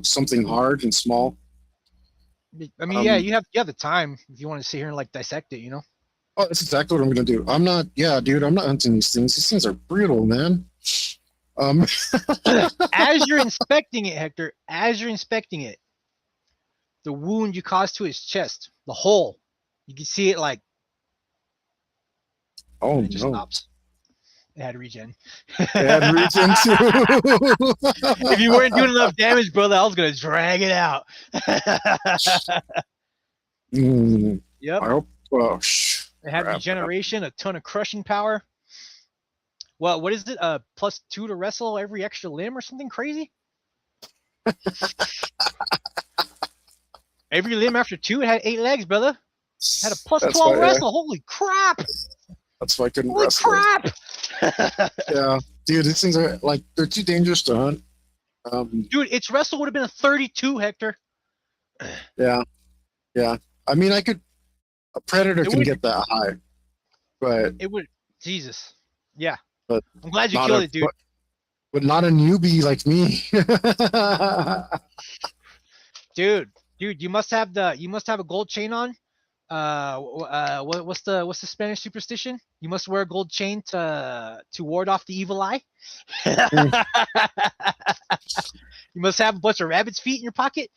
something hard and small. I mean, yeah, you have the time if you want to sit here and like dissect it, you know. Oh, that's exactly what I'm gonna do. I'm not hunting these things. These things are brutal, man. As you're inspecting it, Hector, the wound you caused to his chest, the hole, you can see it like Oh it just no. stops. It had regen. It had regen too. If you weren't doing enough damage, brother, I was gonna drag it out. Yep. I hope. Oh, It had crap. regeneration, a ton of crushing power. Well, what is it? +2 to wrestle every extra limb or something crazy? Every limb after 2, it had 8 legs, brother. It had a +12 That's why, wrestle. Holy crap! That's why I couldn't Holy wrestle. crap! Yeah, dude, these things are like they're too dangerous to hunt. Dude, its wrestle would have been a 32, Hector. Yeah. I mean, a predator can get that high, but It would. Jesus. Yeah. But I'm glad you not killed it, dude. but not a newbie like me. Dude, you must have a gold chain on. What's the Spanish superstition? You must wear a gold chain to ward off the evil eye. You must have a bunch of rabbit's feet in your pocket.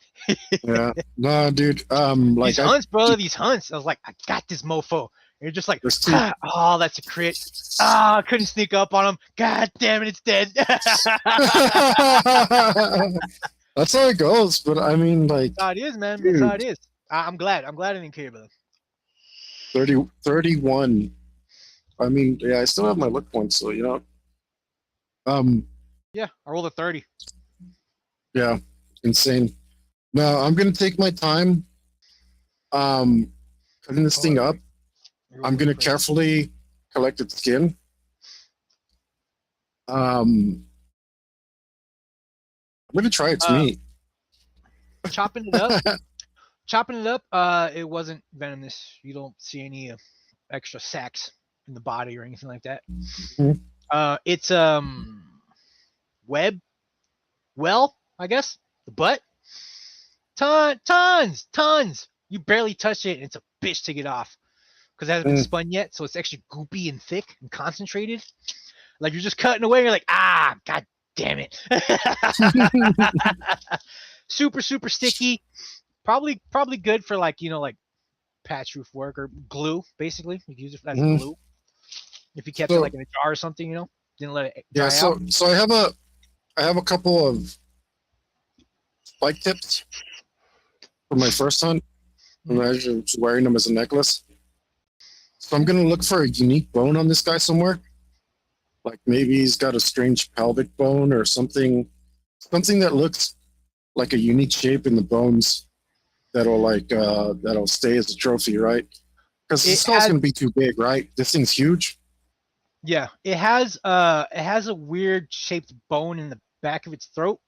Yeah, no, dude. Like These hunts, brother. These hunts. I was like, I got this mofo. And you're just like, There's two- oh, that's a crit. I couldn't sneak up on him. God damn it, it's dead. That's how it goes. But I mean, like, That's how it is, man. Dude. That's how it is. I'm glad. I'm glad I didn't kill you, brother. 31. I mean, yeah, I still have my look points, so you know. Yeah, I rolled a 30. Yeah, insane. No, I'm gonna take my time. Cutting this thing up. I'm gonna carefully collect its skin. I'm gonna try its meat. Chopping it up. Chopping it up. It wasn't venomous. You don't see any extra sacs in the body or anything like that. Mhm. It's web. Well, I guess the butt. Tons. You barely touch it, and it's a bitch to get off because it hasn't been spun yet, so it's extra goopy and thick and concentrated. Like you're just cutting away, you're like, god damn it. Super sticky. Probably good for like, you know, like patch roof work or glue, basically. You can use it as glue. If you kept it like in a jar or something, you know, didn't let it dry out. So I have a couple of spike tips for my first hunt. I'm actually wearing them as a necklace. So I'm gonna look for a unique bone on this guy somewhere. Like maybe he's got a strange pelvic bone or something that looks like a unique shape in the bones that'll stay as a trophy, right? Because the skull's gonna be too big, right? This thing's huge. Yeah, it has a weird shaped bone in the back of its throat.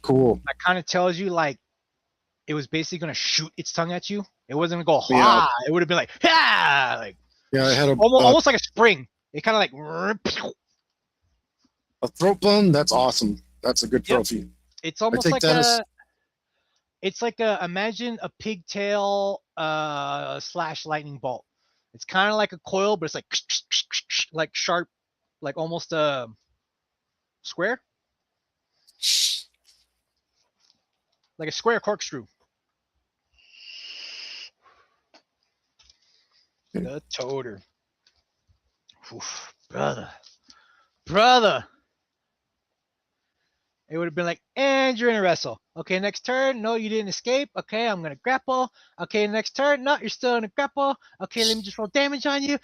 Cool. That kind of tells you like it was basically gonna shoot its tongue at you. It wasn't gonna go ha. It would have been like ha, like yeah. It had almost like a spring. It kind of like a throat bone. That's awesome. That's a good trophy. It's almost like it's like imagine a pigtail slash lightning bolt. It's kind of like a coil, but it's like sharp, like almost a square, like a square corkscrew. The toter. Oof, brother. It would have been like, and you're in a wrestle. Okay, next turn. No, you didn't escape. Okay, I'm going to grapple. Okay, next turn. No, you're still in a grapple. Okay, let me just roll damage on you.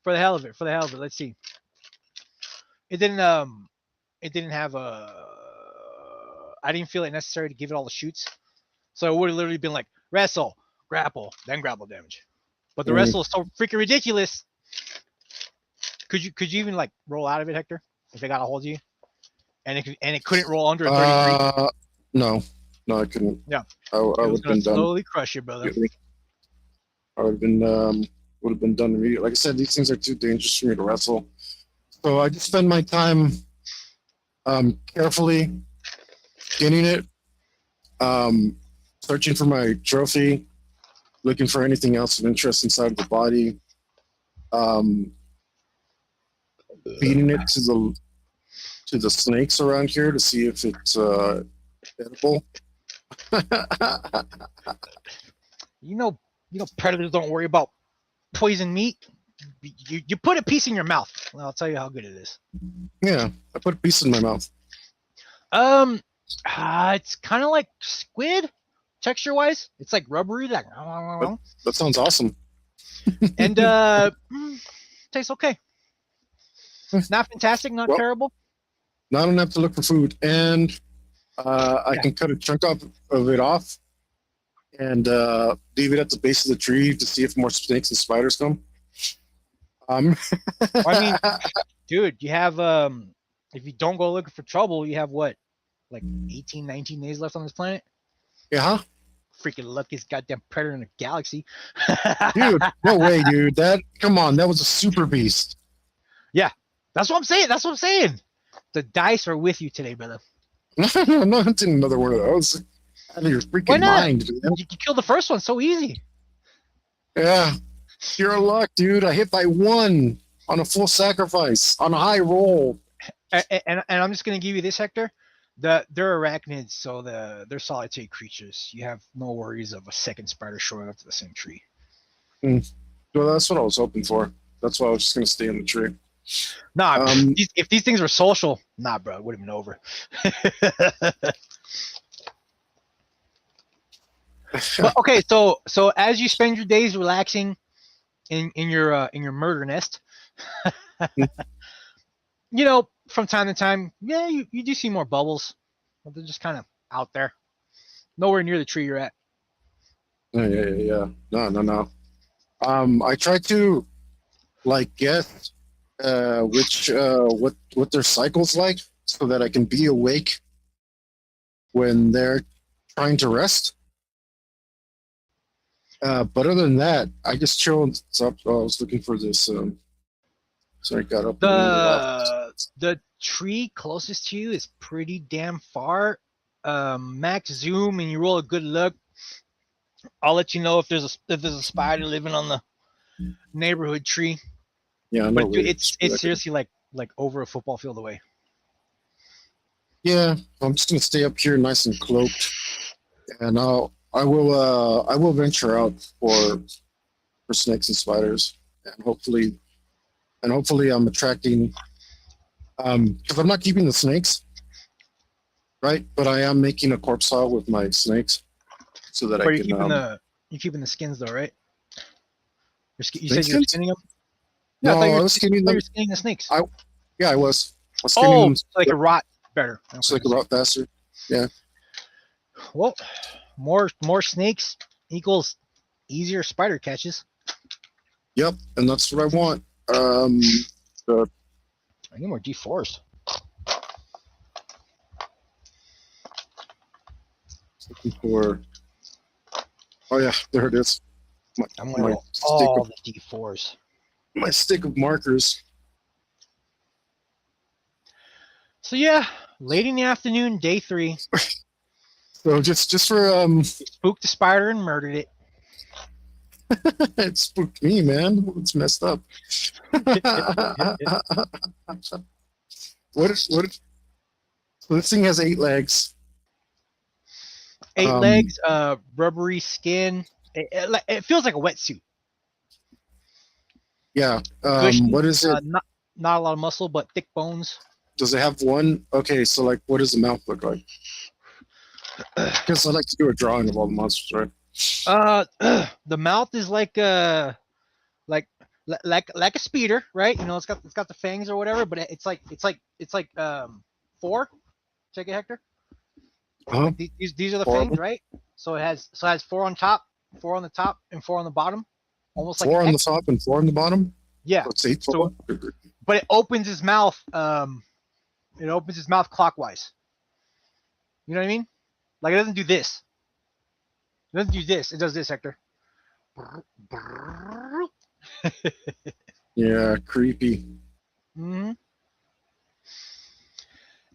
For the hell of it. Let's see. It didn't have I didn't feel it necessary to give it all the shoots. So it would have literally been like wrestle, grapple, then grapple damage. But the wrestle is so freaking ridiculous. Could you even like roll out of it, Hector? If it got a hold of you, and it couldn't roll under a 33. No, I couldn't. Yeah, I would have been done. Slowly crush you, brother. I would have been done immediately. Like I said, these things are too dangerous for me to wrestle. So I just spend my time carefully skinning it, searching for my trophy, looking for anything else of interest inside of the body, feeding it to the snakes around here to see if it's edible. You know, predators don't worry about poison meat. You put a piece in your mouth. Well, I'll tell you how good it is. Yeah, I put a piece in my mouth. It's kind of like squid, texture-wise. It's like rubbery, like. That sounds awesome. And tastes okay. Not fantastic, not terrible. Now I don't have to look for food, and I can cut a chunk of it off and leave it at the base of the tree to see if more snakes and spiders come. I mean, dude, you have if you don't go looking for trouble, you have what, like 18, 19 days left on this planet? Yeah. Freaking luckiest goddamn predator in the galaxy. Dude, no way, dude. Come on, that was a super beast. Yeah, that's what I'm saying. The dice are with you today, brother. I'm not hunting another one of those. Out of your freaking mind, man. You killed the first one so easy. Yeah. Pure luck, dude. I hit by one on a full sacrifice, on a high roll. And I'm just gonna give you this, Hector. They're arachnids, so they're solitary creatures. You have no worries of a second spider showing up to the same tree. Well, that's what I was hoping for. That's why I was just gonna stay in the tree. Nah, if these things were social, nah, bro, it would have been over. But okay, so as you spend your days relaxing in your murder nest, you know, from time to time, yeah, you do see more bubbles, but they're just kind of out there, nowhere near the tree you're at. Yeah. No. I try to like guess which what their cycle's like so that I can be awake when they're trying to rest. But other than that, I just chill and stuff. Oh, I was looking for this. So I got up and left. The tree closest to you is pretty damn far. Max zoom and you roll a good look. I'll let you know if there's a spider living on the neighborhood tree. Yeah, I know. But dude, it's seriously like over a football field away. Yeah, I'm just gonna stay up here, nice and cloaked, and I will venture out for snakes and spiders, and hopefully I'm attracting. Because I'm not keeping the snakes, right? But I am making a corpse pile with my snakes, so that But I can. you're keeping the skins though, right? You Snake said you were skins? skinning them. No, I thought I was skinning them. you were skinning the snakes. Yeah, I was. I was skinning them. So like a rot better. So they could rot faster. Well, more snakes equals easier spider catches. Yep, and that's what I want. I need more D4s. Looking for. Oh yeah, there it is. I'm gonna roll all the D4s. My stick of markers. So yeah, late in the afternoon, day 3. So just for Spooked the spider and murdered it. it spooked me, man. It's messed up. what? So this thing has 8 legs. 8 legs, rubbery skin. It feels like a wetsuit. Yeah. Gushy, What is it? Not a lot of muscle, but thick bones. Does it have one? Okay, so like, what does the mouth look like? Because I like to do a drawing of all the monsters, right? The mouth is like a speeder, right? You know, it's got the fangs or whatever, but it's like 4. Check it, Hector. Uh-huh. These are the fangs, right? So it has 4 on top, 4 on the top, and 4 on the bottom. Almost like 4 on the top and 4 on the bottom. Yeah. So it's 8 So, but it opens his mouth. It opens his mouth clockwise. You know what I mean? Like it doesn't do this. It doesn't do this. It does this, Hector. Yeah, creepy. Mm-hmm.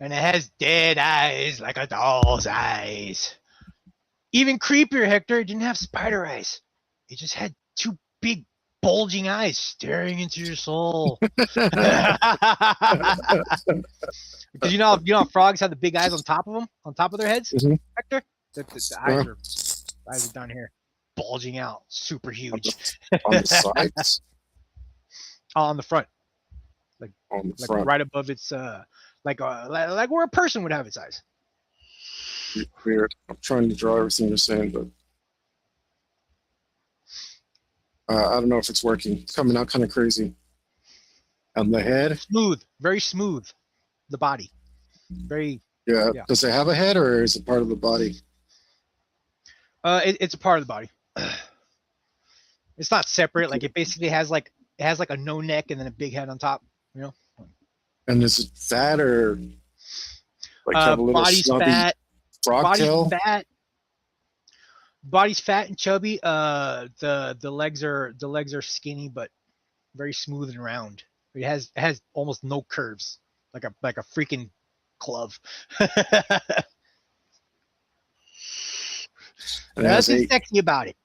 And it has dead eyes like a doll's eyes. Even creepier, Hector, it didn't have spider eyes. It just had 2 big bulging eyes staring into your soul. Because you know frogs have the big eyes on top of them, on top of their heads, Mhm. Hector? The eyes are down here, bulging out, super huge. On the sides? On the front. On the front. Right above its like where a person would have its eyes. Weird. I'm trying to draw everything you're saying, but I don't know if it's working. It's coming out kind of crazy. And the head? Smooth, very smooth. The body, very. Yeah. Does it have a head, or is it part of the body? It's a part of the body. It's not separate. Like it basically has like a no neck and then a big head on top. You know. And is it fat or like have a little body's snubby fat. frog tail? Body's fat and chubby. The legs are skinny but very smooth and round. It has almost no curves, like a freaking glove. Nothing sexy about it.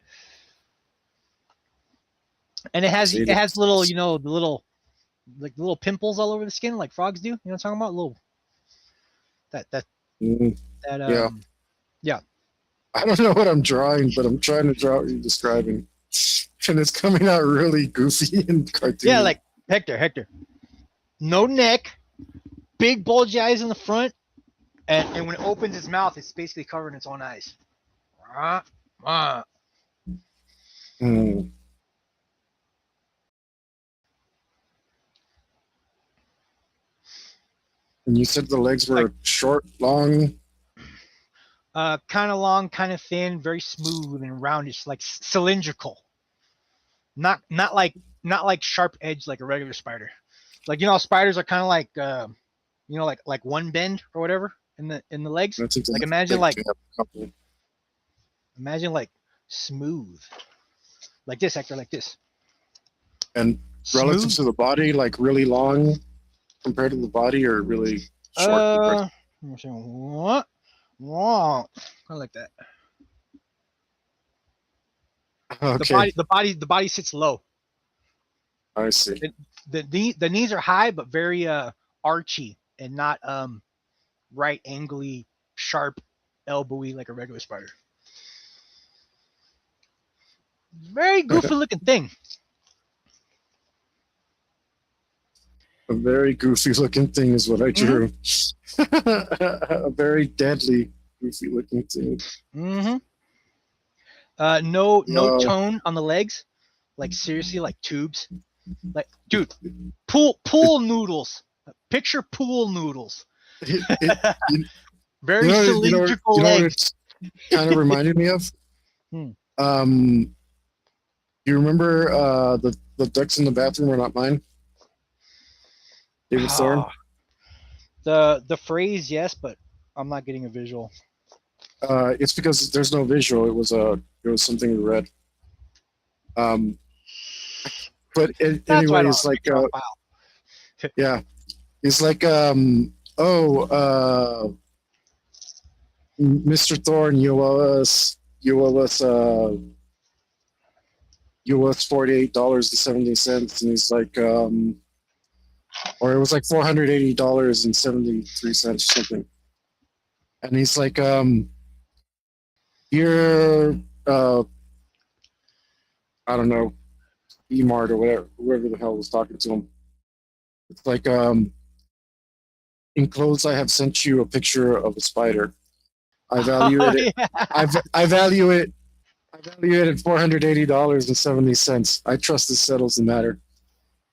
And it has little, you know, the little pimples all over the skin like frogs do. You know what I'm talking about? Little yeah. I don't know what I'm drawing, but I'm trying to draw what you're describing. And it's coming out really goofy and cartoony. Yeah, like Hector. No neck, big bulgy eyes in the front, and when it opens its mouth, it's basically covering its own eyes. Uh, Hmm. And you said the legs were Like- short, long. kind of long, kind of thin, very smooth and roundish, like cylindrical. Not like sharp edge like a regular spider. Like spiders are kind of like like one bend or whatever in the legs. That's Like imagine imagine like smooth, like this, Hector, like this. and relative Smooth. to the body, like really long compared to the body, or really short. Let me see. What? Wrong. I like that. Okay, The body sits low. I see. The knees are high but very archy and not right angly, sharp, elbowy like a regular spider. Very goofy looking thing. A very goofy looking thing is what I drew. A very deadly, goofy looking thing. Mm-hmm. No Wow. tone on the legs. Like seriously, like tubes. Like, dude, pool noodles. Picture pool noodles. You Very know, cylindrical what legs. it kind of reminded me of? Hmm. You remember the ducks in the bathroom are not mine? David Thorne? The phrase, yes, but I'm not getting a visual. It's because there's no visual. It was something we read. But That's why I anyway, don't it's have a like picture on file. yeah, it's like Mr. Thorne, you owe us $48.70, and he's like or it was like $480.73 or something, and he's like here I don't know, E-Mart or whatever, whoever the hell was talking to him. It's like enclosed I have sent you a picture of a spider. I value it. Yeah. I value it. I value it at $480.70. I trust this settles the matter.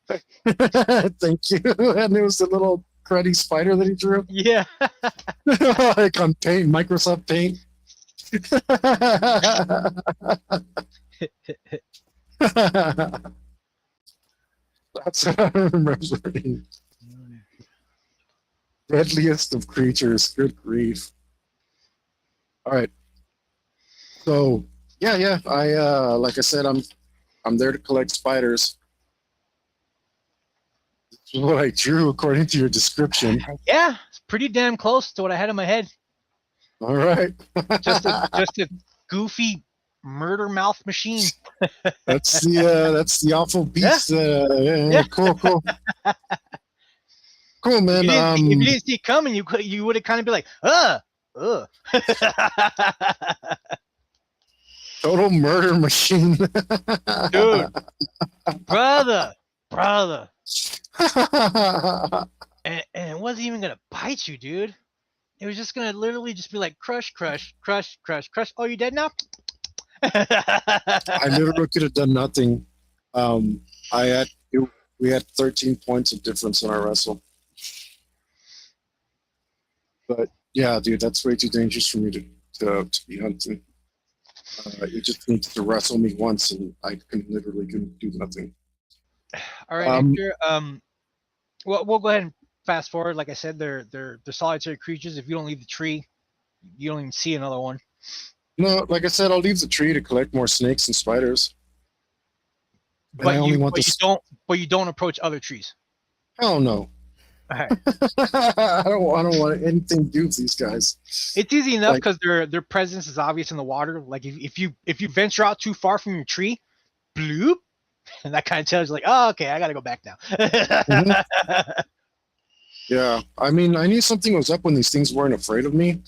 Thank you. And it was the little cruddy spider that he drew. Yeah. Like on Paint, Microsoft Paint. That's what I'm remembering. Deadliest of creatures. Good grief. All right. So yeah. I like I said, I'm there to collect spiders. This is what I drew according to your description. Yeah, it's pretty damn close to what I had in my head. All right. Just a goofy murder mouth machine. That's the awful beast. Yeah. Cool. Cool, If man. if you didn't see it coming, you would have kind of been like, ugh. Total murder machine. Dude, brother. And it wasn't even gonna bite you, dude. It was just gonna literally just be like crush. Oh, you dead now? I literally could have done nothing. We had 13 points of difference in our wrestle. But yeah, dude, that's way too dangerous for me to be hunting. You just need to wrestle me once, and I literally couldn't do nothing. All right, Hector. Well, we'll go ahead and fast forward. Like I said, they're solitary creatures. If you don't leave the tree, you don't even see another one. No, like I said, I'll leave the tree to collect more snakes and spiders. And I only want But you don't approach other trees. Hell no. All right. I don't want anything to do with these guys. It's easy enough because their presence is obvious in the water. Like if you venture out too far from your tree, bloop, and that kind of tells you like, oh, okay, I gotta go back now. Mm-hmm. Yeah, I mean, I knew something was up when these things weren't afraid of me.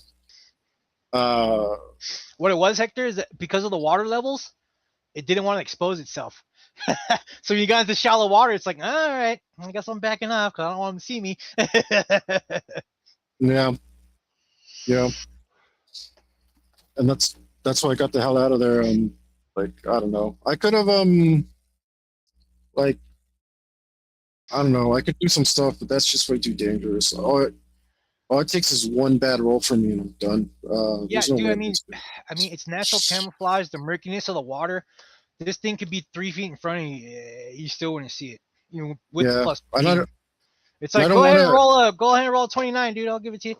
What it was, Hector, is that because of the water levels, it didn't want to expose itself. So when you got into shallow water, it's like, all right, I guess I'm backing off because I don't want them to see me. Yeah. And that's that's why I got the hell out of there. Like I don't know. I could have like I don't know. I could do some stuff, but that's just way too dangerous. All it takes is one bad roll from me, and I'm done. Yeah, There's no dude. way I I'm mean, gonna- it's natural camouflage. The murkiness of the water. This thing could be 3 feet in front of you. You still wouldn't see it. You know, with Yeah, plus and beam. It's I like don't go ahead and want to. roll a 29, dude. I'll give it to you.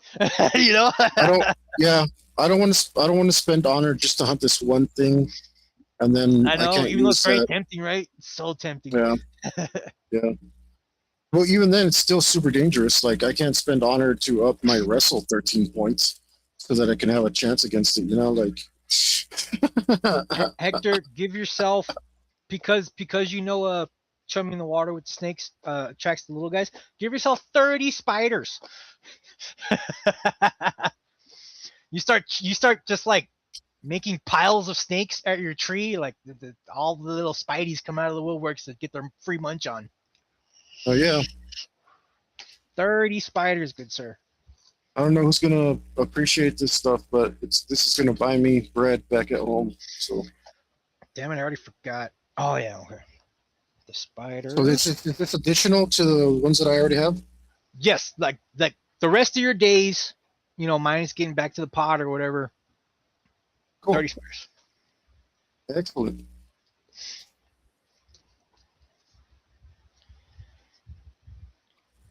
You know. I don't. Yeah, I don't want to. I don't want to spend honor just to hunt this one thing, and then I I know, can't even though it's use very that. tempting, right? It's so tempting. Yeah, yeah. Well, even then, it's still super dangerous. Like I can't spend honor to up my wrestle 13 points so that I can have a chance against it. You know, like. Hector, give yourself because you know chumming in the water with snakes attracts the little guys. Give yourself 30 spiders. you start just like making piles of snakes at your tree, like all the little spideys come out of the woodworks to get their free munch on. Oh yeah. 30 spiders, good sir. I don't know who's gonna appreciate this stuff, but this is gonna buy me bread back at home. So. Damn it, I already forgot. Oh yeah, okay. The spider. So is this additional to the ones that I already have? Yes, like the rest of your days, you know, minus getting back to the pod or whatever. Cool. 30 spiders. Excellent.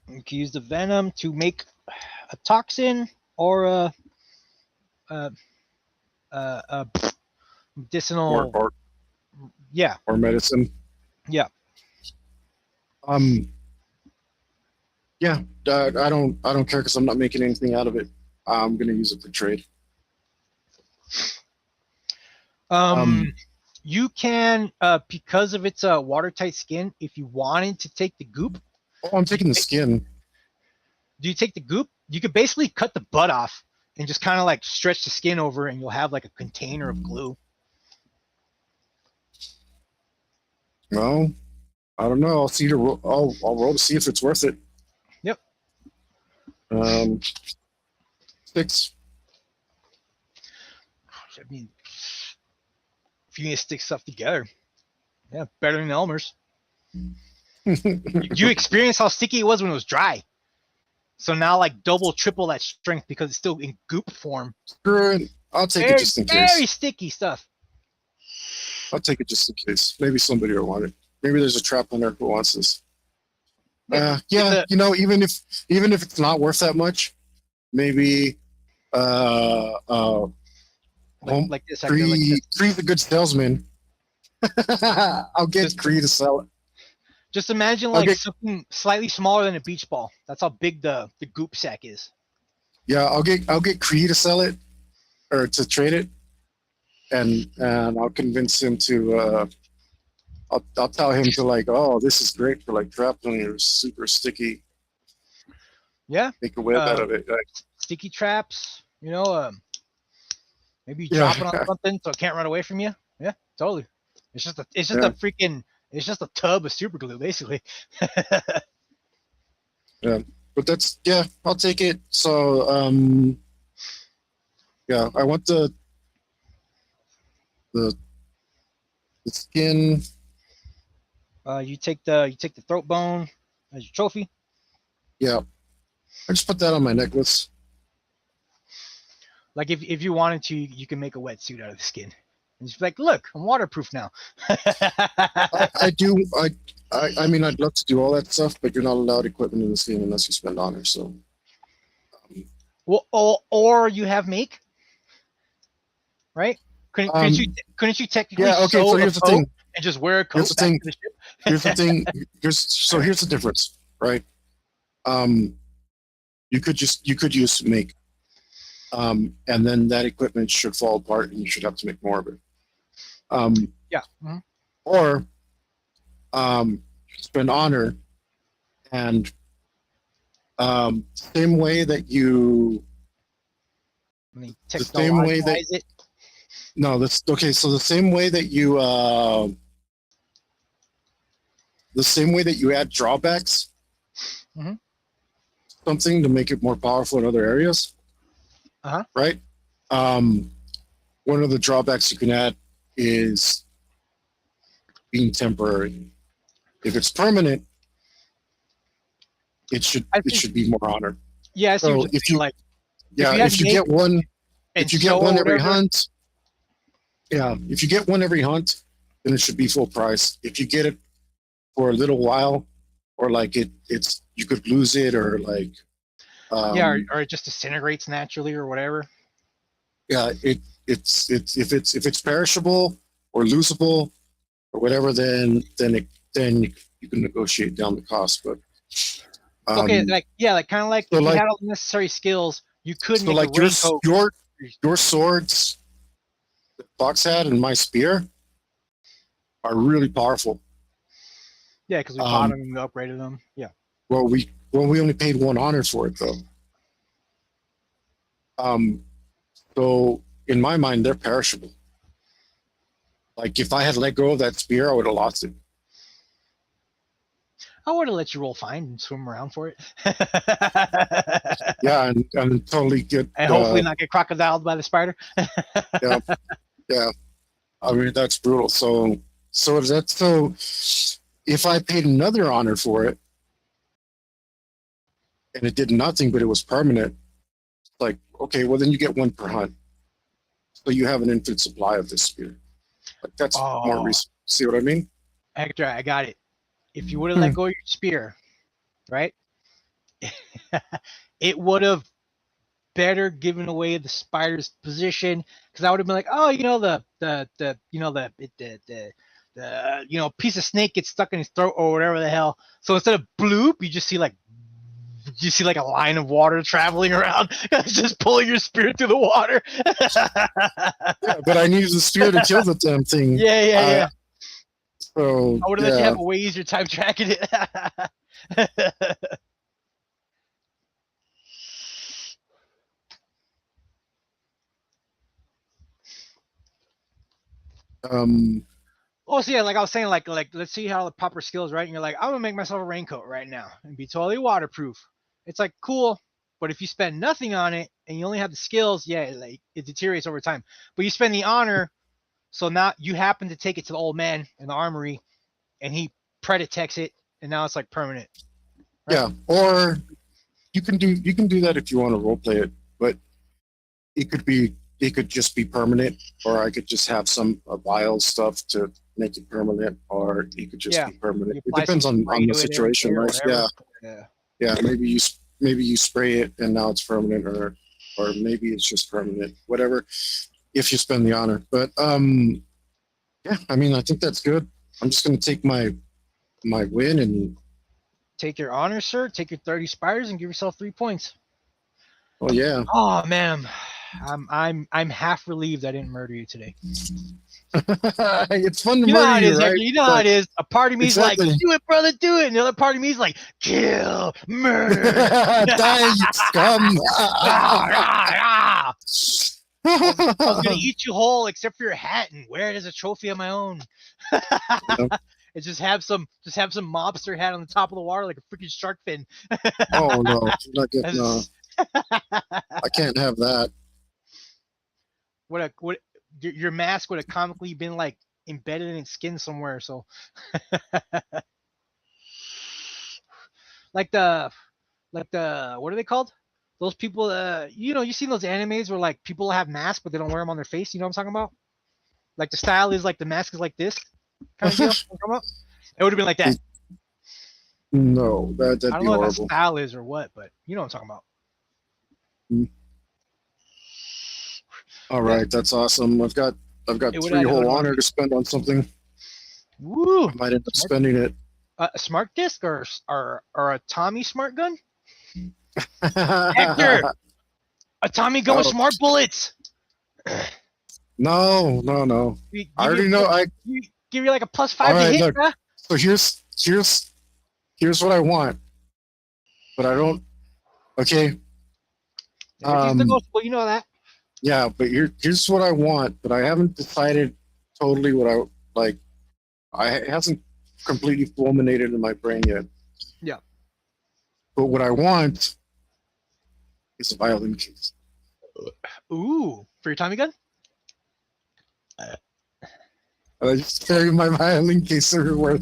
You can use the venom to make a toxin or a medicinal. Yeah. Or medicine. Yeah. Yeah. I don't care because I'm not making anything out of it. I'm gonna use it for trade. You can because of its watertight skin. If you wanted to take the goop. Oh, I'm taking the skin. Do you take the goop? You could basically cut the butt off and just kind of like stretch the skin over, and you'll have like a container of glue. Well, I don't know. I'll see I'll roll to see if it's worth it. Yep. 6. I mean, if you need to stick stuff together, yeah, better than Elmer's. You experience how sticky it was when it was dry. So now, like double, triple that strength because it's still in goop form. Screw it. I'll take it just in case. Very sticky stuff. I'll take it just in case. Maybe somebody will want it. Maybe there's a trap hunter who wants this. Yeah, you know, even if it's not worth that much, maybe like this. Cree's a good salesman. I'll get Cree to sell it. Just imagine like something slightly smaller than a beach ball. That's how big the goop sack is. Yeah, I'll get Cree to sell it or to trade it, and I'll convince him to. I'll tell him to like, oh, this is great for like trap hunting. It's super sticky. Yeah. Make a web out of it. Like, sticky traps. You know, maybe you drop it on something so it can't run away from you. Yeah, totally. It's just a tub of super glue, basically. Yeah, but I'll take it. So, yeah, I want the skin. You take the throat bone as your trophy. Yeah, I just put that on my necklace. Like if you wanted to, you can make a wetsuit out of the skin. And just be like, look, I'm waterproof now. I do. I mean, I'd love to do all that stuff, but you're not allowed equipment in this game unless you spend honor. So, well, or you have make, right? Couldn't you technically? Yeah. Okay. So here's the thing. And just wear a coat. Here's the thing. Here's the thing. Here's the difference, right? You could use make, and then that equipment should fall apart, and you should have to make more of it. Yeah. Mm-hmm. Or spend honor, and same way that you. The same way that. It. No, that's okay. So the same way that you. The same way that you add drawbacks, something to make it more powerful in other areas, right? one of the drawbacks you can add is being temporary. If it's permanent, it should be more honored. Yeah, I see So what you're saying, like if you get one, if you get one every hunt, if you get one every hunt, then it should be full price. If you get it for a little while, or like it's you could lose it, or like or it just disintegrates naturally or whatever. Yeah, it's if it's perishable or losable or whatever, then you can negotiate down the cost. But okay, like kind of like so if you like- had all the necessary skills, you could so make like a raincoat. your swords that Fox had and my spear are really powerful. Yeah, because we bought them and we upgraded them. Yeah. Well, we only paid one honor for it though. So in my mind, they're perishable. Like if I had let go of that spear, I would have lost it. I would have let you roll fine and swim around for it. Yeah, and totally get And hopefully not get crocodiled by the spider. Yeah. I mean that's brutal. So if I paid another honor for it and it did nothing but it was permanent, like okay, well then you get one per hunt. So you have an infinite supply of this spear. Like that's more reason. See what I mean? Hector, I got it. If you would have let go of your spear, right? It would have better given away the spider's position, because I would have been like, oh, the piece of snake gets stuck in his throat or whatever the hell. So instead of bloop, you just see like a line of water traveling around, just pulling your spear through the water. Yeah, but I needed the spear to kill the damn thing. Yeah. So I would have let you have a way easier time tracking it. Oh, so yeah, like I was saying, like let's see how the proper skills, right? And you're like, I'm gonna make myself a raincoat right now and be totally waterproof. It's like cool, but if you spend nothing on it and you only have the skills, yeah, like it deteriorates over time. But you spend the honor, so now you happen to take it to the old man in the armory, and he predetects it, and now it's like permanent. Right? Yeah, or you can do that if you want to role play it, but it could just be permanent, or I could just have some wild stuff to make it permanent, or it could just be permanent. It depends on the situation, right? Yeah. Maybe you spray it and now it's permanent, or maybe it's just permanent. Whatever. If you spend the honor, but yeah, I mean, I think that's good. I'm just gonna take my win and take your honor, sir. Take your 30 spiders and give yourself 3 points. Oh yeah. Oh man, I'm half relieved I didn't murder you today. It's fun to murder you, right? You know how it is. A part of me's like, do it, brother, do it. And the other part of me's like, kill, murder. Die, you scum. I was gonna eat you whole except for your hat and wear it as a trophy of my own. And just have some mobster hat on the top of the water like a freaking shark fin. Oh no, no. I can't have that. What your mask would have comically been like embedded in its skin somewhere. So like the what are they called? Those people, you seen those animes where like people have masks but they don't wear them on their face. You know what I'm talking about? Like the style is like the mask is like this kind of deal. It would have been like that. No, that'd be horrible. I don't know what that style is or what, but you know what I'm talking about. All right, that's awesome. I've got 3 whole honor to spend on something. Woo! I might end up spending it. A smart disc or a Tommy smart gun? Hector! A Tommy gun with smart bullets! No. I already know. Give you like a +5 to hit, look, huh? So here's what I want, but I don't. Okay. Well, you know that. Yeah, but here's what I want, but I haven't decided totally what I like. It hasn't completely fulminated in my brain yet. Yeah. But what I want is a violin case. Ooh, for your Tommy gun? I just carry my violin case everywhere.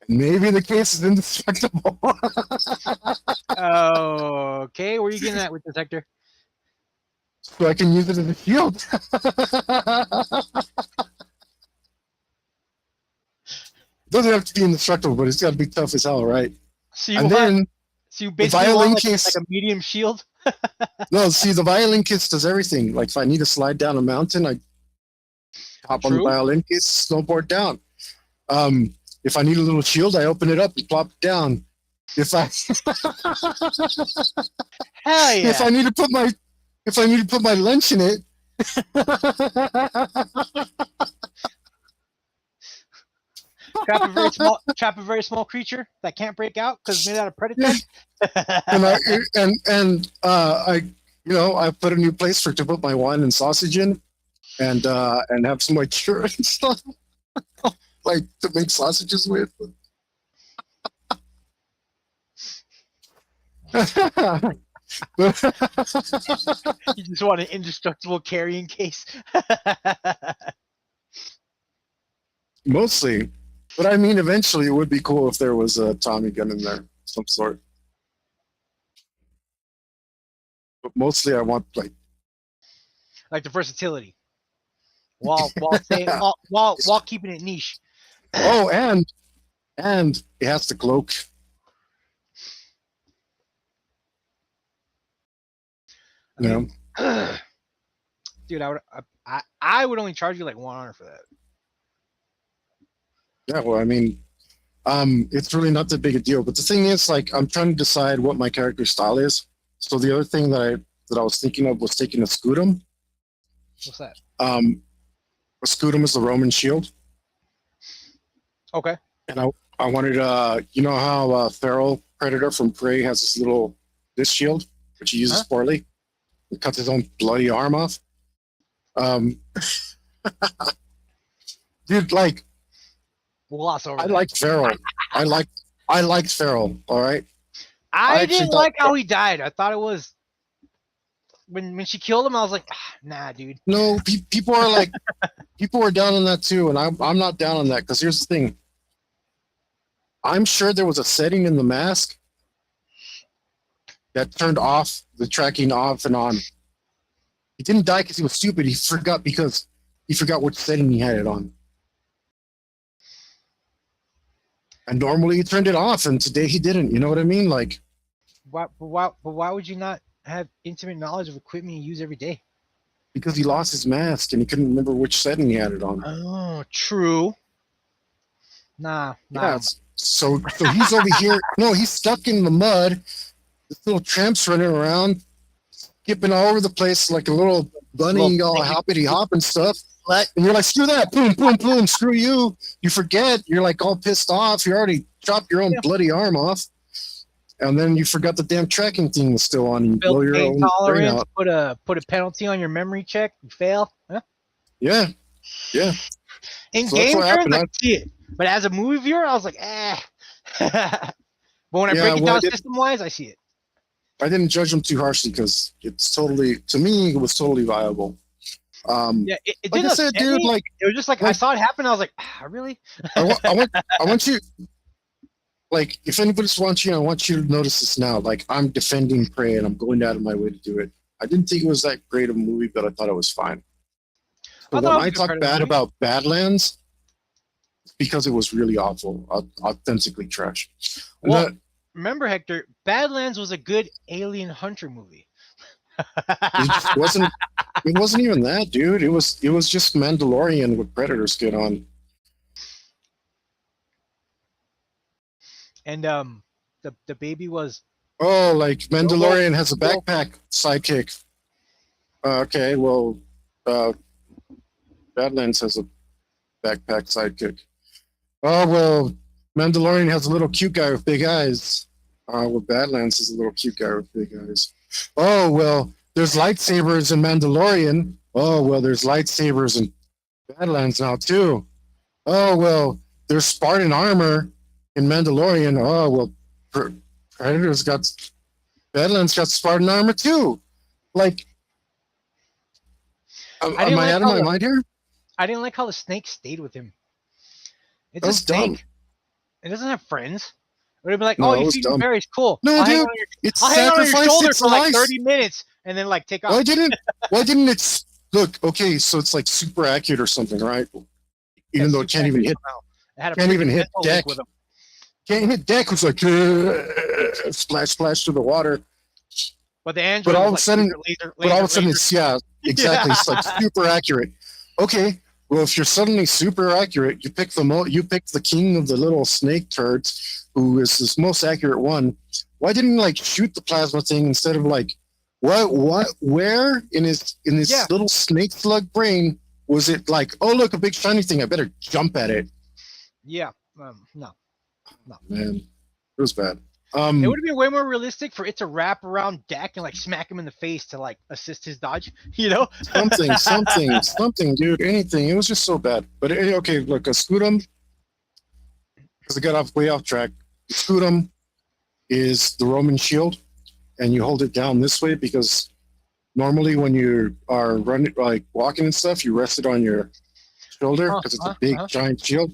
Maybe the case is indestructible. Oh, okay. Where are you getting at with this, Hector? So I can use it as a shield. Doesn't have to be indestructible, but it's got to be tough as hell, right? So you And want, then so you the basically violin want case. like a medium shield? No, see, the violin case does everything. Like if I need to slide down a mountain, I hop on the True. violin case, snowboard down. If I need a little shield, I open it up and plop it down. If I Hell yeah. if I need to put my lunch in it. Trap a very small creature that can't break out because made out of predator. and I put a new place to put my wine and sausage in, and have some like cure and stuff, like to make sausages with. You just want an indestructible carrying case. Mostly, but I mean, eventually it would be cool if there was a Tommy gun in there, some sort. But mostly, I want like the versatility, while keeping it niche. Oh, and it has to cloak. You know, Dude, I would only charge you like 1 honor for that. Yeah, well, I mean, it's really not that big a deal. But the thing is, like, I'm trying to decide what my character style is. So the other thing that I was thinking of was taking a scutum. What's that? A scutum is the Roman shield. Okay. And I wanted, you know how Feral Predator from Prey has this shield, which he uses poorly. He cuts his own bloody arm off. Dude, like, We'll gloss over I that. like Feral. I liked Feral. All right. I didn't like how he died. I thought it was when she killed him. I was like, nah, dude. No, people are like, people are down on that too, and I'm not down on that because here's the thing. I'm sure there was a setting in the mask that turned off the tracking off and on. He didn't die because he was stupid. He forgot which setting he had it on. And normally he turned it off, and today he didn't. You know what I mean? Like, why would you not have intimate knowledge of equipment you use every day? Because he lost his mask and he couldn't remember which setting he had it on. Oh, true. Nah. Yeah, so he's over here. No, he's stuck in the mud. This little tramp's running around, skipping all over the place like a little bunny, all hoppity hop and stuff. And you're like, screw that, boom, boom, boom, screw you. You forget, you're like all pissed off. You already chopped your own bloody arm off. And then you forgot the damn tracking thing was still on. And you blow your own brain out. Put a penalty on your memory check. You fail. Huh? Yeah. In game terms, I see it. But as a movie viewer, I was like, eh. But when I break it down system-wise, I see it. I didn't judge him too harshly because to me, it was totally viable. It like didn't I said, dude, me. like it was just like I saw it happen. I was like, really? I want you. Like, if anybody's watching, I want you to notice this now. Like, I'm defending Prey, and I'm going out of my way to do it. I didn't think it was that great of a movie, but I thought it was fine. But when I talk bad about Badlands, it's because it was really awful, authentically trash. Well, remember, Hector, Badlands was a good alien hunter movie. It wasn't even that, dude. It was just Mandalorian with Predator skin on. And the baby was like Mandalorian has a backpack sidekick. Okay, well, Badlands has a backpack sidekick. Oh well, Mandalorian has a little cute guy with big eyes. Well, Badlands is a little cute guy with big eyes. Oh well, there's lightsabers in Mandalorian. Oh well, there's lightsabers in Badlands now too. Oh well, there's Spartan armor in Mandalorian. Oh well, Badlands got Spartan armor too. Like, I didn't Am I like out of how my the, mind here? I didn't like how the snake stayed with him. It's That a was dumb. snake. It doesn't have friends. It would be like, No, oh, that you was feed me dumb. berries, cool. No, dude, it I'll hang on your sacrificed shoulder its for like life. 30 minutes and then like take off. Why didn't it look, okay, so it's like super accurate or something, right? Even though it can't even hit, It had a can't even freaking hit mental deck. link with him. Can't hit deck. It was like splash, splash to the water. But the android But all of a was sudden, laser, but all of a sudden, laser. it's exactly. It's like super accurate. Okay, well, if you're suddenly super accurate, you pick the king of the little snake turds, who is this most accurate one. Why didn't you like shoot the plasma thing instead of like where in his little snake slug brain was it like, oh look, a big shiny thing, I better jump at it? Yeah. No. Man, it was bad. It would have been way more realistic for it to wrap around Dak and like smack him in the face to like assist his dodge, you know? something, dude, anything. It was just so bad. But okay, look, a Scutum, because I got way off track. The Scutum is the Roman shield, and you hold it down this way because normally when you are running, like walking and stuff, you rest it on your shoulder because it's a big giant shield.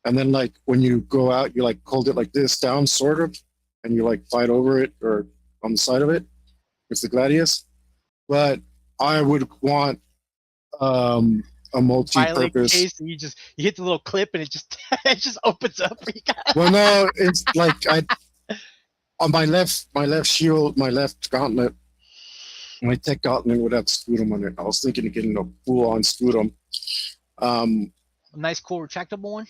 And then like when you go out, you like hold it like this down, sort of, and you like fight over it or on the side of it. It's the Gladius. But I would want a multi-purpose. Case, you hit the little clip and it just opens up. Well, no, it's like on my left shield, my left gauntlet, my tech gauntlet would have Scutum on it. I was thinking of getting a full-on Scutum. A nice, cool, retractable one.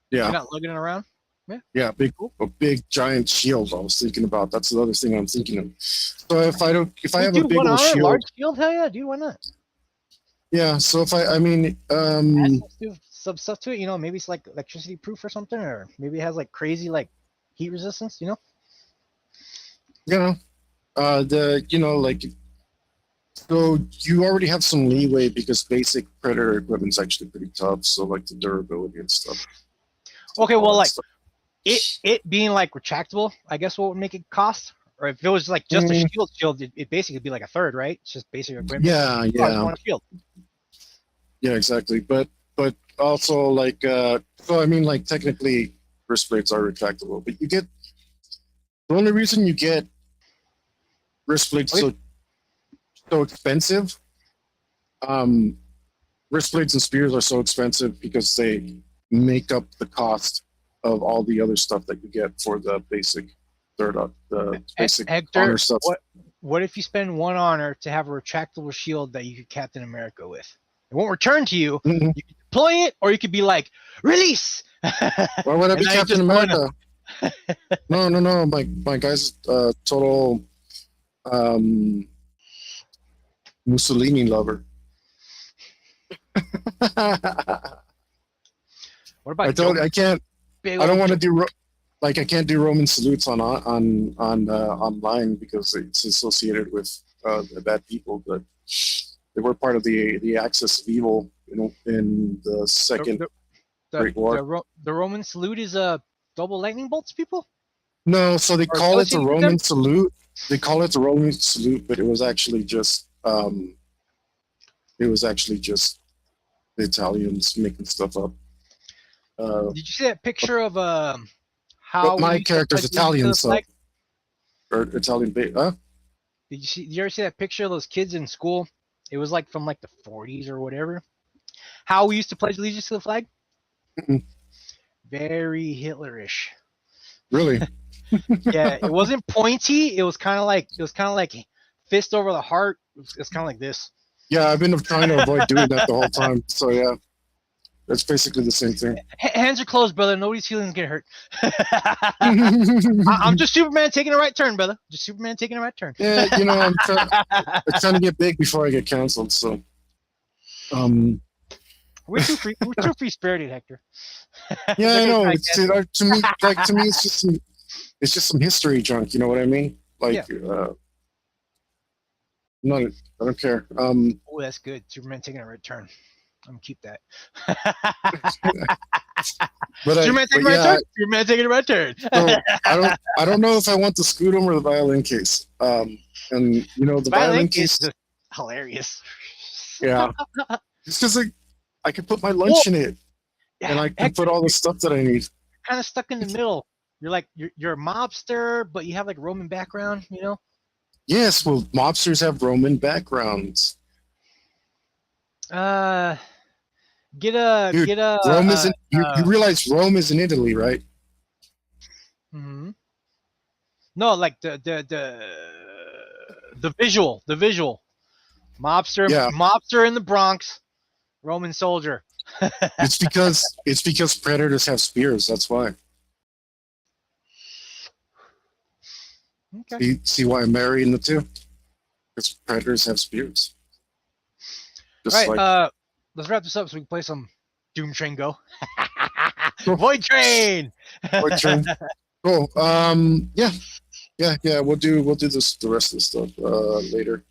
Yeah. You're not lugging it around. Yeah, a big giant shield. I was thinking about. That's the other thing I'm thinking of. So if I have a big old shield, large shield, hell yeah, dude, why not? Yeah. So if I mean, add some stuff to it, you know, maybe it's like electricity proof or something, or maybe it has like crazy like heat resistance, you know. Like, so you already have some leeway because basic Predator equipment's actually pretty tough. So like the durability and stuff. Okay, well, like it being like retractable, I guess what would make it cost? Or if it was like just a shield, it basically would be like a third, right? It's just basic equipment. Yeah. Shield. Yeah, exactly. But also like so I mean like technically wrist blades are retractable, but you get the only reason you get wrist blades so expensive. Wrist blades and spears are so expensive because they make up the cost of all the other stuff that you get for the basic basic Hector, honor stuff. What if you spend one honor to have a retractable shield that you could Captain America with? It won't return to you. Mm-hmm. You can deploy it, or you could be like, release. Why would I be Captain America? No. My guy's total Mussolini lover. What about I told you I can't. I don't want to do I can't do Roman salutes on online because it's associated with bad people. But they were part of the axis of evil, in the second Great War. The Roman salute is double lightning bolts, people. No, so they call it the Roman salute. They call it the Roman salute, but it was actually just the Italians making stuff up. Did you see that picture of how my character's Italian, so or Italian, huh? Did you ever see that picture of those kids in school? It was like from like the 40s or whatever. How we used to pledge allegiance to the flag? Mm-mm. Very Hitlerish. Really? Yeah, it wasn't pointy. It was kind of like fist over the heart. It's kind of like this. Yeah, I've been trying to avoid doing that the whole time. So yeah, that's basically the same thing. Hands are closed, brother. Nobody's feelings get hurt. I'm just Superman taking a right turn, brother. Just Superman taking a right turn. Yeah, I'm trying to get big before I get canceled. So, we're too free spirited, Hector. Yeah, I know. To me, it's just some history junk. You know what I mean? Like, I don't care. Oh, that's good. Superman taking a right turn. I'm gonna keep that. Superman taking a right turn. Superman taking a right turn. So I don't know if I want the Scutum or the violin case. And the violin case is hilarious. Yeah, just because I can put my Well, lunch in it, and yeah, I can Hector, put all the stuff that I need. kind of stuck in the middle. You're like you're a mobster, but you have like Roman background, you know? Yes, well, mobsters have Roman backgrounds, Uh, dude. get a Rome isn't. You realize Rome is in Italy, right? mhm. No, like the visual Yeah, mobster in the Bronx, Roman soldier. it's because predators have spears. That's why. Okay. See why I'm marrying the two? Because predators have spears. All Just right. like Let's wrap this up so we can play some Doom Train Go. cool. Void Train. Quick turn. Cool. Yeah. We'll do this the rest of the stuff later.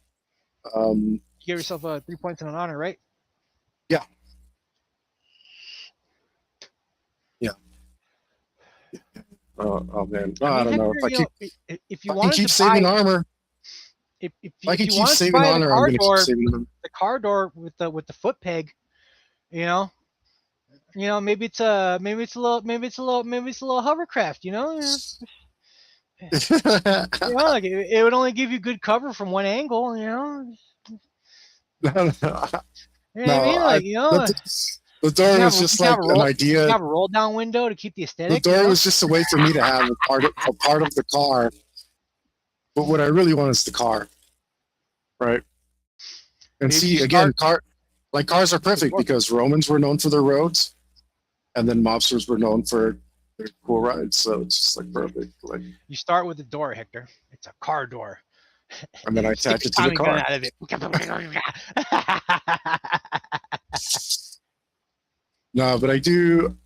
You give yourself 3 points and an honor, right? Yeah. Yeah. Oh man. No, I don't know. Hector, you know, if you If I can wanted keep to buy, saving armor, if I can you keep wanted to saving buy honor, I'm gonna keep saving honor. the car door with the foot peg, you know, maybe it's a little hovercraft, like it would only give you good cover from one angle, No, no, you know what I no, mean? Like, the you door can have was a, you just can like have a an roll, you can idea. have a roll down window to keep the The aesthetic, door was just a way for me to have a part of the car. But what I really want is the car, right? And Maybe see you again, start cars are with the perfect door. because Romans were known for their roads, and then mobsters were known for their cool rides. So it's just like perfect. Like, You start with the door, Hector. It's a car door. and then I Stick attach a it to the Tommy gun car. out of it. No, but I do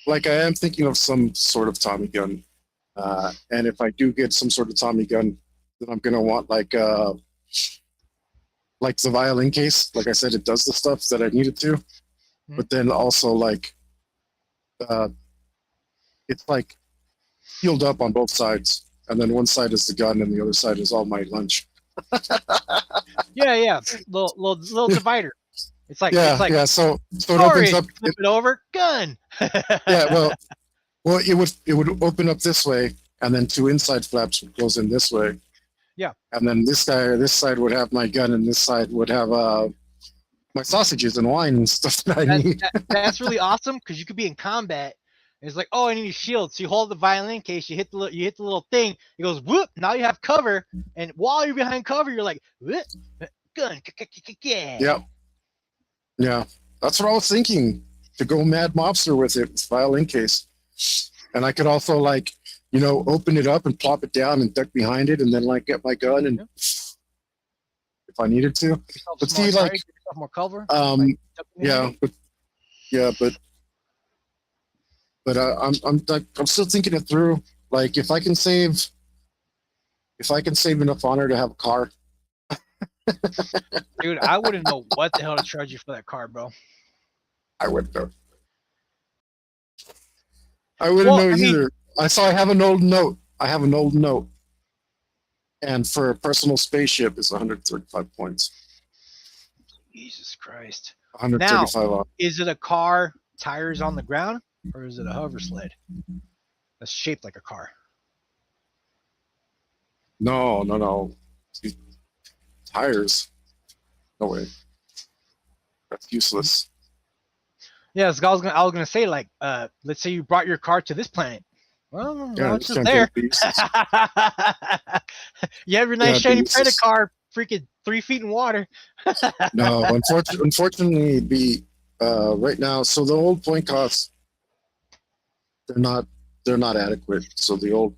like I am thinking of some sort of Tommy gun. And if I do get some sort of Tommy gun, then I'm gonna want like the violin case. Like I said, it does the stuff that I needed to, but then also like uh, it's like healed up on both sides, and then one side is the gun, and the other side is all my lunch. Yeah. Little divider. It's like Yeah. So it opens storage. up. Flip it over. Gun. Yeah. Well, it would open up this way, and then two inside flaps would close in this way. Yeah. And then this side would have my gun, and this side would have my sausages and wine and stuff that I need. That's really awesome because you could be in combat. And it's like, oh, I need a shield. So you hold the violin case, you hit the little thing. It goes whoop. Now you have cover, and while you're behind cover, you're like, whoop, gun. Yeah. Yeah. That's what I was thinking, to go mad mobster with it, with violin case. And I could also open it up and plop it down and duck behind it, and then like get my gun and if I needed to. But see, like, give yourself more cover. yeah, but I'm still thinking it through. Like, if I can save enough honor to have a car, Dude, I wouldn't know what the hell to charge you for that car, bro. I wouldn't know. I wouldn't know either. I have an old note. And for a personal spaceship, it's 135 points. Jesus Christ. 135 Now, off. is it a car, tires on the ground, or is it a hover sled that's shaped like a car? No. Tires. No way. That's useless. Yeah, I was gonna say, like, let's say you brought your car to this planet. Well, Yeah, it's just there. You have your nice shiny Predator car, freaking 3 feet in water. No, unfortunately, it'd be right now. So the old point costs, they're not adequate. So the old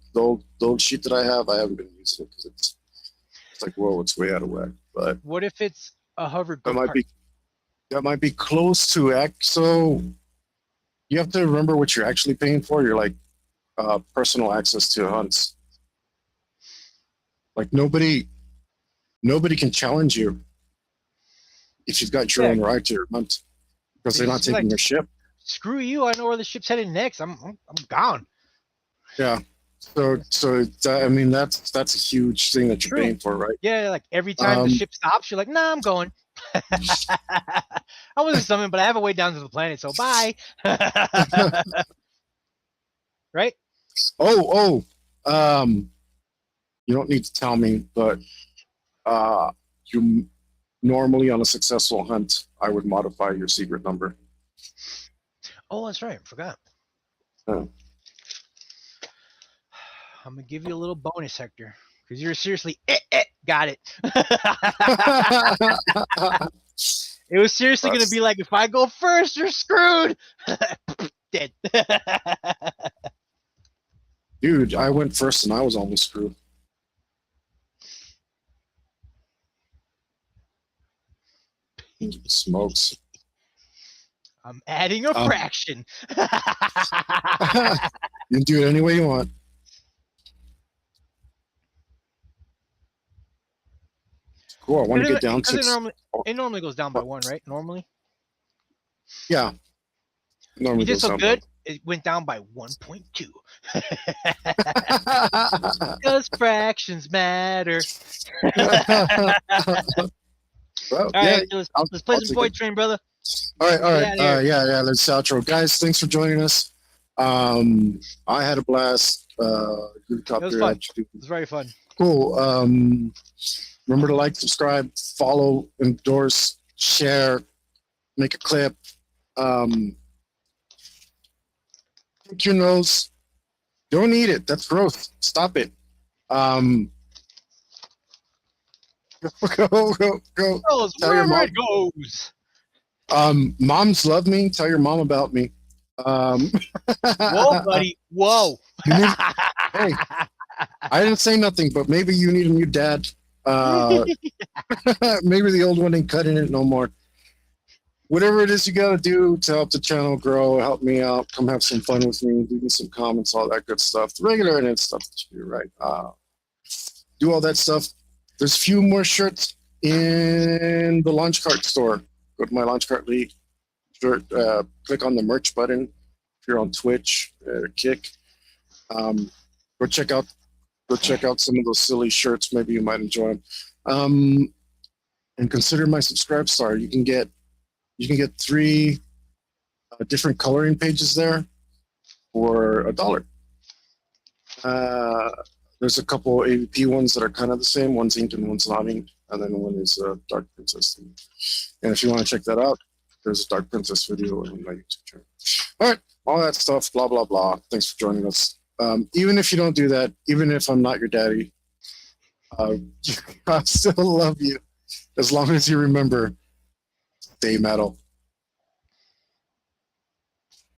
sheet that I haven't been using it because it's like, whoa, it's way out of whack. But what if it's a hover that go-kart? might be close to act. So you have to remember what you're actually paying for. You're like personal access to hunts. Like nobody can challenge you if you've got your own ride to your hunt because they're not taking their ship. Screw you! I know where the ship's headed next. I'm gone. Yeah. So I mean that's a huge thing that you're paying for, right? Yeah, like every time the ship stops, you're like, nah, I'm going. I wasn't summoned, but I have a way down to the planet, so bye. Right? You don't need to tell me, but you normally on a successful hunt, I would modify your secret number. Oh, that's right. I forgot. Oh. I'm gonna give you a little bonus, Hector, because you're seriously got it. It was seriously gonna be like, if I go first, you're screwed. Dead. Dude, I went first and I was almost screwed. Smokes. I'm adding a fraction. You can do it any way you want. Cool. I want to get down to. It normally goes down by 1, right? Normally. Yeah. Normally you did goes so down good. It went down by 1.2. Because fractions matter. Well, all right, let's play some Void Train, brother. All right. Yeah. Let's outro, guys. Thanks for joining us. I had a blast. It was fun. It was very fun. Cool. Remember to like, subscribe, follow, endorse, share, make a clip. Pick your nose. Don't eat it. That's gross. Stop it. Go. Tell your mom. It goes. Moms love me. Tell your mom about me. Whoa, buddy. Whoa. Hey, I didn't say nothing, but maybe you need a new dad. Maybe the old one ain't cutting it no more. Whatever it is you got to do to help the channel grow, help me out, come have some fun with me, leave me some comments, all that good stuff. The regular internet stuff that you do, right? Do all that stuff. There's a few more shirts in the Launch Cart store. Go to my Launch Cart League shirt, click on the merch button. If you're on Twitch or Kick, go check out some of those silly shirts. Maybe you might enjoy them. And consider my subscribe star. You can get 3 different coloring pages there for $1. There's a couple AVP ones that are kind of the same. One's inked and one's not inked, and then one is Dark Princess. And if you want to check that out, there's a Dark Princess video on my YouTube channel. All right, all that stuff, blah, blah, blah. Thanks for joining us. Even if you don't do that, even if I'm not your daddy, I still love you. As long as you remember, stay metal.